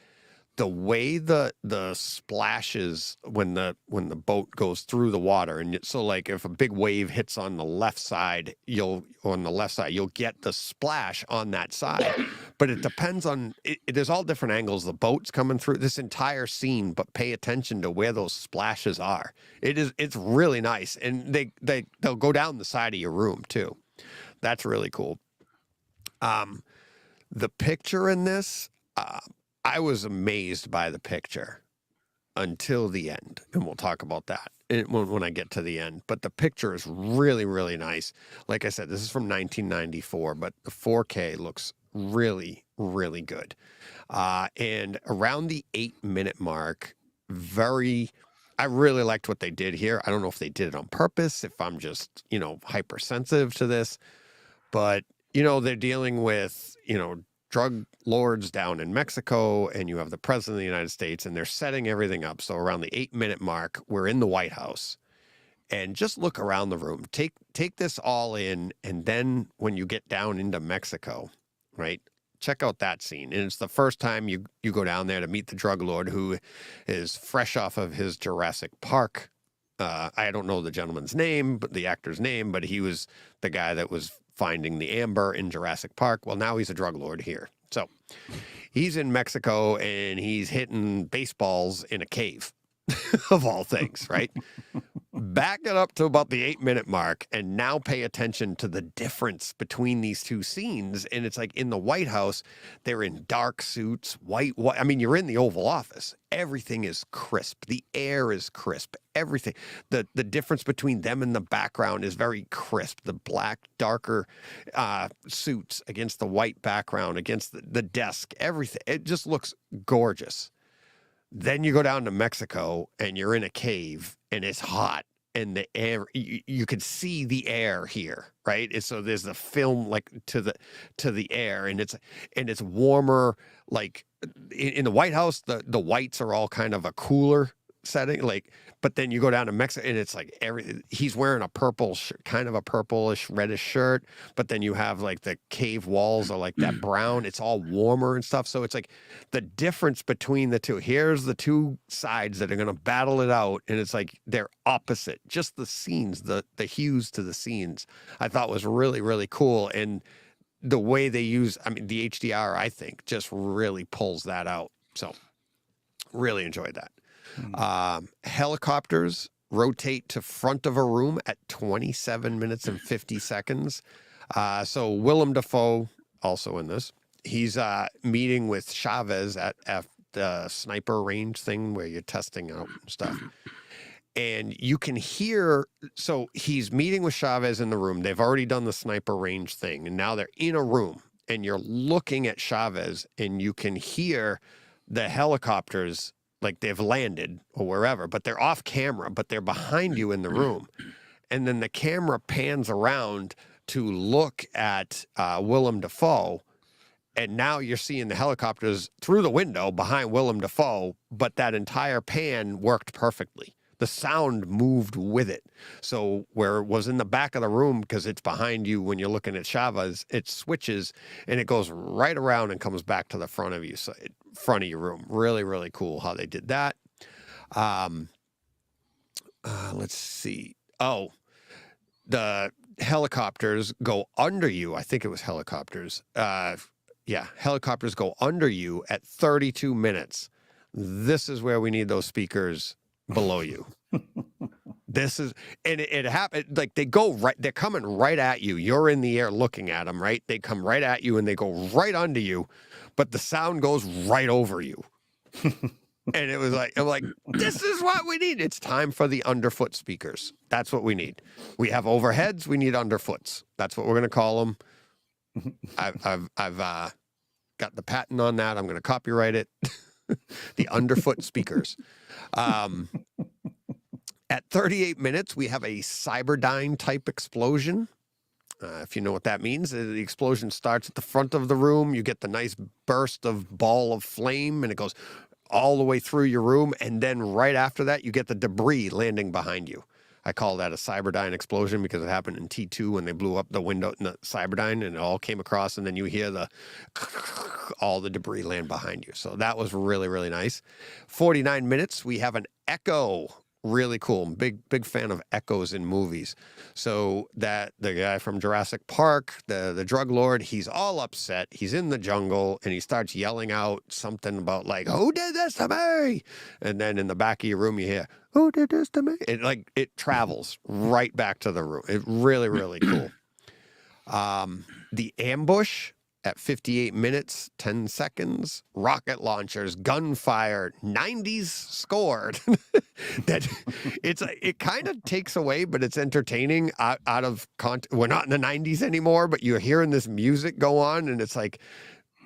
the way the splashes when the boat goes through the water, and so like if a big wave hits on the left side, you'll get the splash on that side. But it depends on there's all different angles the boat's coming through this entire scene, but pay attention to where those splashes are. It's really nice, and they'll go down the side of your room too. That's really cool. The picture in this, I was amazed by the picture until the end, and we'll talk about that when I get to the end. But the picture is really, really nice. Like I said, this is from 1994, but the 4K looks really, really good. And around the 8-minute mark, I really liked what they did here. I don't know if they did it on purpose, if I'm just, hypersensitive to this, but, they're dealing with, drug lords down in Mexico, and you have the president of the United States, and they're setting everything up. So around the 8-minute mark, we're in the White House, and just look around the room, take this all in. And then when you get down into Mexico, right, check out that scene. And it's the first time you go down there to meet the drug lord, who is fresh off of his Jurassic Park. I don't know the gentleman's name, but the actor's name, but he was the guy that was finding the amber in Jurassic Park. Well, now he's a drug lord here. So he's in Mexico, and he's hitting baseballs in a cave of all things, right? Back it up to about the 8-minute mark, and now pay attention to the difference between these two scenes. And it's like in the White House, they're in dark suits, white. I mean, you're in the Oval Office. Everything is crisp. The air is crisp. Everything. The difference between them and the background is very crisp. The black, darker suits against the white background, against the desk, everything. It just looks gorgeous. Then you go down to Mexico, and you're in a cave, and it's hot, and the air, you can see the air here, right? And so there's the film like to the air, and it's warmer. Like in the White House, the whites are all kind of a cooler setting, like, but then you go down to Mexico, and it's like he's wearing a purple kind of a purplish reddish shirt, but then you have like the cave walls are like that brown. It's all warmer and stuff. So it's like the difference between the two. Here's the two sides that are going to battle it out, and it's like they're opposite. Just the scenes, the hues to the scenes, I thought was really, really cool. And the way they use, I mean, the HDR, I think, just really pulls that out. So really enjoyed that. Helicopters rotate to front of a room at 27 minutes and 50 seconds. So Willem Dafoe, also in this, he's meeting with Chavez at the sniper range thing where you're testing out stuff. And you can hear, so he's meeting with Chavez in the room. They've already done the sniper range thing, and now they're in a room, and you're looking at Chavez, and you can hear the helicopters like they've landed or wherever, but they're off camera, but they're behind you in the room. And then the camera pans around to look at Willem Dafoe, and now you're seeing the helicopters through the window behind Willem Dafoe, but that entire pan worked perfectly. The sound moved with it. So where it was in the back of the room, because it's behind you when you're looking at Chavez, it switches and it goes right around and comes back to the front of you, so front of your room. Really, really cool how they did that. Let's see. Oh, the helicopters go under you. I think it was helicopters. Yeah, helicopters go under you at 32 minutes. This is where we need those speakers below you. This is, and it happened like they go right, they're coming right at you. You're in the air looking at them, right? They come right at you and they go right under you, but the sound goes right over you. And it was like, I'm like, this is what we need. It's time for the underfoot speakers. That's what we need. We have overheads. We need underfoots. That's what we're going to call them. I've got the patent on that. I'm going to copyright it. The underfoot speakers. At 38 minutes, we have a Cyberdyne type explosion. If you know what that means, the explosion starts at the front of the room. You get the nice burst of ball of flame, and it goes all the way through your room. And then right after that, you get the debris landing behind you. I call that a Cyberdyne explosion because it happened in T2 when they blew up the window in the Cyberdyne and it all came across, and then you hear all the debris land behind you. So that was really, really nice. 49 minutes, we have an echo. Really cool. Big fan of echoes in movies. So that the guy from Jurassic Park, the drug lord, he's all upset. He's in the jungle and he starts yelling out something about like, "Who did this to me?" And then in the back of your room you hear, "Who did this to me?" It travels right back to the room. It really, really cool. The ambush at 58 minutes, 10 seconds, rocket launchers, gunfire, 90s scored. It kind of takes away, but it's entertaining out of context. We're not in the 90s anymore, but you're hearing this music go on and it's like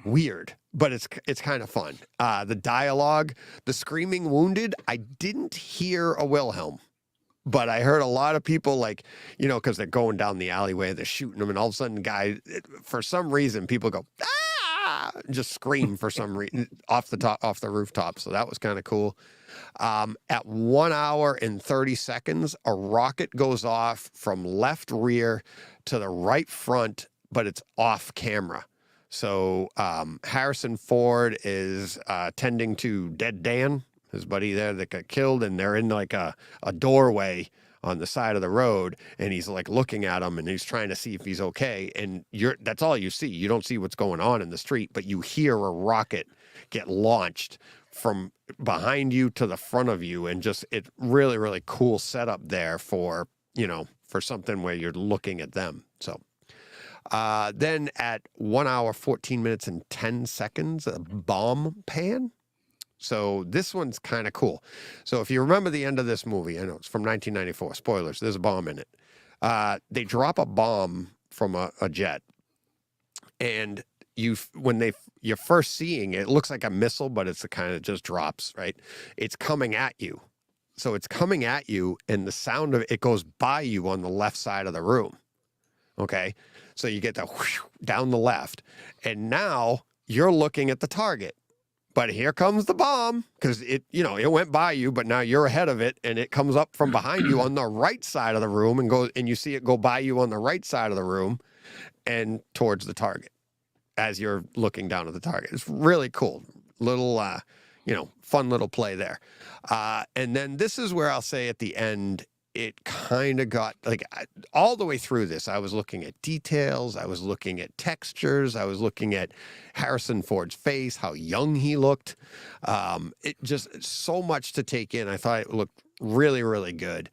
weird, but it's kind of fun. The dialogue, the screaming wounded, I didn't hear a Wilhelm. But I heard a lot of people like, because they're going down the alleyway, they're shooting them, and all of a sudden, for some reason, people go, "Ah!" just scream for some reason off the rooftop. So that was kind of cool. At 1 hour and 30 seconds, a rocket goes off from left rear to the right front, but it's off camera. So Harrison Ford is tending to Dead Dan, his buddy there that got killed, and they're in like a doorway on the side of the road, and he's like looking at him and he's trying to see if he's okay. And that's all you see. You don't see what's going on in the street, but you hear a rocket get launched from behind you to the front of you. And just, it really, really cool setup there for something where you're looking at them. So then at 1 hour, 14 minutes and 10 seconds, a bomb pan. So this one's kind of cool. So if you remember the end of this movie, I know it's from 1994, spoilers, there's a bomb in it. They drop a bomb from a jet, and you're first seeing it, it looks like a missile, but it's the kind of just drops, right? It's coming at you. So it's coming at you, and the sound of it goes by you on the left side of the room. Okay. So you get the whoosh down the left, and now you're looking at the target. But here comes the bomb, because it went by you, but now you're ahead of it, and it comes up from behind you on the right side of the room and you see it go by you on the right side of the room and towards the target as you're looking down at the target. It's really cool. Little, fun little play there. And then this is where I'll say at the end, it kind of got all the way through this. I was looking at details. I was looking at textures. I was looking at Harrison Ford's face, how young he looked. It just so much to take in. I thought it looked really, really good.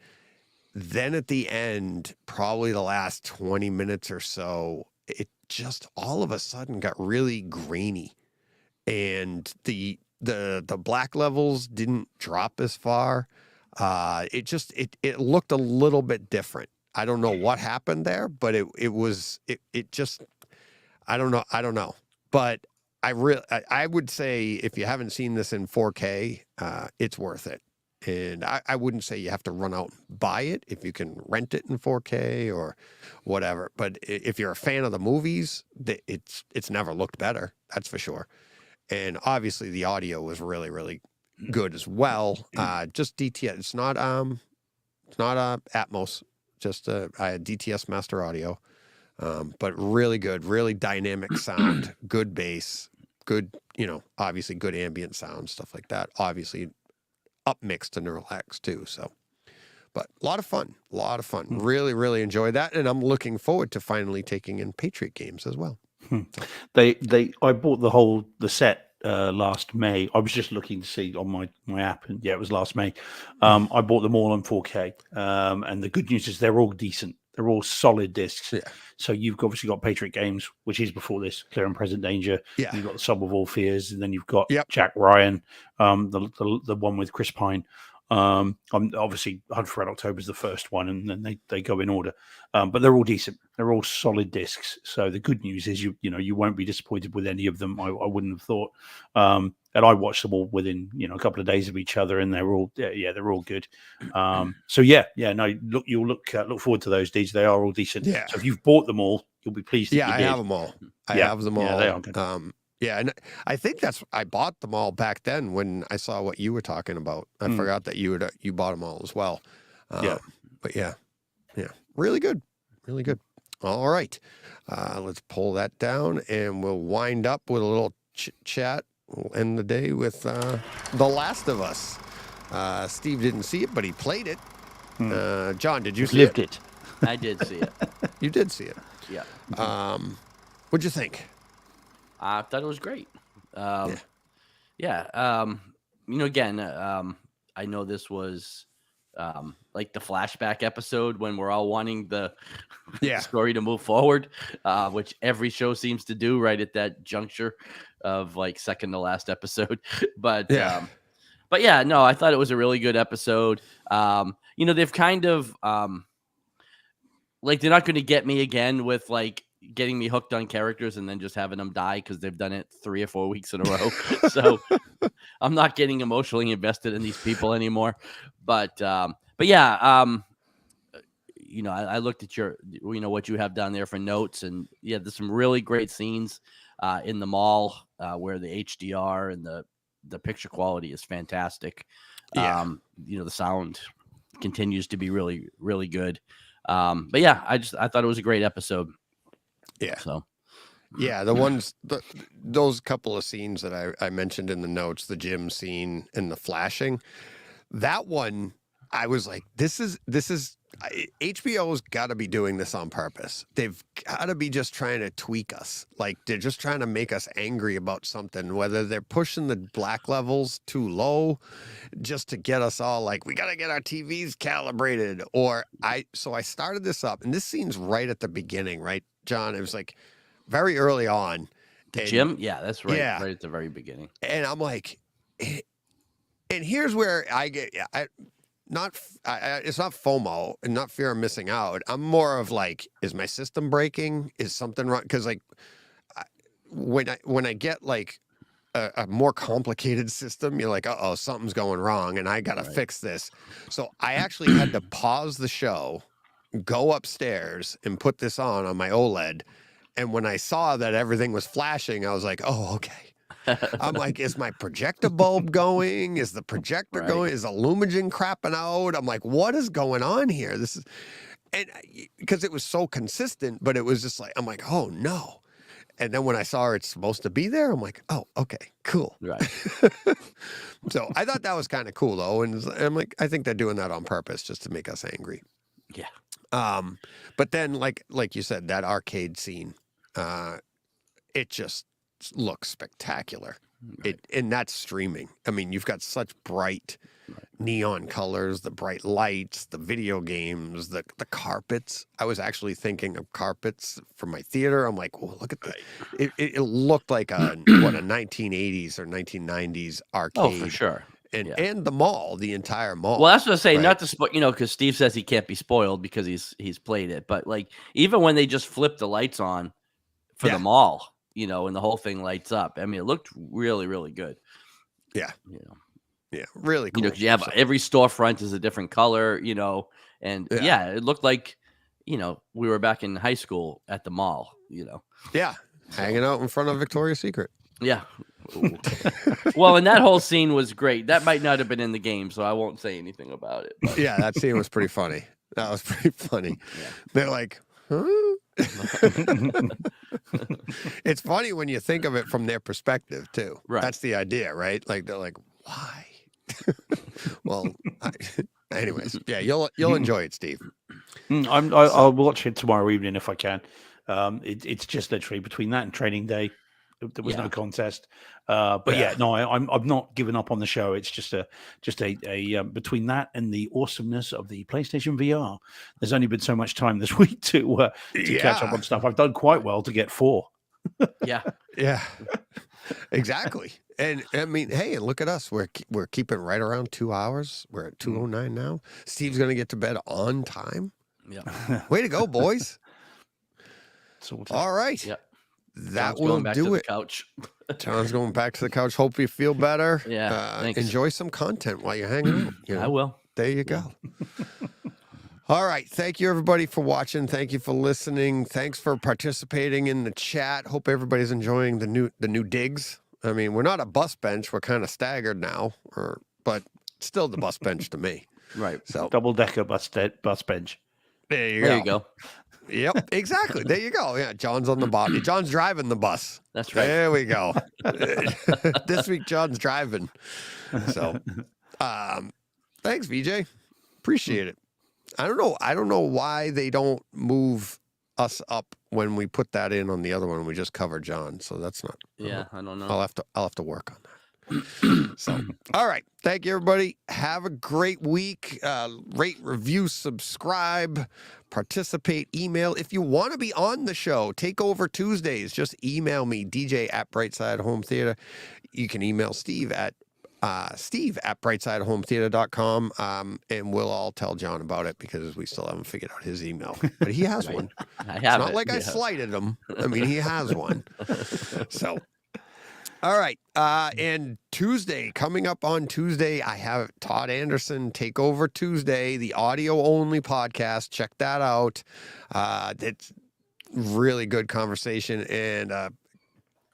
Then at the end, probably the last 20 minutes or so, it just all of a sudden got really grainy, and the black levels didn't drop as far. It looked a little bit different. I don't know what happened there, but it just, I don't know. But I would say if you haven't seen this in 4K, it's worth it. And I wouldn't say you have to run out and buy it if you can rent it in 4K or whatever. But if you're a fan of the movies, it's never looked better. That's for sure. And obviously the audio was really, really good as well. Just DTS. It's not Atmos. Just DTS Master Audio. But really good, really dynamic sound, good bass, good, obviously good ambient sound, stuff like that. Obviously upmixed to Neural X too. So, but a lot of fun. Really, really enjoyed that. And I'm looking forward to finally taking in Patriot games as well. I bought the set last May. I was just looking to see on my app, and yeah, it was last May. I bought them all on 4K, and the good news is they're all decent. They're all solid discs. Yeah. So you've obviously got Patriot Games, which is before this, Clear and Present Danger. Yeah. You've got the Sum of All Fears, and then you've got Yep. Jack Ryan, the one with Chris Pine. Obviously Hunt for Red October is the first one, and then they go in order. But they're all decent. They're all solid discs. So the good news is you won't be disappointed with any of them. I wouldn't have thought. And I watched them all within a couple of days of each other, and they're all they're all good. So you'll look forward to those deeds. They are all decent. Yeah. So if you've bought them all, you'll be pleased. Yeah, that I you did. have them all. I Yeah. have them all. Yeah, they are good. Yeah, and I think I bought them all back then when I saw what you were talking about. I forgot that you bought them all as well. Yeah. But yeah, really good, really good. All right, let's pull that down, and we'll wind up with a little chat. We'll end the day with The Last of Us. Steve didn't see it, but he played it. John, did you see Lived it. I did see it. You did see it. Yeah. What'd you think? I thought it was great. Again, I know this was like the flashback episode when we're all wanting the story to move forward, which every show seems to do right at that juncture of like second to last episode. But I thought it was a really good episode. They've kind of like they're not going to get me again with like getting me hooked on characters and then just having them die because they've done it 3 or 4 weeks in a row. So I'm not getting emotionally invested in these people anymore. But I looked at your, what you have down there for notes, and there's some really great scenes in the mall where the HDR and the picture quality is fantastic. Yeah. The sound continues to be really, really good. I thought it was a great episode. Yeah. So, yeah, those couple of scenes that I mentioned in the notes, the gym scene and the flashing, that one, I was like, this is HBO's got to be doing this on purpose. They've got to be just trying to tweak us. Like they're just trying to make us angry about something, whether they're pushing the black levels too low just to get us all like, we got to get our TVs calibrated. So I started this up, and this scene's right at the beginning, right, John? It was like very early on. The gym? Yeah, that's right. Yeah. Right at the very beginning. And I'm like, and here's where I get, it's not FOMO and not fear of missing out. I'm more of like, is my system breaking? Is something wrong? Because like when I get like a more complicated system, you're like, uh-oh, something's going wrong and I got to fix this. So I actually had to pause the show, go upstairs and put this on my OLED. And when I saw that everything was flashing, I was like, oh, okay. I'm like, is my projector bulb going? Is the projector going? Is the Lumigen crapping out? I'm like, what is going on here? And because it was so consistent, but it was just like, I'm like, oh no. And then when I saw it's supposed to be there, I'm like, oh, okay, cool. Right. So I thought that was kind of cool though. And I'm like, I think they're doing that on purpose just to make us angry. Yeah. But then like you said, that arcade scene, it just looks spectacular. Right. And that's streaming. I mean, you've got such bright neon colors, the bright lights, the video games, the carpets. I was actually thinking of carpets for my theater. I'm like, well, look at this. It looked like a 1980s or 1990s arcade. Oh, for sure. And the mall, the entire mall. Well, that's what I say. Not to spoil, because Steve says he can't be spoiled because he's played it. But like, even when they just flip the lights on for the mall, and the whole thing lights up. I mean, it looked really, really good. Yeah. Yeah, really cool. Because you have every storefront is a different color, and it looked like, we were back in high school at the mall, Yeah, hanging out in front of Victoria's Secret. Yeah. Well, and that whole scene was great. That might not have been in the game, so I won't say anything about it. But. Yeah, that scene was pretty funny. That was pretty funny. Yeah. They're like, huh? It's funny when you think of it from their perspective too. Right. That's the idea, right? Like they're like, why? Well, anyways, yeah, you'll enjoy it, Steve. I'll watch it tomorrow evening if I can. It's just literally between that and Training Day. There was Yeah. no contest. But yeah, no, I'm not giving up on the show. It's just a between that and the awesomeness of the PlayStation VR. There's only been so much time this week to catch up on stuff. I've done quite well to get 4. Yeah. Yeah, exactly. And I mean, hey, and look at us. We're keeping right around 2 hours. We're at 2:09 now. Steve's going to get to bed on time. Yeah. Way to go, boys. So All right. Yep. That John's will going back to do the it. couch. John's going back to the couch. Hope you feel better. Yeah, thanks. Enjoy some content while you're hanging out. You know? I will. There you go. All right. Thank you, everybody, for watching. Thank you for listening. Thanks for participating in the chat. Hope everybody's enjoying the new digs. I mean, we're not a bus bench. We're kind of staggered now, but still the bus bench to me. Right. So double-decker bus bench. there you There go. you go. Yep, exactly. There you go. Yeah, John's on the body. John's driving the bus. That's right. There we go. This week, John's driving. So, thanks, VJ. Appreciate it. I don't know why they don't move us up when we put that in on the other one. We just covered John, so that's not. Yeah, I don't know. I'll have to work on that. So, all right. Thank you, everybody. Have a great week. Rate, review, subscribe, participate, email. If you want to be on the show, take over Tuesdays. Just email me, DJ@Brightside Home Theater. You can email Steve at steve@brightsidehometheater.com, and we'll all tell John about it because we still haven't figured out his email. But he has one. I It's have not it. like I Yeah. slighted him. I mean, he has one. So, all right. And Tuesday, coming up on Tuesday, I have Todd Anderson take over Tuesday, the audio only podcast. Check that out. It's really good conversation and a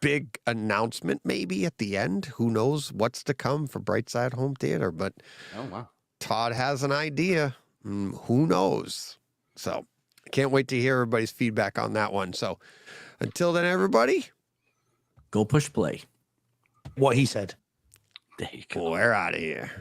big announcement maybe at the end. Who knows what's to come for Brightside Home Theater, but Oh, wow. Todd has an idea. Who knows? So I can't wait to hear everybody's feedback on that one. So until then, everybody, Go push play. What he said. There you go. we're out of here.